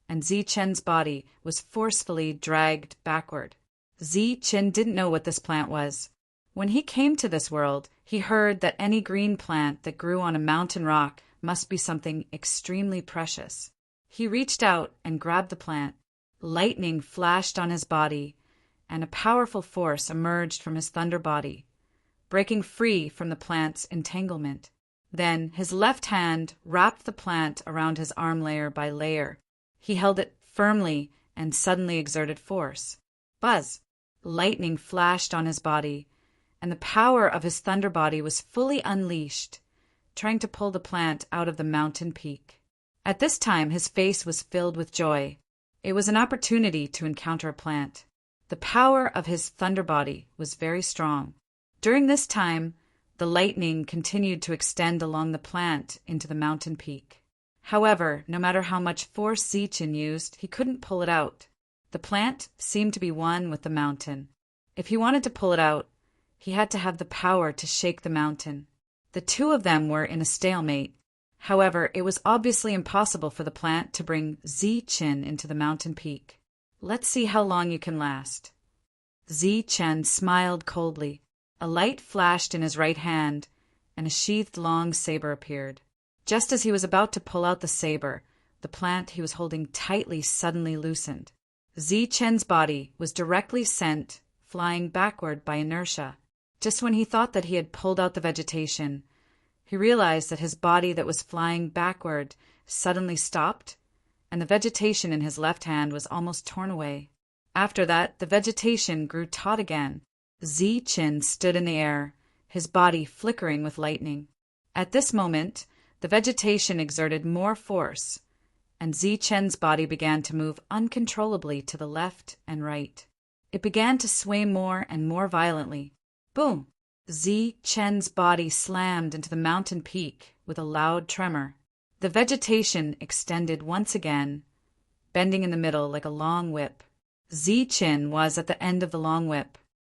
and Zichen's body was forcefully dragged backward. Zichen didn't know what this plant was. When he came to this world, he heard that any green plant that grew on a mountain rock must be something extremely precious. He reached out and grabbed the plant. Lightning flashed on his body, and a powerful force emerged from his thunder body, breaking free from the plant's entanglement. Then his left hand wrapped the plant around his arm layer by layer. He held it firmly and suddenly exerted force. Buzz! Lightning flashed on his body, and the power of his thunder body was fully unleashed, trying to pull the plant out of the mountain peak. At this time, his face was filled with joy. It was an opportunity to encounter a plant. The power of his thunder body was very strong. During this time, the lightning continued to extend along the plant into the mountain peak. However, no matter how much force Zichin used, he couldn't pull it out. The plant seemed to be one with the mountain. If he wanted to pull it out, he had to have the power to shake the mountain. The two of them were in a stalemate. However, it was obviously impossible for the plant to bring Zichin into the mountain peak. Let's see how long you can last. Zichin smiled coldly. A light flashed in his right hand, and a sheathed long saber appeared. Just as he was about to pull out the saber, the plant he was holding tightly suddenly loosened. Zichin's body was directly sent flying backward by inertia. Just when he thought that he had pulled out the vegetation, he realized that his body that was flying backward suddenly stopped, and the vegetation in his left hand was almost torn away. After that, the vegetation grew taut again. Zichin stood in the air, his body flickering with lightning. At this moment, the vegetation exerted more force, and Zichin's body began to move uncontrollably to the left and right. It began to sway more and more violently. Boom! Zichin's body slammed into the mountain peak with a loud tremor. The vegetation extended once again, bending in the middle like a long whip. Zichin was at the end of the long whip.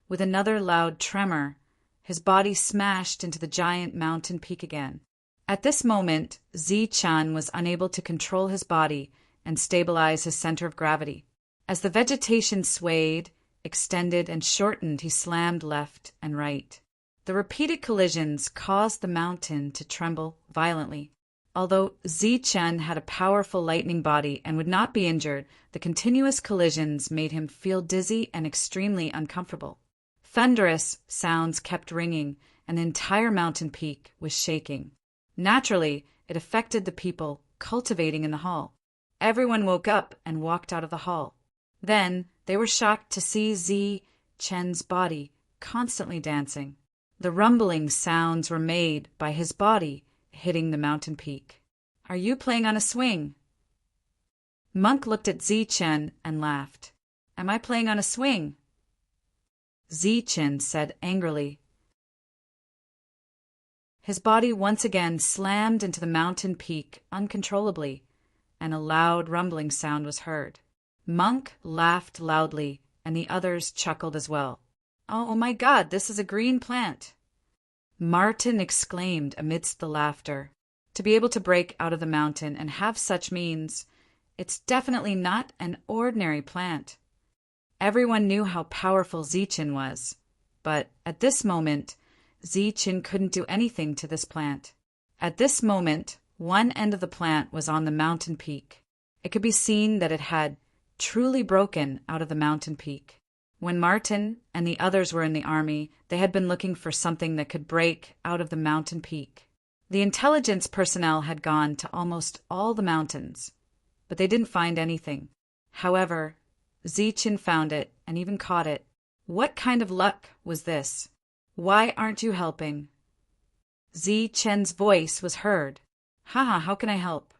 With another loud tremor, his body smashed into the giant mountain peak again. At this moment, Zichin was unable to control his body and stabilize his center of gravity. As the vegetation swayed, extended, and shortened, he slammed left and right. The repeated collisions caused the mountain to tremble violently. Although Zichin had a powerful lightning body and would not be injured, the continuous collisions made him feel dizzy and extremely uncomfortable. Thunderous sounds kept ringing, and the entire mountain peak was shaking. Naturally, it affected the people cultivating in the hall. Everyone woke up and walked out of the hall. Then they were shocked to see Zichin's body constantly dancing. The rumbling sounds were made by his body hitting the mountain peak. "Are you playing on a swing?" Monk looked at Zichin and laughed. "Am I playing on a swing?" Zichin said angrily. His body once again slammed into the mountain peak uncontrollably, and a loud rumbling sound was heard. Monk laughed loudly, and the others chuckled as well. "Oh my God, this is a green plant!" Martin exclaimed amidst the laughter. To be able to break out of the mountain and have such means, it's definitely not an ordinary plant. Everyone knew how powerful Zichin was, but at this moment, Zichin couldn't do anything to this plant. At this moment, one end of the plant was on the mountain peak. It could be seen that it had truly broken out of the mountain peak. When Martin and the others were in the army, they had been looking for something that could break out of the mountain peak. The intelligence personnel had gone to almost all the mountains, but they didn't find anything. However, Zichin found it and even caught it. What kind of luck was this? Why aren't you helping? Zichin's voice was heard. "Haha, how can I help?"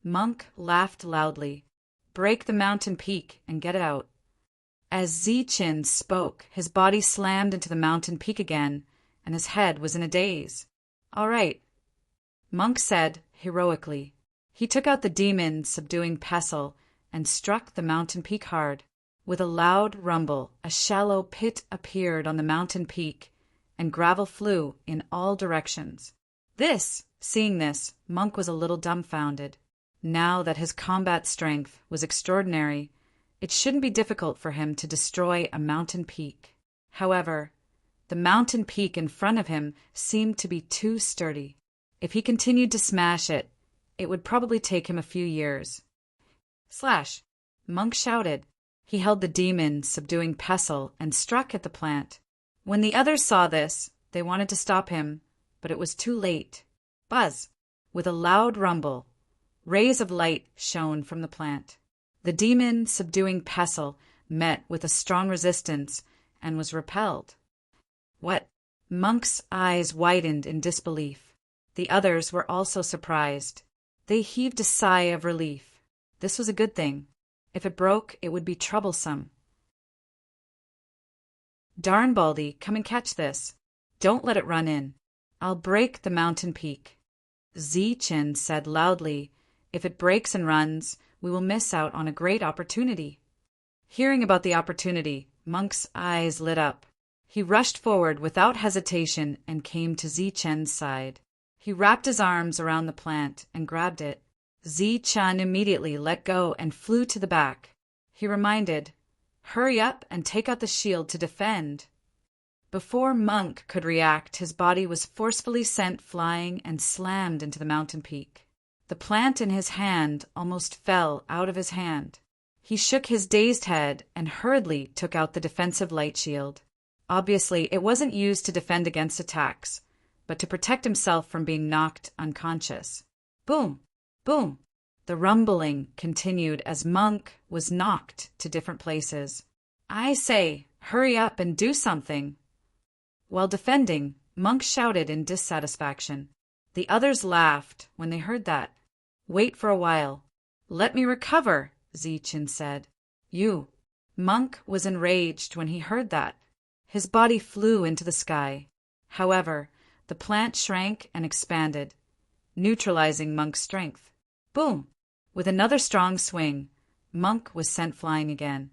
Monk laughed loudly. "Break the mountain peak and get it out." As Zichin spoke, his body slammed into the mountain peak again, and his head was in a daze. "All right," Monk said heroically. He took out the demon subduing pestle and struck the mountain peak hard. With a loud rumble, a shallow pit appeared on the mountain peak, and gravel flew in all directions. Seeing this, Monk was a little dumbfounded. Now that his combat strength was extraordinary, it shouldn't be difficult for him to destroy a mountain peak. However, the mountain peak in front of him seemed to be too sturdy. If he continued to smash it, it would probably take him a few years. Slash! Monk shouted. He held the demon subduing pestle and struck at the plant. When the others saw this, they wanted to stop him, but it was too late. Buzz! With a loud rumble, rays of light shone from the plant. The demon subduing pestle met with a strong resistance and was repelled. What? Monk's eyes widened in disbelief. The others were also surprised. They heaved a sigh of relief. This was a good thing. If it broke, it would be troublesome. Darn, Baldy, come and catch this. Don't let it run in. I'll break the mountain peak. Zichen said loudly, if it breaks and runs, we will miss out on a great opportunity. Hearing about the opportunity, Monk's eyes lit up. He rushed forward without hesitation and came to Zichen's side. He wrapped his arms around the plant and grabbed it. Zichen immediately let go and flew to the back. He reminded, hurry up and take out the shield to defend. Before Monk could react, his body was forcefully sent flying and slammed into the mountain peak. The plant in his hand almost fell out of his hand. He shook his dazed head and hurriedly took out the defensive light shield. Obviously, it wasn't used to defend against attacks, but to protect himself from being knocked unconscious. Boom! Boom! The rumbling continued as Monk was knocked to different places. I say, hurry up and do something. While defending, Monk shouted in dissatisfaction. The others laughed when they heard that. Wait for a while. Let me recover, Zichen said. You. Monk was enraged when he heard that. His body flew into the sky. However, the plant shrank and expanded, neutralizing Monk's strength. Boom! With another strong swing, Monk was sent flying again.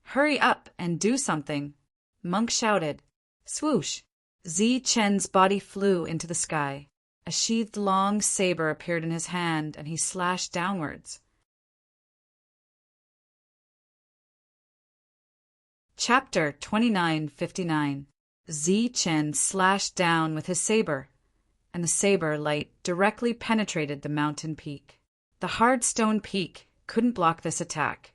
Hurry up and do something, Monk shouted. Swoosh! Zichen's body flew into the sky. A sheathed long saber appeared in his hand, and he slashed downwards. Chapter 2959. Zichen slashed down with his saber, and the saber light directly penetrated the mountain peak. The hard stone peak couldn't block this attack,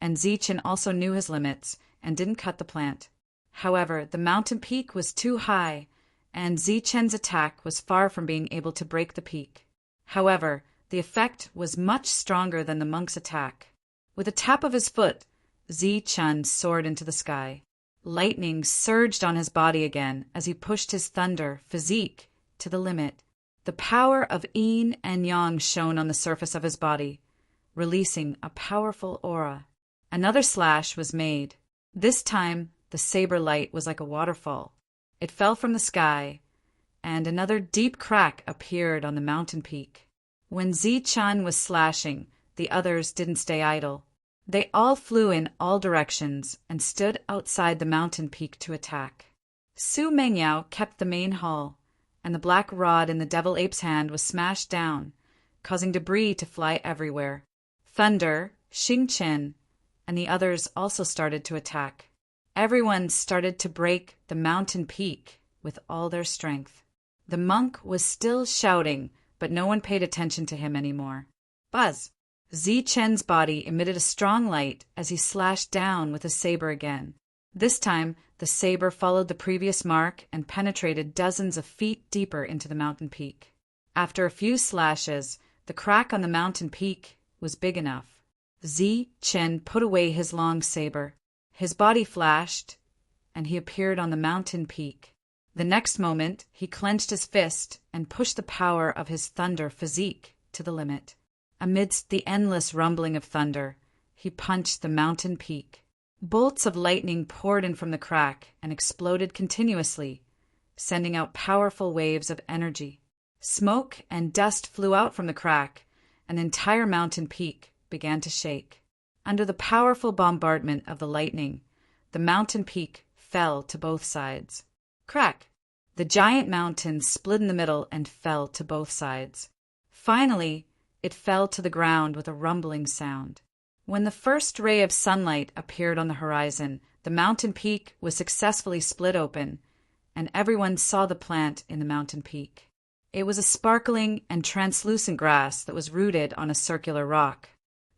and Zichen also knew his limits and didn't cut the plant. However, the mountain peak was too high, and Zichen's attack was far from being able to break the peak. However, the effect was much stronger than the monk's attack. With a tap of his foot, Zichen soared into the sky. Lightning surged on his body again as he pushed his thunder physique to the limit. The power of yin and yang shone on the surface of his body, releasing a powerful aura. Another slash was made. This time, the saber light was like a waterfall. It fell from the sky, and another deep crack appeared on the mountain peak. When Zichen was slashing, the others didn't stay idle. They all flew in all directions and stood outside the mountain peak to attack. Su Mengyao kept the main hall, and the black rod in the devil ape's hand was smashed down, causing debris to fly everywhere. Thunder, Xingchen, and the others also started to attack. Everyone started to break the mountain peak with all their strength. The monk was still shouting, but no one paid attention to him anymore. Buzz! Zichen's body emitted a strong light as he slashed down with his saber again. This time, the saber followed the previous mark and penetrated dozens of feet deeper into the mountain peak. After a few slashes, the crack on the mountain peak was big enough. Zichen put away his long saber. His body flashed, and he appeared on the mountain peak. The next moment, he clenched his fist and pushed the power of his thunder physique to the limit. Amidst the endless rumbling of thunder, he punched the mountain peak. Bolts of lightning poured in from the crack and exploded continuously, sending out powerful waves of energy. Smoke and dust flew out from the crack, and the entire mountain peak began to shake. Under the powerful bombardment of the lightning, the mountain peak fell to both sides. Crack! The giant mountain split in the middle and fell to both sides. Finally, it fell to the ground with a rumbling sound. When the first ray of sunlight appeared on the horizon, the mountain peak was successfully split open, and everyone saw the plant in the mountain peak. It was a sparkling and translucent grass that was rooted on a circular rock.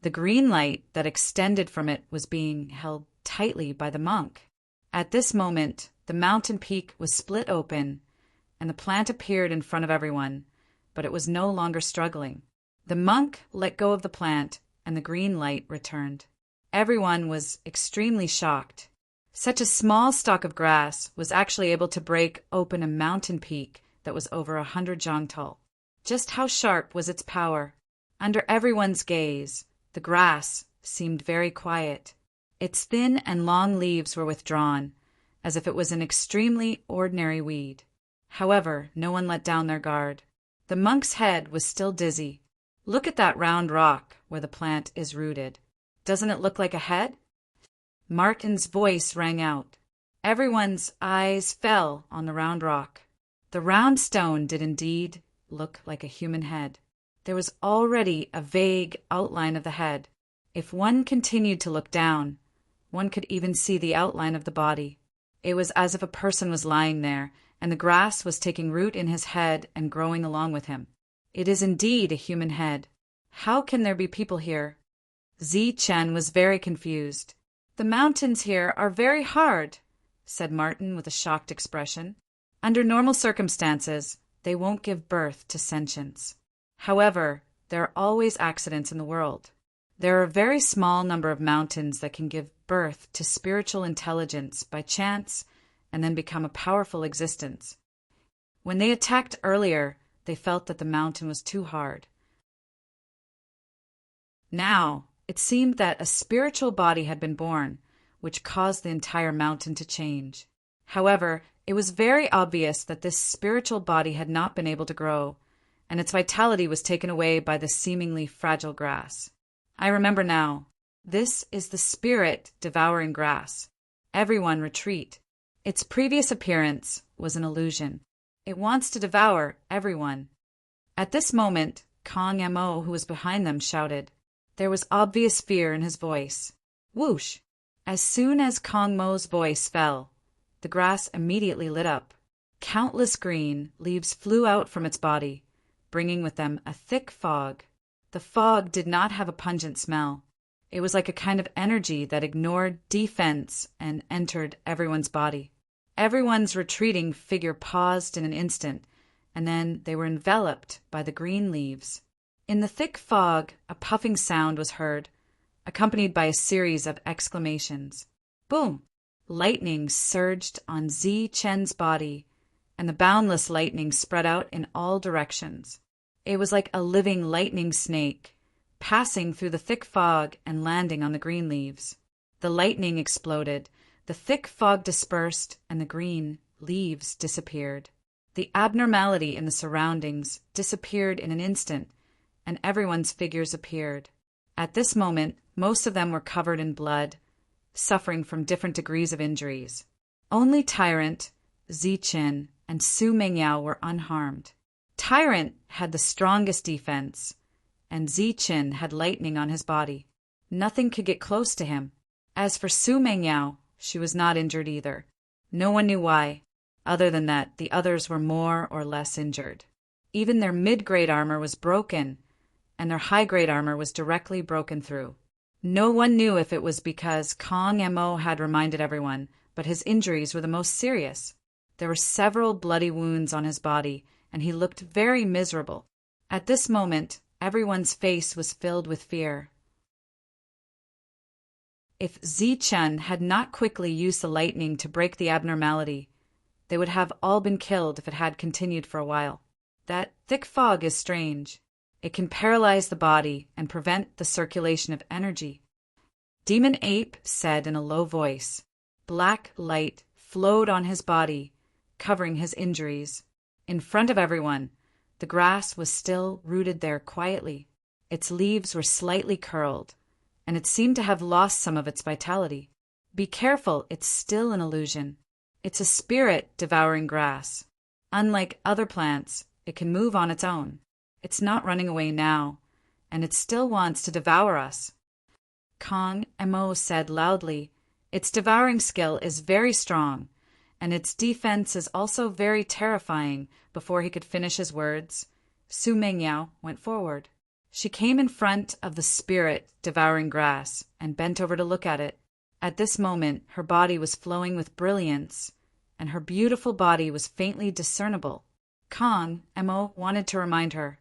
The green light that extended from it was being held tightly by the monk. At this moment, the mountain peak was split open, and the plant appeared in front of everyone, but it was no longer struggling. The monk let go of the plant, and the green light returned. Everyone was extremely shocked. Such a small stalk of grass was actually able to break open a mountain peak that was over 100 jang tall. Just how sharp was its power? Under everyone's gaze, the grass seemed very quiet. Its thin and long leaves were withdrawn, as if it was an extremely ordinary weed. However, no one let down their guard. The monk's head was still dizzy. Look at that round rock where the plant is rooted. Doesn't it look like a head? Martin's voice rang out. Everyone's eyes fell on the round rock. The round stone did indeed look like a human head. There was already a vague outline of the head. If one continued to look down, one could even see the outline of the body. It was as if a person was lying there, and the grass was taking root in his head and growing along with him. It is indeed a human head. How can there be people here? Zi-Chen was very confused. The mountains here are very hard, said Martin with a shocked expression. Under normal circumstances, they won't give birth to sentience. However, there are always accidents in the world. There are a very small number of mountains that can give birth to spiritual intelligence by chance and then become a powerful existence. When they attacked earlier, they felt that the mountain was too hard. Now, it seemed that a spiritual body had been born, which caused the entire mountain to change. However, it was very obvious that this spiritual body had not been able to grow, and its vitality was taken away by the seemingly fragile grass. I remember now. This is the spirit devouring grass. Everyone retreat. Its previous appearance was an illusion. It wants to devour everyone. At this moment, Kong Mo, who was behind them, shouted. There was obvious fear in his voice. Whoosh! As soon as Kong Mo's voice fell, the grass immediately lit up. Countless green leaves flew out from its body, bringing with them a thick fog. The fog did not have a pungent smell. It was like a kind of energy that ignored defense and entered everyone's body. Everyone's retreating figure paused in an instant, and then they were enveloped by the green leaves. In the thick fog, a puffing sound was heard, accompanied by a series of exclamations. Boom! Lightning surged on Zi-Chen's body, and the boundless lightning spread out in all directions. It was like a living lightning snake, passing through the thick fog and landing on the green leaves. The lightning exploded, the thick fog dispersed, and the green leaves disappeared. The abnormality in the surroundings disappeared in an instant, and everyone's figures appeared. At this moment, most of them were covered in blood, suffering from different degrees of injuries. Only Tyrant, Zi-Chen, and Su Mengyao were unharmed. Tyrant had the strongest defense, and Zi-Chen had lightning on his body. Nothing could get close to him. As for Su Mengyao, she was not injured either. No one knew why, other than that the others were more or less injured. Even their mid-grade armor was broken, and their high-grade armor was directly broken through. No one knew if it was because Kong Mo had reminded everyone, but his injuries were the most serious. There were several bloody wounds on his body, and he looked very miserable. At this moment, everyone's face was filled with fear. If Zi-Chen had not quickly used the lightning to break the abnormality, they would have all been killed if it had continued for a while. That thick fog is strange. It can paralyze the body and prevent the circulation of energy. Demon Ape said in a low voice. Black light flowed on his body, covering his injuries. In front of everyone, the grass was still rooted there quietly. Its leaves were slightly curled, and it seemed to have lost some of its vitality. Be careful, it's still an illusion. It's a spirit devouring grass. Unlike other plants, it can move on its own. It's not running away now, and it still wants to devour us. Kong Mo said loudly, its devouring skill is very strong, and its defense is also very terrifying. Before he could finish his words, Su Mengyao went forward. She came in front of the spirit devouring grass and bent over to look at it. At this moment, her body was flowing with brilliance, and her beautiful body was faintly discernible. Kong Mo wanted to remind her,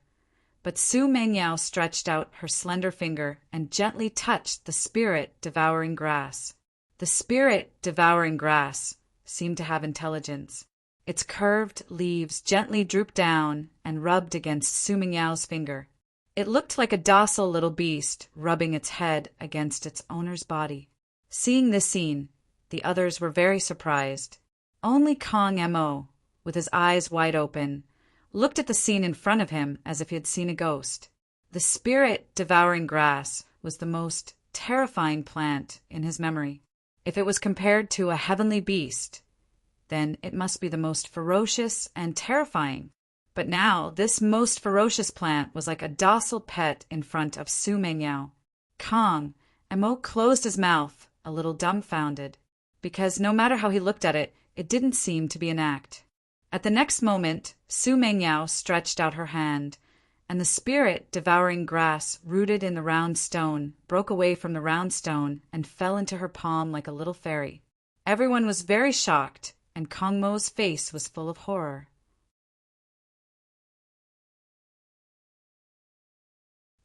But Su Mengyao stretched out her slender finger and gently touched the spirit-devouring grass. The spirit-devouring grass seemed to have intelligence. Its curved leaves gently drooped down and rubbed against Su Mengyao's finger. It looked like a docile little beast rubbing its head against its owner's body. Seeing this scene, the others were very surprised. Only Kong Mo, with his eyes wide open, looked at the scene in front of him as if he had seen a ghost. The spirit-devouring grass was the most terrifying plant in his memory. If it was compared to a heavenly beast, then it must be the most ferocious and terrifying. But now this most ferocious plant was like a docile pet in front of Su Mengyao. Kong Mo closed his mouth, a little dumbfounded, because no matter how he looked at it, it didn't seem to be an act. At the next moment, Su Mengyao stretched out her hand, and the spirit-devouring grass rooted in the round stone broke away from the round stone and fell into her palm like a little fairy. Everyone was very shocked, and Kong Mo's face was full of horror.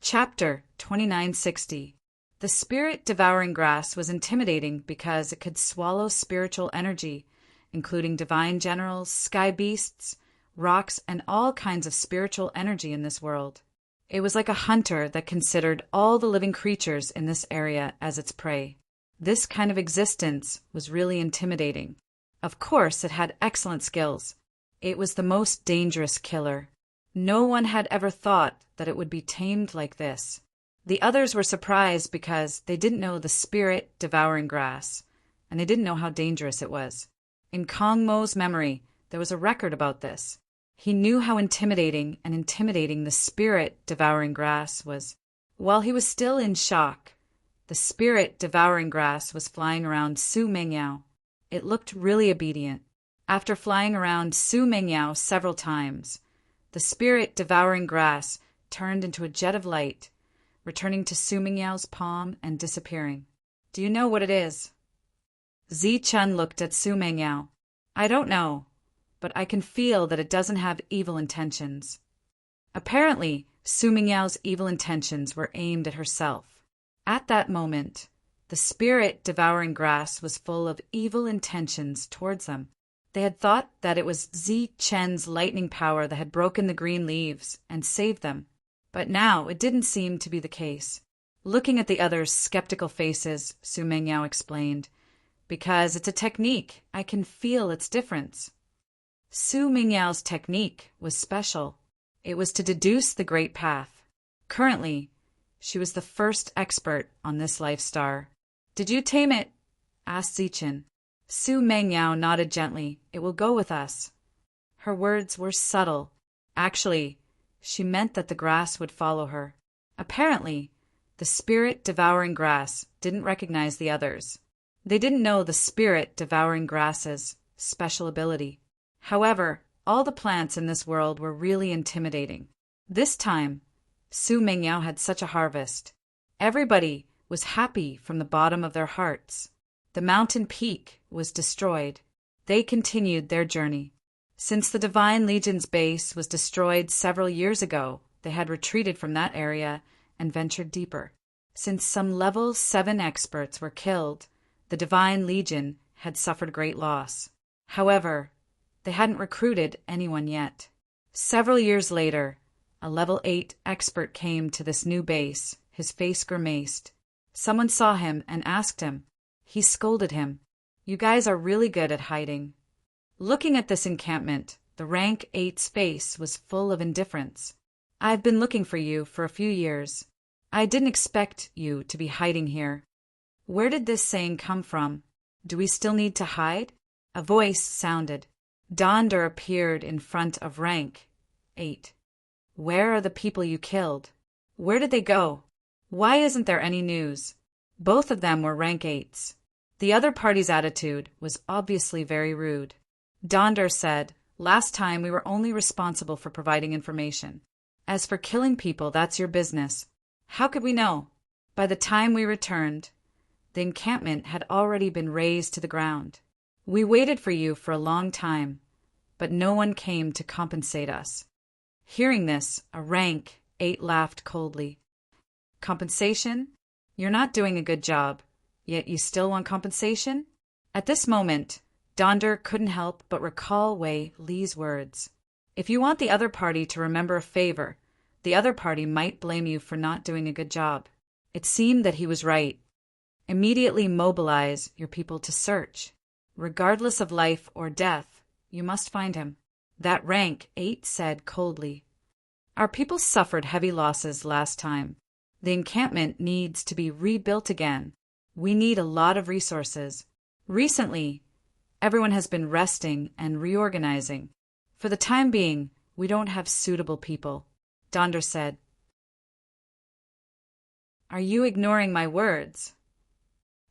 Chapter 2960. The spirit-devouring grass was intimidating because it could swallow spiritual energy, including divine generals, sky beasts, rocks, and all kinds of spiritual energy in this world. It was like a hunter that considered all the living creatures in this area as its prey. This kind of existence was really intimidating. Of course, it had excellent skills. It was the most dangerous killer. No one had ever thought that it would be tamed like this. The others were surprised because they didn't know the spirit-devouring grass, and they didn't know how dangerous it was. In Kong Mo's memory, there was a record about this. He knew how intimidating the spirit-devouring grass was. While he was still in shock, the spirit-devouring grass was flying around Su Mengyao. It looked really obedient. After flying around Su Mengyao several times, the spirit-devouring grass turned into a jet of light, returning to Su Mengyao's palm and disappearing. Do you know what it is? Zichun looked at Su Mengyao. I don't know, but I can feel that it doesn't have evil intentions. Apparently, Su Mengyao's evil intentions were aimed at herself. At that moment, the spirit-devouring grass was full of evil intentions towards them. They had thought that it was Zichun's lightning power that had broken the green leaves and saved them. But now it didn't seem to be the case. Looking at the others' skeptical faces, Su Mengyao explained, because it's a technique. I can feel its difference. Su Mengyao's technique was special. It was to deduce the Great Path. Currently, she was the first expert on this life star. Did you tame it? Asked Zichun. Su Mengyao nodded gently. It will go with us. Her words were subtle. Actually, she meant that the grass would follow her. Apparently, the spirit-devouring grass didn't recognize the others. They didn't know the spirit-devouring grass's special ability. However, all the plants in this world were really intimidating. This time, Su Mengyao had such a harvest. Everybody was happy from the bottom of their hearts. The mountain peak was destroyed. They continued their journey. Since the Divine Legion's base was destroyed several years ago, they had retreated from that area and ventured deeper. Since some level 7 experts were killed, the Divine Legion had suffered great loss. However, they hadn't recruited anyone yet. Several years later, a level 8 expert came to this new base, his face grimaced. Someone saw him and asked him. He scolded him. You guys are really good at hiding. Looking at this encampment, the rank 8's face was full of indifference. I've been looking for you for a few years. I didn't expect you to be hiding here. Where did this saying come from? Do we still need to hide? A voice sounded. Donder appeared in front of rank 8. Where are the people you killed? Where did they go? Why isn't there any news? Both of them were rank 8s. The other party's attitude was obviously very rude. Donder said, Last time we were only responsible for providing information. As for killing people, that's your business. How could we know? By the time we returned, the encampment had already been razed to the ground. We waited for you for a long time, but no one came to compensate us. Hearing this, a rank 8 laughed coldly. Compensation? You're not doing a good job, yet you still want compensation? At this moment, Donder couldn't help but recall Wei Li's words. If you want the other party to remember a favor, the other party might blame you for not doing a good job. It seemed that he was right. Immediately mobilize your people to search. Regardless of life or death, you must find him. That rank 8 said coldly. Our people suffered heavy losses last time. The encampment needs to be rebuilt again. We need a lot of resources. Recently, everyone has been resting and reorganizing. For the time being, we don't have suitable people, Donder said. Are you ignoring my words?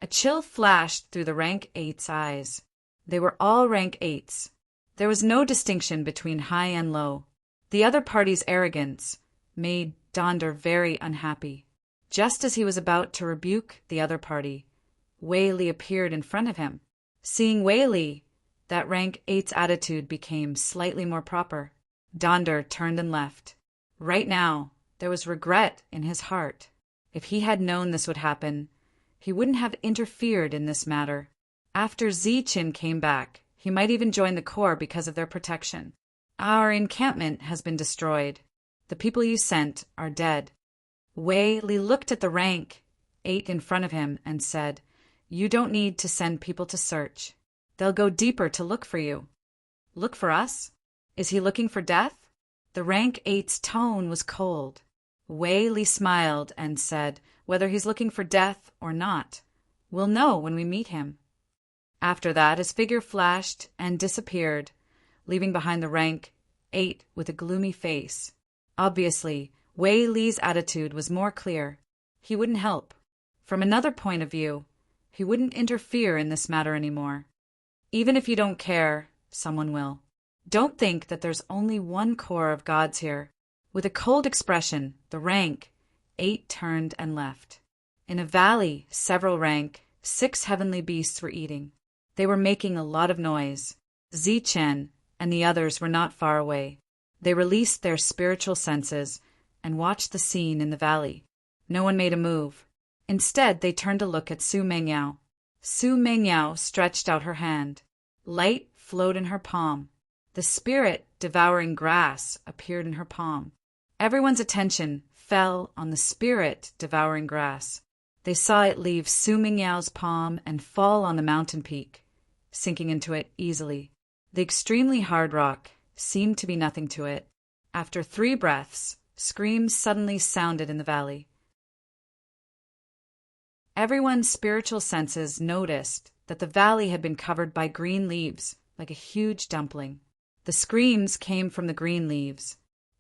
A chill flashed through the rank 8's eyes. They were all rank 8s. There was no distinction between high and low. The other party's arrogance made Donder very unhappy. Just as he was about to rebuke the other party, Wei Li appeared in front of him. Seeing Wei Li, that rank 8's attitude became slightly more proper. Donder turned and left. Right now, there was regret in his heart. If he had known this would happen, he wouldn't have interfered in this matter. After Ziqin came back, he might even join the Corps because of their protection. Our encampment has been destroyed. The people you sent are dead. Wei Li looked at the rank 8 in front of him and said, You don't need to send people to search. They'll go deeper to look for you. Look for us? Is he looking for death? The rank 8's tone was cold. Wei Li smiled and said, Whether he's looking for death or not, we'll know when we meet him. After that, his figure flashed and disappeared, leaving behind the rank 8 with a gloomy face. Obviously, Wei Li's attitude was more clear. He wouldn't help. From another point of view, he wouldn't interfere in this matter anymore. Even if you don't care, someone will. Don't think that there's only one core of gods here. With a cold expression, the rank 8 turned and left. In a valley, several rank 6 heavenly beasts were eating. They were making a lot of noise. Zichen and the others were not far away. They released their spiritual senses and watched the scene in the valley. No one made a move. Instead, they turned to look at Su Mengyao. Su Mengyao stretched out her hand. Light flowed in her palm. The spirit devouring grass appeared in her palm. Everyone's attention fell on the spirit devouring grass. They saw it leave Su Mingyao's palm and fall on the mountain peak, sinking into it easily. The extremely hard rock seemed to be nothing to it. After 3 breaths, screams suddenly sounded in the valley. Everyone's spiritual senses noticed that the valley had been covered by green leaves, like a huge dumpling. The screams came from the green leaves.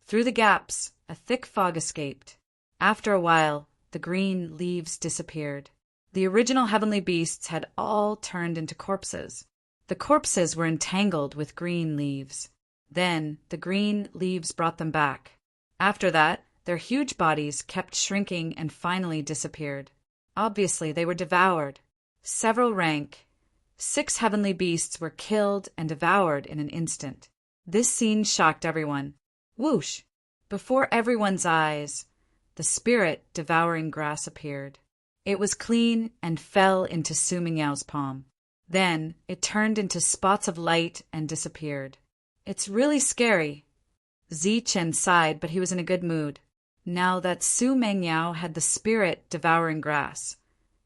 Through the gaps, a thick fog escaped. After a while, the green leaves disappeared. The original heavenly beasts had all turned into corpses. The corpses were entangled with green leaves. Then the green leaves brought them back. After that, their huge bodies kept shrinking and finally disappeared. Obviously, they were devoured. Several rank 6 heavenly beasts were killed and devoured in an instant. This scene shocked everyone. Whoosh! Before everyone's eyes, the spirit devouring grass appeared. It was clean and fell into Su Mingyao's palm. Then it turned into spots of light and disappeared. It's really scary. Zichen sighed, but he was in a good mood. Now that Su Mengyao had the spirit devouring grass,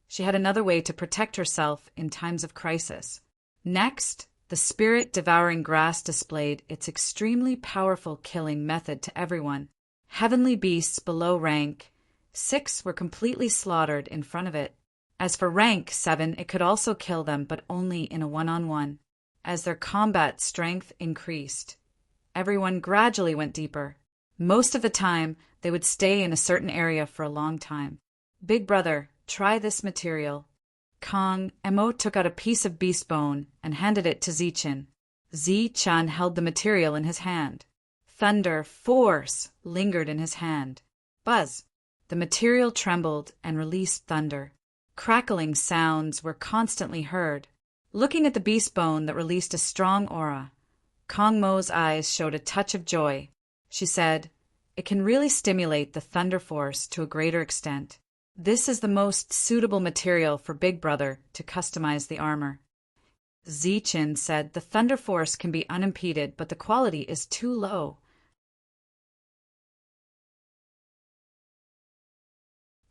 she had another way to protect herself in times of crisis. Next, the spirit devouring grass displayed its extremely powerful killing method to everyone. Heavenly beasts below rank 6 were completely slaughtered in front of it. As for rank 7, it could also kill them, but only in a one-on-one. As their combat strength increased, everyone gradually went deeper. Most of the time, they would stay in a certain area for a long time. Big brother, try this material. Kong Emo took out a piece of beast bone and handed it to Zichen. Zichen held the material in his hand. Thunder, force, lingered in his hand. Buzz! The material trembled and released thunder. Crackling sounds were constantly heard. Looking at the beast bone that released a strong aura, Kong Mo's eyes showed a touch of joy. She said, It can really stimulate the thunder force to a greater extent. This is the most suitable material for Big Brother to customize the armor. Zichen said the thunder force can be unimpeded, but the quality is too low.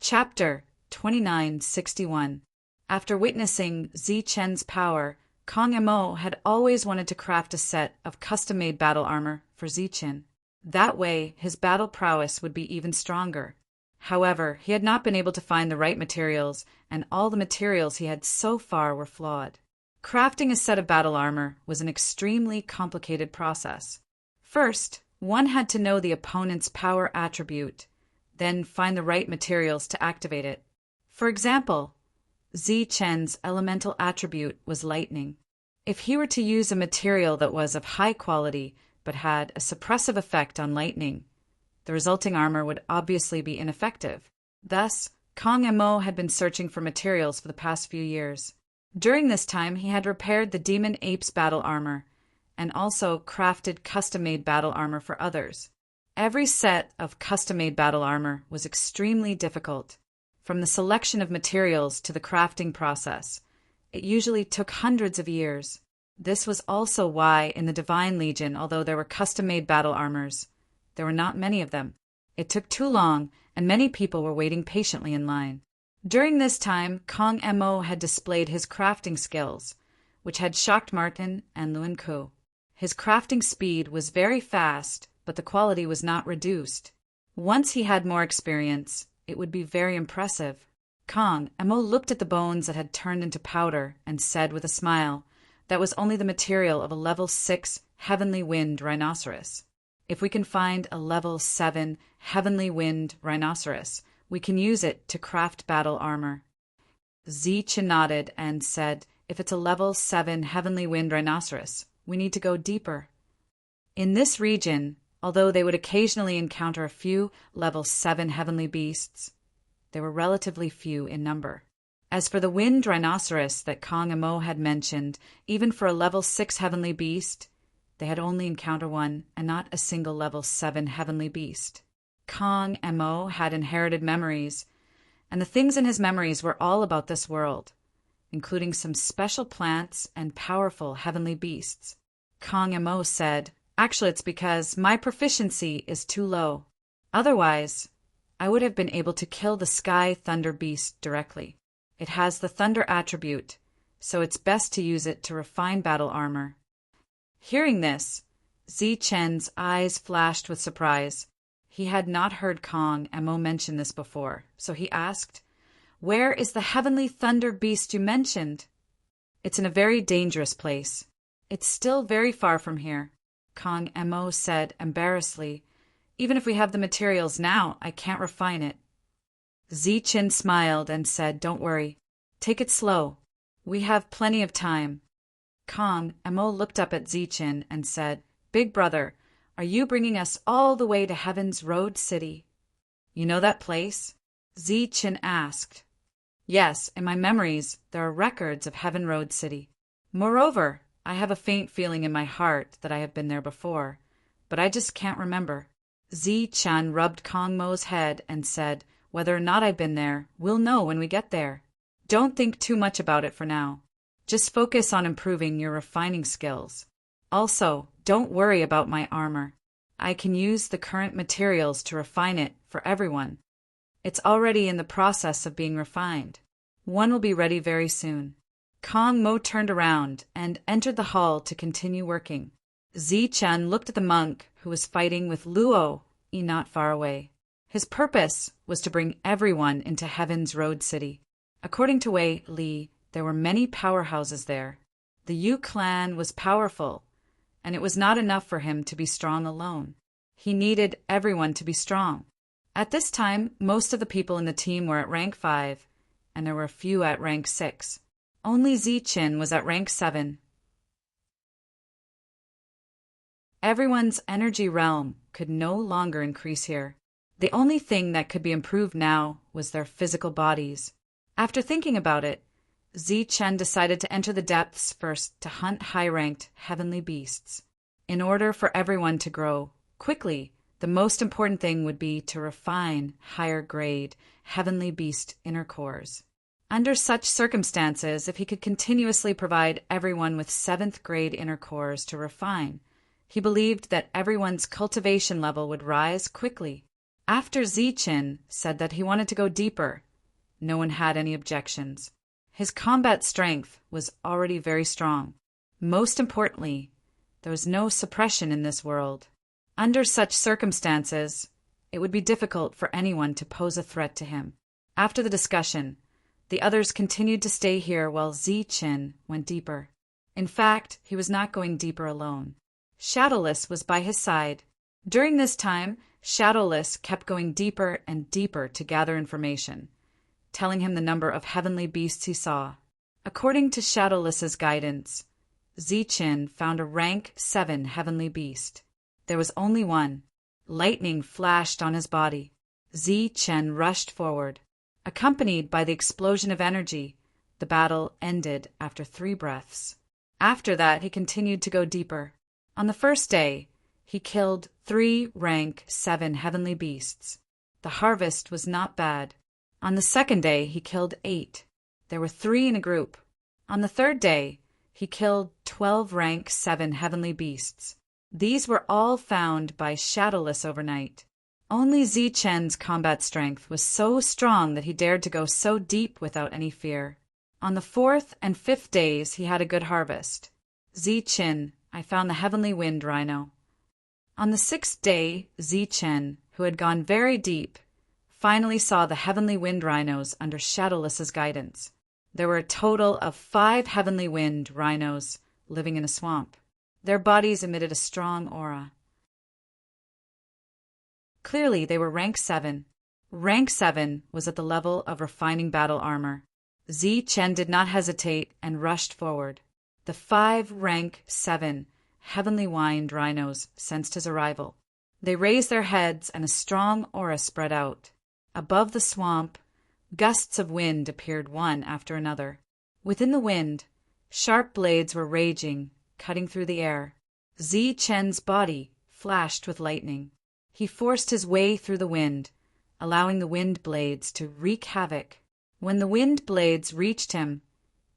Chapter 2961. After witnessing Zichen's power, Kang Mo had always wanted to craft a set of custom-made battle armor for Zichen. That way, his battle prowess would be even stronger. However, he had not been able to find the right materials, and all the materials he had so far were flawed. Crafting a set of battle armor was an extremely complicated process. First, one had to know the opponent's power attribute, then find the right materials to activate it. For example, Zichen's elemental attribute was lightning. If he were to use a material that was of high quality but had a suppressive effect on lightning, the resulting armor would obviously be ineffective. Thus, Kang Mo had been searching for materials for the past few years. During this time, he had repaired the Demon Ape's battle armor and also crafted custom-made battle armor for others. Every set of custom-made battle armor was extremely difficult. From the selection of materials to the crafting process, it usually took hundreds of years. This was also why in the Divine Legion, although there were custom-made battle armors, there were not many of them. It took too long, and many people were waiting patiently in line. During this time, Kang Mo had displayed his crafting skills, which had shocked Martin and Luen Ku. His crafting speed was very fast, but the quality was not reduced. Once he had more experience, it would be very impressive. Kang Mo looked at the bones that had turned into powder and said with a smile, that was only the material of a level 6 Heavenly Wind Rhinoceros. If we can find a level 7 Heavenly Wind Rhinoceros, we can use it to craft battle armor. Zichen nodded and said, if it's a level 7 Heavenly Wind Rhinoceros, we need to go deeper. In this region, although they would occasionally encounter a few level 7 heavenly beasts, they were relatively few in number. As for the wind rhinoceros that Kang Mo had mentioned, even for a level 6 heavenly beast, they had only encountered one and not a single level 7 heavenly beast. Kang Mo had inherited memories, and the things in his memories were all about this world, including some special plants and powerful heavenly beasts. Kang Mo said, actually, it's because my proficiency is too low. Otherwise, I would have been able to kill the Sky Thunder Beast directly. It has the Thunder attribute, so it's best to use it to refine battle armor. Hearing this, Zichen's eyes flashed with surprise. He had not heard Kang Mo mention this before, so he asked, where is the Heavenly Thunder Beast you mentioned? It's in a very dangerous place. It's still very far from here. Kang Mo said embarrassedly, even if we have the materials now, I can't refine it. Zichen smiled and said, don't worry. Take it slow. We have plenty of time. Kang Mo looked up at Zichen and said, Big Brother, are you bringing us all the way to Heaven's Road City? You know that place? Zichen asked. Yes, in my memories, there are records of Heaven Road City. Moreover, I have a faint feeling in my heart that I have been there before, but I just can't remember. Zichen rubbed Kang Mo's head and said, whether or not I've been there, we'll know when we get there. Don't think too much about it for now. Just focus on improving your refining skills. Also, don't worry about my armor. I can use the current materials to refine it for everyone. It's already in the process of being refined. One will be ready very soon. Kang Mo turned around and entered the hall to continue working. Zichen looked at the monk who was fighting with Luo not far away. His purpose was to bring everyone into Heaven's Road City. According to Wei Li, there were many powerhouses there. The Yu clan was powerful, and it was not enough for him to be strong alone. He needed everyone to be strong. At this time, most of the people in the team were at rank 5, and there were a few at rank 6. Only Zichen was at rank 7. Everyone's energy realm could no longer increase here. The only thing that could be improved now was their physical bodies. After thinking about it, Zichen decided to enter the depths first to hunt high-ranked heavenly beasts. In order for everyone to grow quickly, The most important thing would be to refine higher-grade, heavenly beast inner cores. Under such circumstances, if he could continuously provide everyone with 7th-grade inner cores to refine, he believed that everyone's cultivation level would rise quickly. After Zichen said that he wanted to go deeper, no one had any objections. His combat strength was already very strong. Most importantly, there was no suppression in this world. Under such circumstances, it would be difficult for anyone to pose a threat to him. After the discussion, the others continued to stay here while Zichen went deeper. In fact, he was not going deeper alone. Shadowless was by his side. During this time, Shadowless kept going deeper and deeper to gather information, telling him the number of heavenly beasts he saw. According to Shadowless's guidance, Zichen found a rank 7 heavenly beast. There was only one. Lightning flashed on his body. Zichen rushed forward. Accompanied by the explosion of energy, the battle ended after 3 breaths. After that, he continued to go deeper. On the first day, he killed 3 rank 7 heavenly beasts. The harvest was not bad. On the second day, he killed 8. There were 3 in a group. On the third day, he killed 12 rank 7 heavenly beasts. These were all found by Shadowless overnight. Only Zichen's combat strength was so strong that he dared to go so deep without any fear. On the 4th and 5th days, he had a good harvest. Zichen, I found the heavenly wind rhino. On the 6th day, Zichen, who had gone very deep, finally saw the heavenly wind rhinos under Shadowless's guidance. There were a total of 5 heavenly wind rhinos living in a swamp. Their bodies emitted a strong aura. Clearly, they were rank 7. Rank 7 was at the level of refining battle armor. Zichen did not hesitate and rushed forward. The 5 rank 7 heavenly wind rhinos sensed his arrival. They raised their heads and a strong aura spread out. Above the swamp, gusts of wind appeared one after another. Within the wind, sharp blades were raging, cutting through the air. Zichen's body flashed with lightning. He forced his way through the wind, allowing the wind blades to wreak havoc. When the wind blades reached him,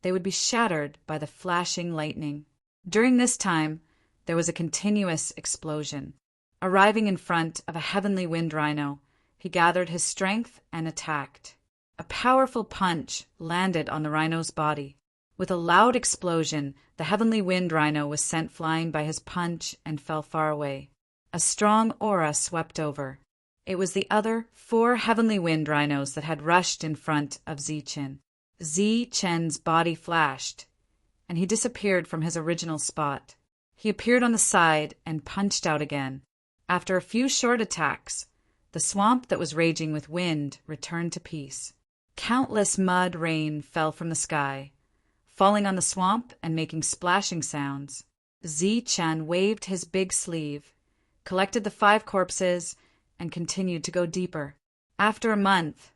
they would be shattered by the flashing lightning. During this time, there was a continuous explosion. Arriving in front of a heavenly wind rhino, he gathered his strength and attacked. A powerful punch landed on the rhino's body. With a loud explosion, the heavenly wind rhino was sent flying by his punch and fell far away. A strong aura swept over. It was the other 4 heavenly wind rhinos that had rushed in front of Zichen. Zichen's body flashed, and he disappeared from his original spot. He appeared on the side and punched out again. After a few short attacks, the swamp that was raging with wind returned to peace. Countless mud rain fell from the sky, falling on the swamp and making splashing sounds. Zichen waved his big sleeve, collected the 5 corpses, and continued to go deeper. After a month,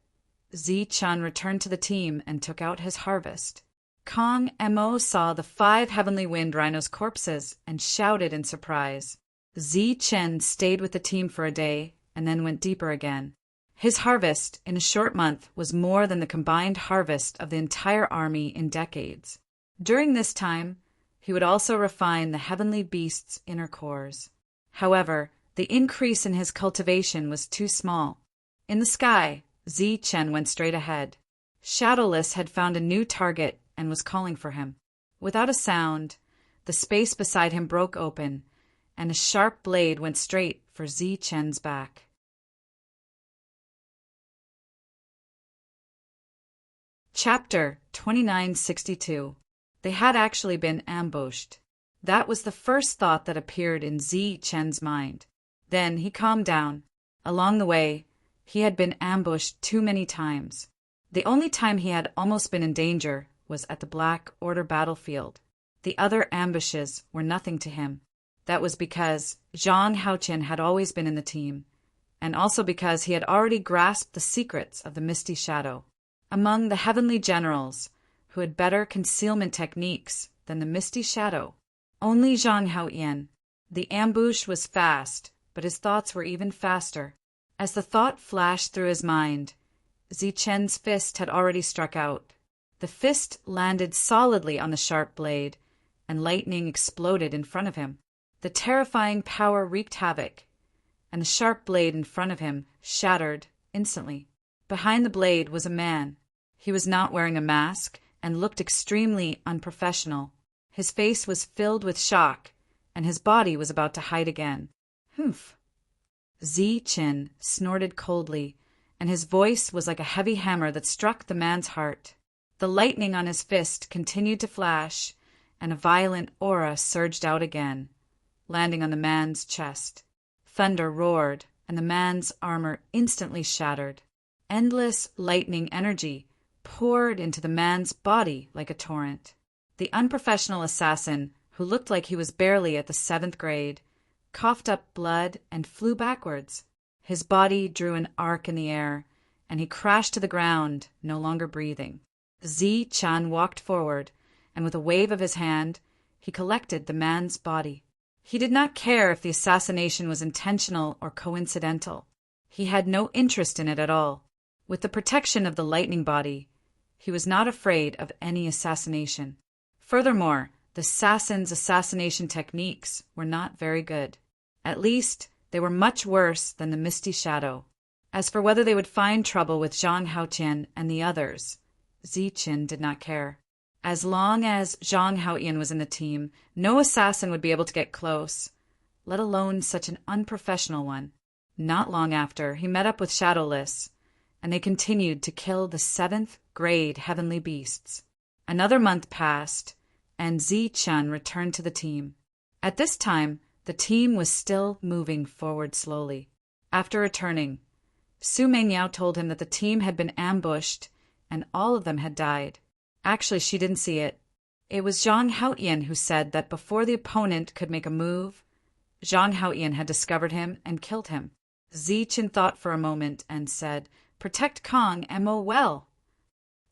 Zichen returned to the team and took out his harvest. Kong Mo saw the 5 heavenly wind rhinos' corpses and shouted in surprise. Zichen stayed with the team for a day and then went deeper again. His harvest in a short month was more than the combined harvest of the entire army in decades. During this time, he would also refine the heavenly beast's inner cores. However, the increase in his cultivation was too small. In the sky, Zichen went straight ahead. Shadowless had found a new target and was calling for him. Without a sound, the space beside him broke open, and a sharp blade went straight for Zichen's back. Chapter 2962. They had actually been ambushed. That was the first thought that appeared in Zichen's mind. Then he calmed down. Along the way, he had been ambushed too many times. The only time he had almost been in danger was at the Black Order battlefield. The other ambushes were nothing to him. That was because Zhang Haoqian had always been in the team, and also because he had already grasped the secrets of the Misty Shadow. Among the heavenly generals, who had better concealment techniques than the Misty Shadow, only Zhang Haoqian. The ambush was fast, but his thoughts were even faster. As the thought flashed through his mind, Zichen's fist had already struck out. The fist landed solidly on the sharp blade, and lightning exploded in front of him. The terrifying power wreaked havoc, and the sharp blade in front of him shattered instantly. Behind the blade was a man. He was not wearing a mask and looked extremely unprofessional. His face was filled with shock, and his body was about to hide again. Humph! Zichen snorted coldly, and his voice was like a heavy hammer that struck the man's heart. The lightning on his fist continued to flash, and a violent aura surged out again, landing on the man's chest. Thunder roared, and the man's armor instantly shattered. Endless lightning energy poured into the man's body like a torrent. The unprofessional assassin, who looked like he was barely at the 7th grade, coughed up blood and flew backwards. His body drew an arc in the air, and he crashed to the ground, no longer breathing. Zichen walked forward, and with a wave of his hand, he collected the man's body. He did not care if the assassination was intentional or coincidental. He had no interest in it at all. With the protection of the lightning body, he was not afraid of any assassination. Furthermore, the assassin's assassination techniques were not very good. At least, they were much worse than the Misty Shadow. As for whether they would find trouble with Zhang Haotian and the others, Zichen did not care. As long as Zhang Haotian was in the team, no assassin would be able to get close, let alone such an unprofessional one. Not long after, he met up with Shadowless, and they continued to kill the 7th grade heavenly beasts. Another month passed, and Zichen returned to the team. At this time, the team was still moving forward slowly. After returning, Su Mengyao told him that the team had been ambushed and all of them had died. Actually, she didn't see it. It was Zhang Haotian who said that before the opponent could make a move, Zhang Haotian had discovered him and killed him. Zichen thought for a moment and said, "Protect Kong Mo well."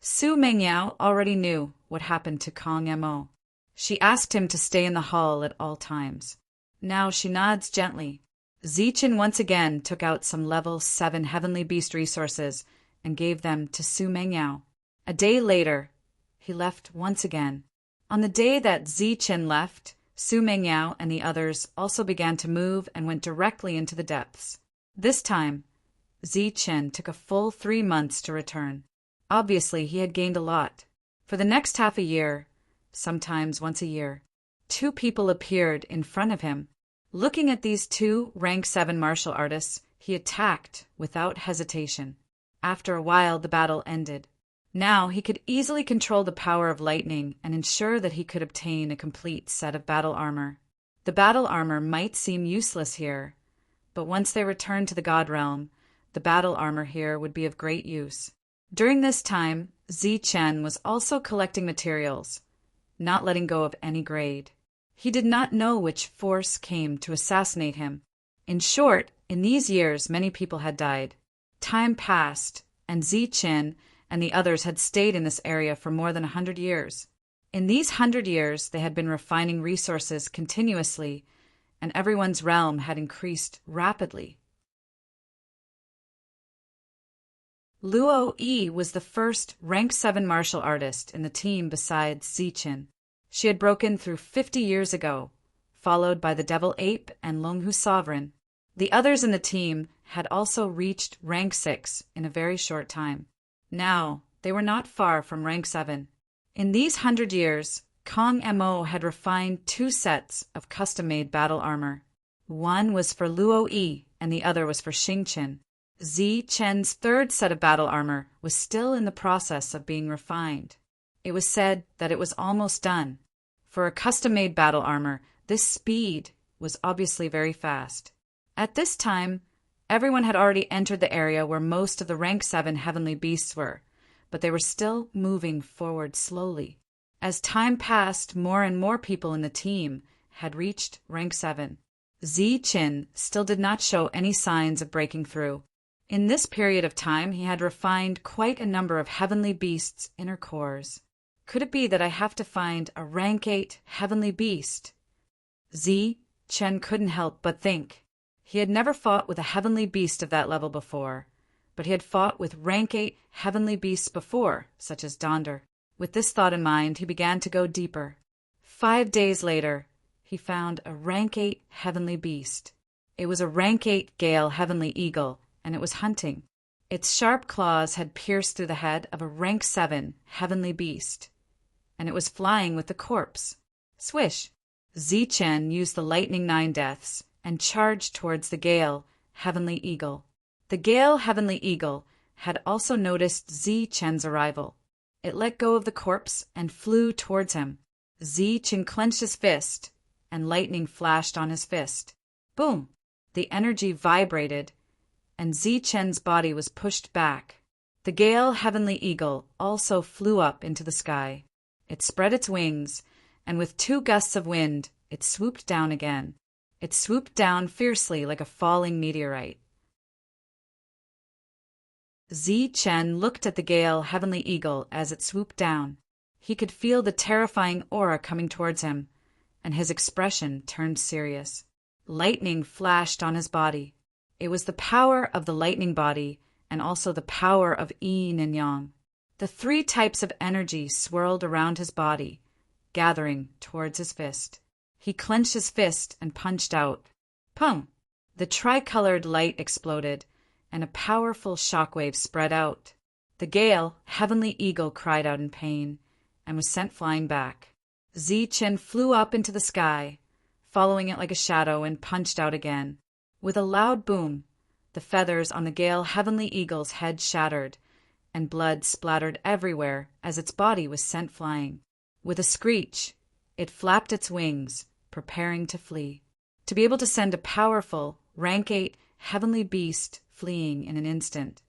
Su Mengyao already knew what happened to Kong Mo. She asked him to stay in the hall at all times. Now she nods gently. Zichen once again took out some level 7 heavenly beast resources and gave them to Su Mengyao. A day later, he left once again. On the day that Zichen left, Su Mengyao and the others also began to move and went directly into the depths. This time, Zichen took a full 3 months to return. Obviously, he had gained a lot. For the next half a year, sometimes once a year, 2 people appeared in front of him. Looking at these 2 rank 7 martial artists, he attacked without hesitation. After a while, the battle ended. Now he could easily control the power of lightning and ensure that he could obtain a complete set of battle armor. The battle armor might seem useless here, but once they returned to the God Realm, the battle armor here would be of great use. During this time, Zichen was also collecting materials, not letting go of any grade. He did not know which force came to assassinate him. In short, in these years many people had died. Time passed, and Zichen and the others had stayed in this area for more than 100 years. In these 100 years, they had been refining resources continuously, and everyone's realm had increased rapidly. Luo Yi was the first rank 7 martial artist in the team besides Zichen. She had broken through 50 years ago, followed by the Devil Ape and Longhu Sovereign. The others in the team had also reached rank 6 in a very short time. Now, they were not far from rank 7. In these 100 years, Kong Mo had refined 2 sets of custom-made battle armor. One was for Luo Yi, and the other was for Xingqian. Zichen's 3rd set of battle armor was still in the process of being refined. It was said that it was almost done. For a custom-made battle armor, this speed was obviously very fast. At this time, everyone had already entered the area where most of the rank 7 heavenly beasts were, but they were still moving forward slowly. As time passed, more and more people in the team had reached rank 7. Zichen still did not show any signs of breaking through. In this period of time, he had refined quite a number of heavenly beasts' inner cores. Could it be that I have to find a rank 8 heavenly beast? Zichen couldn't help but think. He had never fought with a heavenly beast of that level before, but he had fought with rank 8 heavenly beasts before, such as Donder. With this thought in mind, he began to go deeper. 5 days later, he found a rank 8 heavenly beast. It was a rank 8 Gale heavenly eagle, and it was hunting. Its sharp claws had pierced through the head of a rank 7 heavenly beast, and it was flying with the corpse. Swish! Zichen used the lightning 9 deaths and charged towards the Gale heavenly eagle. The Gale heavenly eagle had also noticed Zichen's arrival. It let go of the corpse and flew towards him. Zichen clenched his fist, and lightning flashed on his fist. Boom! The energy vibrated, and Zichen's body was pushed back. The Gale heavenly eagle also flew up into the sky. It spread its wings, and with 2 gusts of wind, it swooped down again. It swooped down fiercely like a falling meteorite. Zichen looked at the Gale heavenly eagle as it swooped down. He could feel the terrifying aura coming towards him, and his expression turned serious. Lightning flashed on his body. It was the power of the lightning body and also the power of yin and yang. The 3 types of energy swirled around his body, gathering towards his fist. He clenched his fist and punched out. Pum! The tricolored light exploded, and a powerful shockwave spread out. The Gale heavenly eagle cried out in pain and was sent flying back. Zichen flew up into the sky, following it like a shadow, and punched out again. With a loud boom, the feathers on the Gale heavenly eagle's head shattered, and blood splattered everywhere as its body was sent flying. With a screech, it flapped its wings, preparing to flee. To be able to send a powerful, rank 8 heavenly beast fleeing in an instant,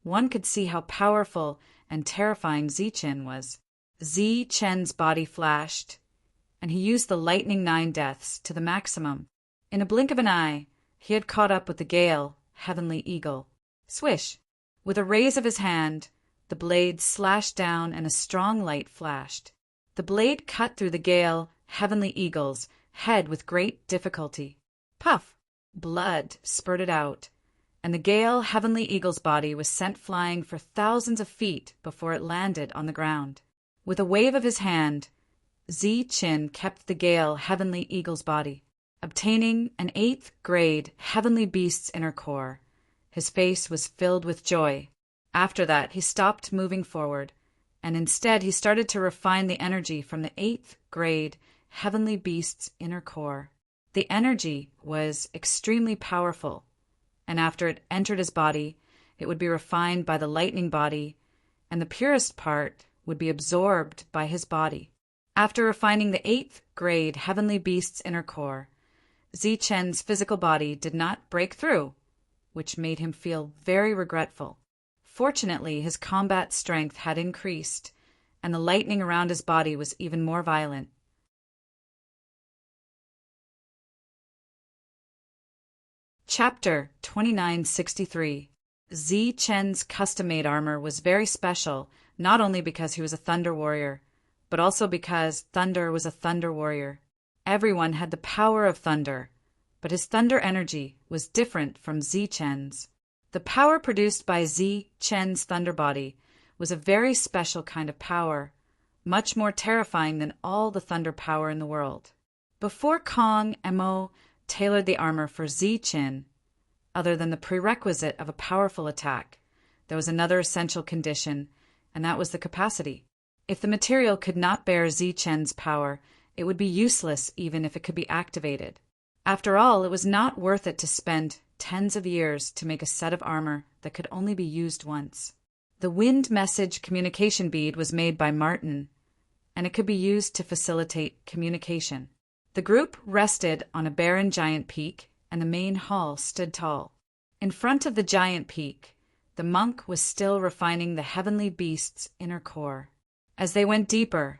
one could see how powerful and terrifying Zichen was. Zichen's body flashed, and he used the lightning 9 deaths to the maximum. In a blink of an eye, he had caught up with the Gale heavenly eagle. Swish! With a raise of his hand, the blade slashed down and a strong light flashed. The blade cut through the Gale heavenly eagle's head with great difficulty. Puff! Blood spurted out, and the Gale heavenly eagle's body was sent flying for thousands of feet before it landed on the ground. With a wave of his hand, Zichen kept the Gale heavenly eagle's body. Obtaining an 8th grade heavenly beast's inner core, his face was filled with joy. After that, he stopped moving forward, and instead he started to refine the energy from the 8th grade heavenly beast's inner core. The energy was extremely powerful, and after it entered his body, it would be refined by the lightning body, and the purest part would be absorbed by his body. After refining the 8th grade heavenly beast's inner core, Zichen's physical body did not break through, which made him feel very regretful. Fortunately, his combat strength had increased, and the lightning around his body was even more violent. Chapter 2963. Zichen's custom-made armor was very special, not only because he was a thunder warrior, but also because Thunder was a thunder warrior. Everyone had the power of thunder, but his thunder energy was different from Zichen's. The power produced by Zichen's thunder body was a very special kind of power, much more terrifying than all the thunder power in the world. Before Kong and Mo tailored the armor for Zichen, other than the prerequisite of a powerful attack, there was another essential condition, and that was the capacity. If the material could not bear Zichen's power, it would be useless even if it could be activated. After all, it was not worth it to spend tens of years to make a set of armor that could only be used once. The wind message communication bead was made by Martin, and it could be used to facilitate communication. The group rested on a barren giant peak, and the main hall stood tall. In front of the giant peak, the monk was still refining the heavenly beast's inner core. As they went deeper,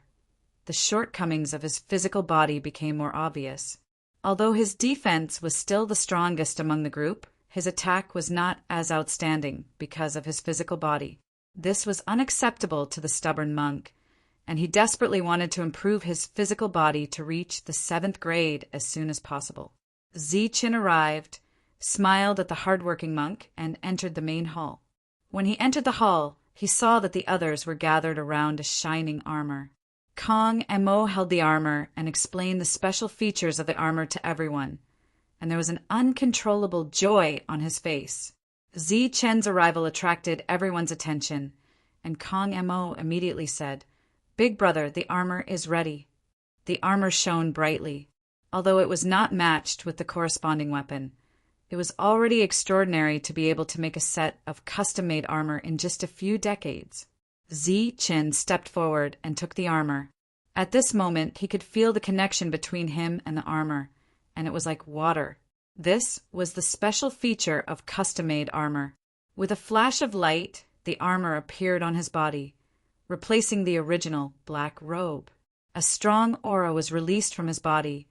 the shortcomings of his physical body became more obvious. Although his defense was still the strongest among the group, his attack was not as outstanding because of his physical body. This was unacceptable to the stubborn monk, and he desperately wanted to improve his physical body to reach the 7th grade as soon as possible. Zichen arrived, smiled at the hard-working monk, and entered the main hall. When he entered the hall, he saw that the others were gathered around a shining armor. Kong Mo held the armor and explained the special features of the armor to everyone, and there was an uncontrollable joy on his face. Zi Chen's arrival attracted everyone's attention, and Kong Mo immediately said, "Big brother, the armor is ready." The armor shone brightly, although it was not matched with the corresponding weapon. It was already extraordinary to be able to make a set of custom-made armor in just a few decades. Zi Chen stepped forward and took the armor. At this moment, he could feel the connection between him and the armor, and it was like water. This was the special feature of custom-made armor. With a flash of light, the armor appeared on his body, replacing the original black robe. A strong aura was released from his body,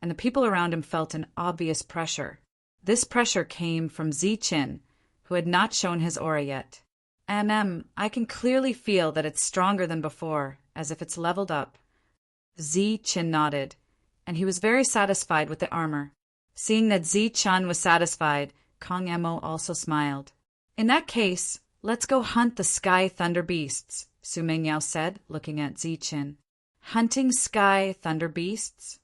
and the people around him felt an obvious pressure. This pressure came from Zi Chen, who had not shown his aura yet. I can clearly feel that it's stronger than before, as if it's leveled up." Zi Chen nodded, and he was very satisfied with the armor. Seeing that Zi Chen was satisfied, Kong Mo also smiled. "In that case, let's go hunt the sky thunder beasts," Su Mengyao said, looking at Zi Chen. "Hunting sky thunder beasts?"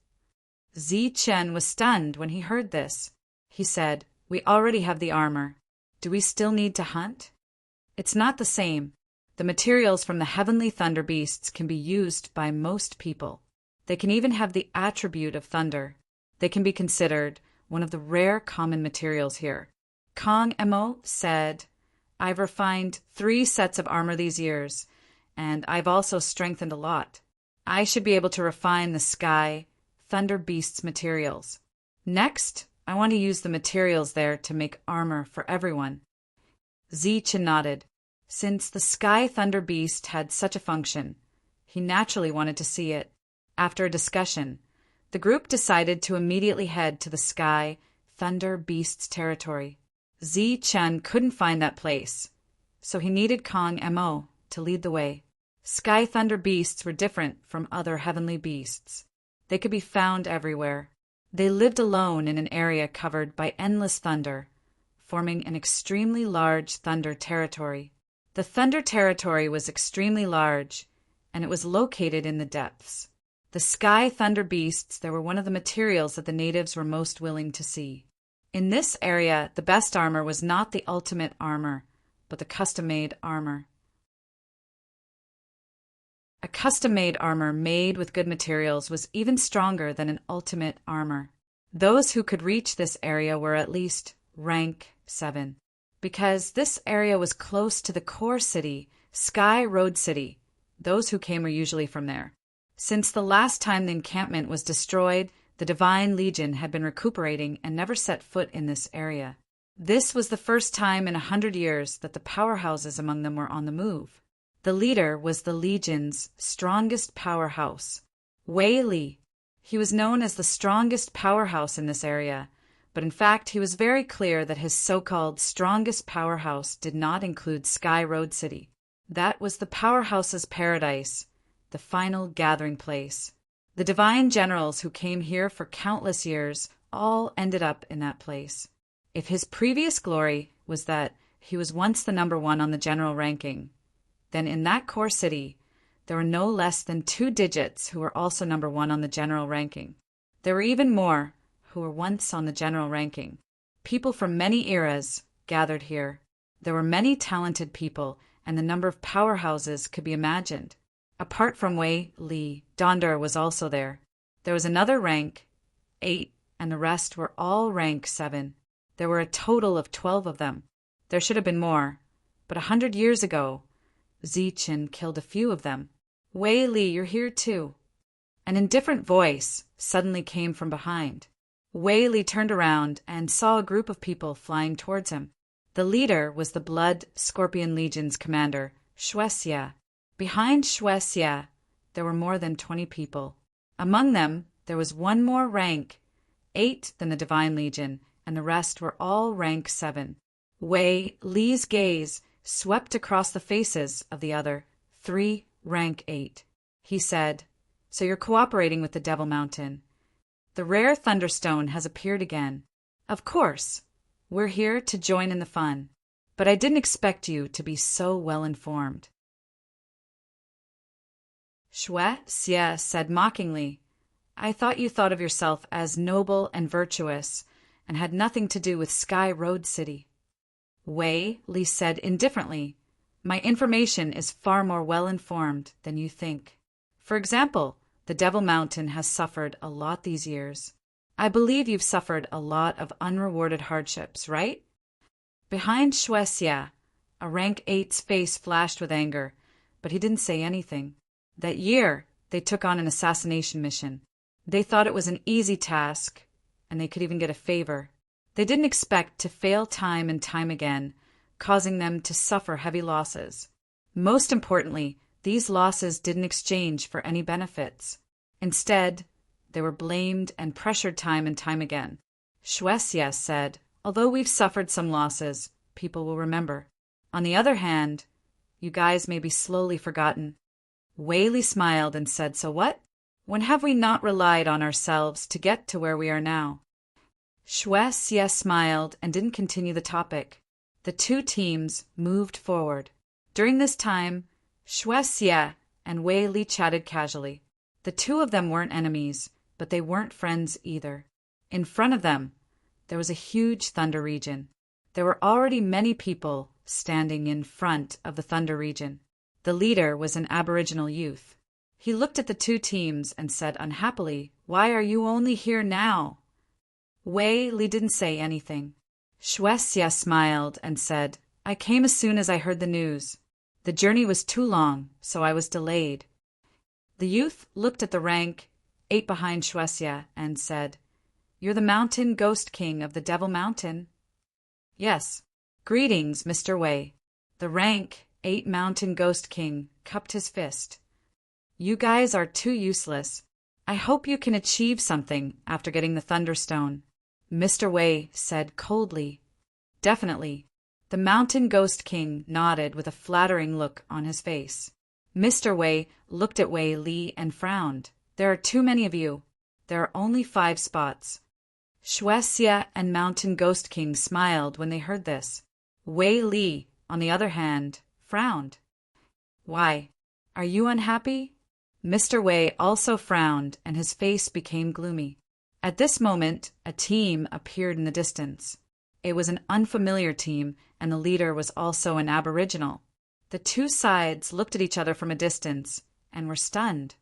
Zi Chen was stunned when he heard this. He said, "We already have the armor. Do we still need to hunt?" "It's not the same. The materials from the heavenly thunder beasts can be used by most people. They can even have the attribute of thunder. They can be considered one of the rare common materials here." Kong Mo said, "I've refined 3 sets of armor these years, and I've also strengthened a lot. I should be able to refine the sky thunder beasts materials. Next, I want to use the materials there to make armor for everyone." Zi Chen nodded. Since the sky thunder beast had such a function, he naturally wanted to see it. After a discussion, the group decided to immediately head to the sky thunder beast's territory. Zi Chen couldn't find that place, so he needed Kong Mo to lead the way. Sky thunder beasts were different from other heavenly beasts. They could be found everywhere. They lived alone in an area covered by endless thunder, forming an extremely large thunder territory. The thunder territory was extremely large, and it was located in the depths. The sky thunder beasts, they were one of the materials that the natives were most willing to see. In this area, the best armor was not the ultimate armor, but the custom-made armor. A custom-made armor made with good materials was even stronger than an ultimate armor. Those who could reach this area were at least rank 7. Because this area was close to the core city, Sky Road City, those who came were usually from there. Since the last time the encampment was destroyed, the Divine Legion had been recuperating and never set foot in this area. This was the first time in 100 years that the powerhouses among them were on the move. The leader was the Legion's strongest powerhouse, Wei Li. He was known as the strongest powerhouse in this area, but in fact he was very clear that his so-called strongest powerhouse did not include Sky Road City. That was the powerhouse's paradise, the final gathering place. The divine generals who came here for countless years all ended up in that place. If his previous glory was that he was once the number 1 on the general ranking, then in that core city, there were no less than 2 digits who were also number 1 on the general ranking. There were even more who were once on the general ranking. People from many eras gathered here. There were many talented people, and the number of powerhouses could be imagined. Apart from Wei Li, Donder was also there. There was another rank, 8, and the rest were all rank 7. There were a total of 12 of them. There should have been more, but 100 years ago, Zi Chen killed a few of them. "Wei Li, you're here too." An indifferent voice suddenly came from behind. Wei Li turned around and saw a group of people flying towards him. The leader was the Blood Scorpion Legion's commander, Xuexia. Behind Xuexia, there were more than 20 people. Among them, there was one more rank, 8 than the Divine Legion, and the rest were all rank 7. Wei Li's gaze swept across the faces of the other 3 rank 8. He said, "So you're cooperating with the Devil Mountain. The rare Thunderstone has appeared again." "Of course. We're here to join in the fun, but I didn't expect you to be so well informed. Xue Xie said mockingly, I thought you thought of yourself as noble and virtuous and had nothing to do with Sky Road City. Wei Li said indifferently, my information is far more well-informed than you think. For example, the Devil Mountain has suffered a lot these years. I believe you've suffered a lot of unrewarded hardships, right? Behind Xue Xie, a rank 8's face flashed with anger, but he didn't say anything. That year, they took on an assassination mission. They thought it was an easy task, and they could even get a favor. They didn't expect to fail time and time again, causing them to suffer heavy losses. Most importantly, these losses didn't exchange for any benefits. Instead, they were blamed and pressured time and time again. Xue Xie said, although we've suffered some losses, people will remember. On the other hand, you guys may be slowly forgotten. Wei Li smiled and said, so what? When have we not relied on ourselves to get to where we are now? Xue Xie smiled and didn't continue the topic. The two teams moved forward. During this time, Xue Xie and Wei Li chatted casually. The two of them weren't enemies, but they weren't friends either. In front of them, there was a huge thunder region. There were already many people standing in front of the thunder region. The leader was an Aboriginal youth. He looked at the two teams and said unhappily, why are you only here now? Wei Li didn't say anything. Xue Xie smiled and said, I came as soon as I heard the news. The journey was too long, so I was delayed. The youth looked at the rank 8 behind Xue Xie and said, you're the mountain ghost king of the Devil Mountain. Yes. Greetings, Mr. Wei. The rank 8 mountain ghost king cupped his fist. You guys are too useless. I hope you can achieve something after getting the Thunderstone. Mr. Wei said coldly. Definitely. The mountain ghost king nodded with a flattering look on his face. Mr. Wei looked at Wei Li and frowned. There are too many of you. There are only 5 spots. Xue Xie and Mountain Ghost King smiled when they heard this. Wei Li, on the other hand, frowned. Why? Are you unhappy? Mr. Wei also frowned and his face became gloomy. At this moment, a team appeared in the distance. It was an unfamiliar team, and the leader was also an Aboriginal. The two sides looked at each other from a distance and were stunned.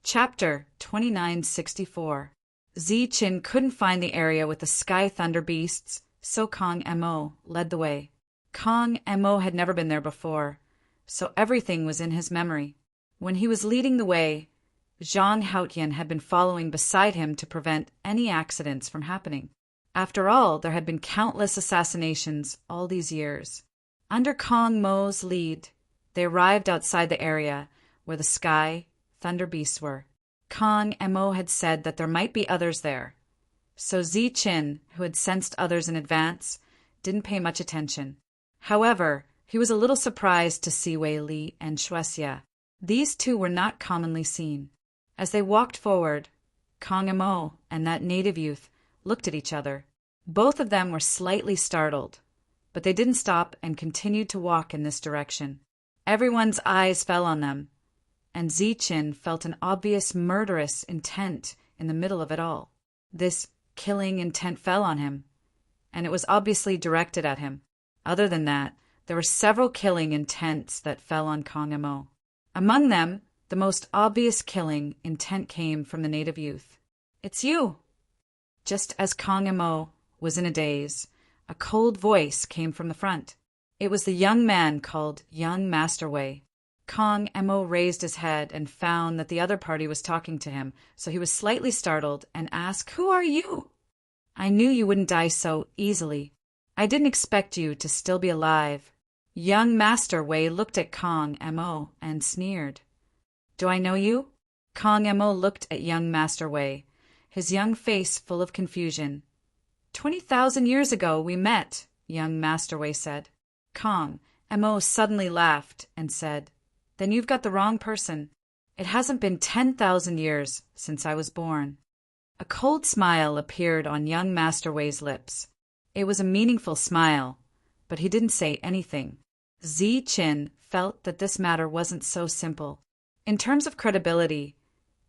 Chapter 2964. Ziqin couldn't find the area with the sky thunder beasts, so Kong Mo led the way. Kong Mo had never been there before, so everything was in his memory. When he was leading the way, Zhang Haotian had been following beside him to prevent any accidents from happening. After all, there had been countless assassinations all these years. Under Kong Mo's lead, they arrived outside the area where the sky thunder beasts were. Kong Mo had said that there might be others there, so Ziqin, who had sensed others in advance, didn't pay much attention. However, he was a little surprised to see Wei Li and Xue Xie. These two were not commonly seen. As they walked forward, Kong Mo and that native youth looked at each other. Both of them were slightly startled, but they didn't stop and continued to walk in this direction. Everyone's eyes fell on them, and Ziqin felt an obvious murderous intent in the middle of it all. This killing intent fell on him, and it was obviously directed at him. Other than that, there were several killing intents that fell on Kong Mo. Among them, the most obvious killing intent came from the native youth. It's you! Just as Kong Mo was in a daze, a cold voice came from the front. It was the young man called Young Master Wei. Kong Mo raised his head and found that the other party was talking to him, so he was slightly startled and asked, "Who are you?" "I knew you wouldn't die so easily. I didn't expect you to still be alive." Young Master Wei looked at Kong Mo and sneered. "Do I know you?" Kong Mo looked at Young Master Wei, his young face full of confusion. 20,000 years ago we met," Young Master Wei said. Kong Mo suddenly laughed and said, "Then you've got the wrong person. It hasn't been 10,000 years since I was born. A cold smile appeared on young Master Wei's lips. It was a meaningful smile, but he didn't say anything. Zi Qin felt that this matter wasn't so simple. In terms of credibility,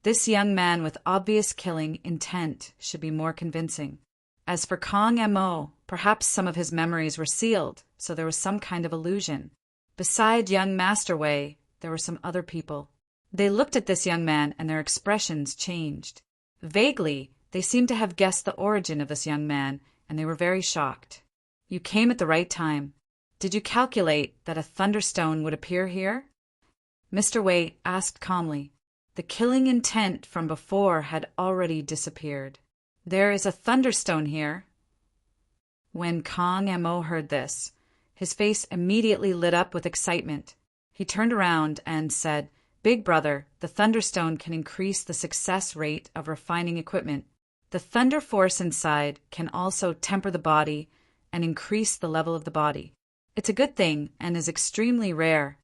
this young man with obvious killing intent should be more convincing. As for Kong Mo, perhaps some of his memories were sealed, so there was some kind of illusion. Beside young Master Wei, there were some other people. They looked at this young man and their expressions changed. Vaguely, they seemed to have guessed the origin of this young man, and they were very shocked. You came at the right time. Did you calculate that a thunderstone would appear here? Mr. Wei asked calmly. The killing intent from before had already disappeared. There is a thunderstone here. When Kong Mo heard this, his face immediately lit up with excitement. He turned around and said, Big brother, the thunderstone can increase the success rate of refining equipment. The thunder force inside can also temper the body and increase the level of the body. It's a good thing and is extremely rare.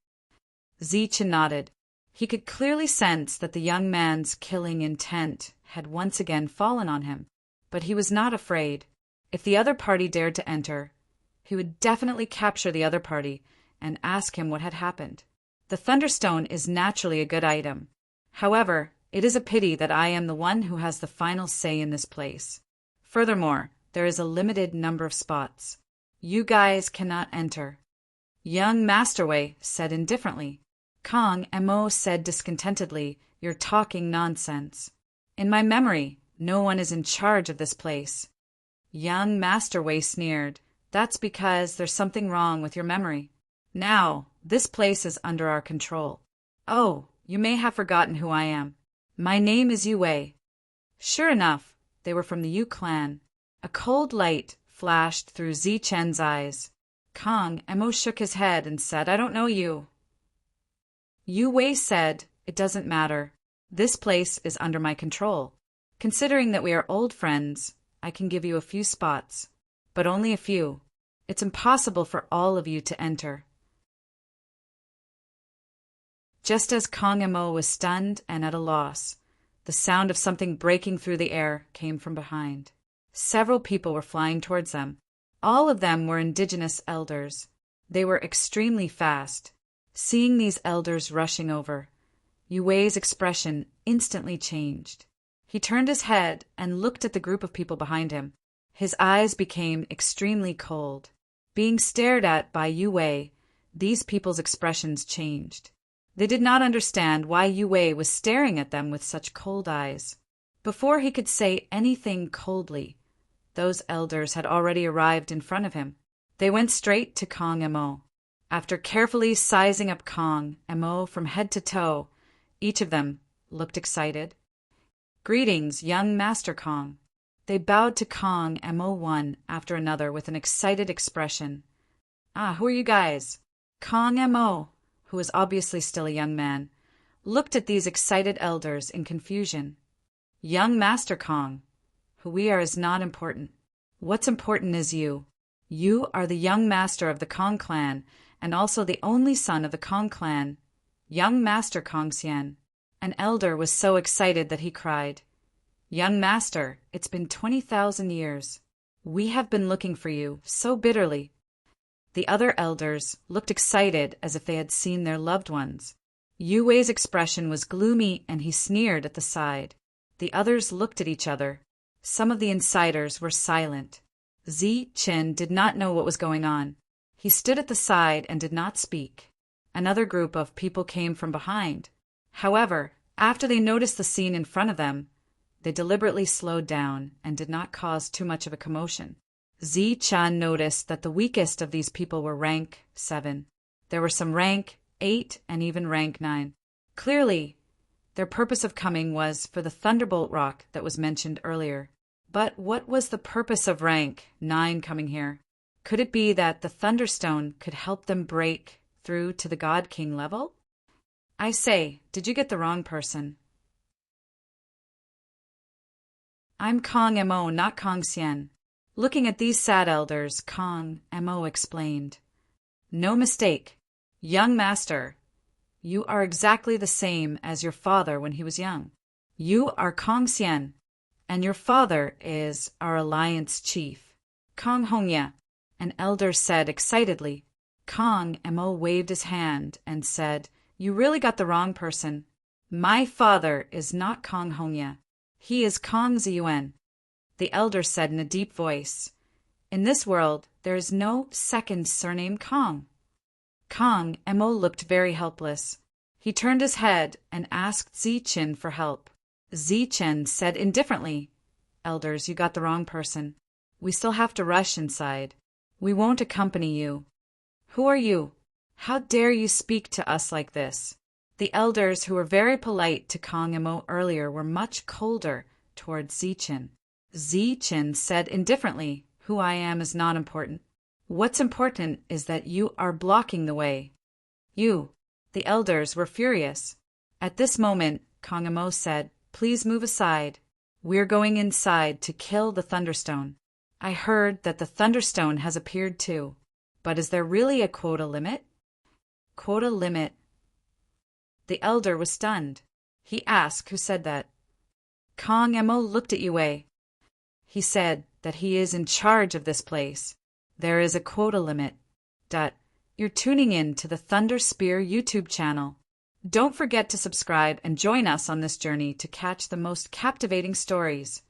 Zi Qin nodded. He could clearly sense that the young man's killing intent had once again fallen on him, but he was not afraid. If the other party dared to enter, he would definitely capture the other party and ask him what had happened. The thunderstone is naturally a good item. However, it is a pity that I am the one who has the final say in this place. Furthermore, there is a limited number of spots. You guys cannot enter. Young Master Wei said indifferently. Kong Mo said discontentedly, You're talking nonsense. In my memory, no one is in charge of this place. Young Master Wei sneered. That's because there's something wrong with your memory. Now, this place is under our control. Oh, you may have forgotten who I am. My name is Yu Wei. Sure enough, they were from the Yu clan. A cold light flashed through Zi Chen's eyes. Kong Mo shook his head and said, I don't know you. Yu Wei said, It doesn't matter. This place is under my control. Considering that we are old friends, I can give you a few spots, but only a few. It's impossible for all of you to enter. Just as Kong Mo was stunned and at a loss, the sound of something breaking through the air came from behind. Several people were flying towards them. All of them were indigenous elders. They were extremely fast. Seeing these elders rushing over, Yu Wei's expression instantly changed. He turned his head and looked at the group of people behind him. His eyes became extremely cold. Being stared at by Yu Wei, these people's expressions changed. They did not understand why Yu Wei was staring at them with such cold eyes. Before he could say anything coldly, those elders had already arrived in front of him. They went straight to Kong Mo. After carefully sizing up Kong Mo from head to toe, each of them looked excited. Greetings, young Master Kong. They bowed to Kong Mo one after another with an excited expression. Who are you guys? Kong Mo, who was obviously still a young man, looked at these excited elders in confusion. Young Master Kong, who we are is not important. What's important is you. You are the young master of the Kong clan, and also the only son of the Kong clan, young Master Kong Xian. An elder was so excited that he cried, Young Master, it's been 20,000 years. We have been looking for you so bitterly. The other elders looked excited as if they had seen their loved ones. Yu Wei's expression was gloomy and he sneered at the side. The others looked at each other. Some of the insiders were silent. Zi Qin did not know what was going on. He stood at the side and did not speak. Another group of people came from behind. However, after they noticed the scene in front of them, they deliberately slowed down and did not cause too much of a commotion. Zi Chan noticed that the weakest of these people were rank 7. There were some rank 8 and even rank 9. Clearly, their purpose of coming was for the thunderbolt rock that was mentioned earlier. But what was the purpose of rank 9 coming here? Could it be that the Thunderstone could help them break through to the God King level? I say, did you get the wrong person? I'm Kong Mo, not Kong Xian. Looking at these sad elders, Kong Mo explained. No mistake. Young Master, You are exactly the same as your father when he was young. You are Kong Xian, and your father is our alliance chief, Kong Hongya, an elder said excitedly. Kong Mo waved his hand and said, You really got the wrong person. My father is not Kong Hongya. He is Kong Ziyuan. The elder said in a deep voice, In this world, there is no second surname Kong. Kong Mo looked very helpless. He turned his head and asked Zichen for help. Zichen said indifferently, Elders, you got the wrong person. We still have to rush inside. We won't accompany you. Who are you? How dare you speak to us like this? The elders who were very polite to Kong Mo earlier were much colder toward Zichen. Zichen said indifferently, Who I am is not important. What's important is that you are blocking the way. You, the elders, were furious. At this moment, Kong Mo said, Please move aside. We're going inside to kill the Thunderstone. I heard that the Thunderstone has appeared too. But is there really a quota limit? Quota limit? The elder was stunned. He asked who said that. Kong Mo looked at Yue. He said that he is in charge of this place. There is a quota limit. You're tuning in to the Thunder Spear YouTube channel. Don't forget to subscribe and join us on this journey to catch the most captivating stories.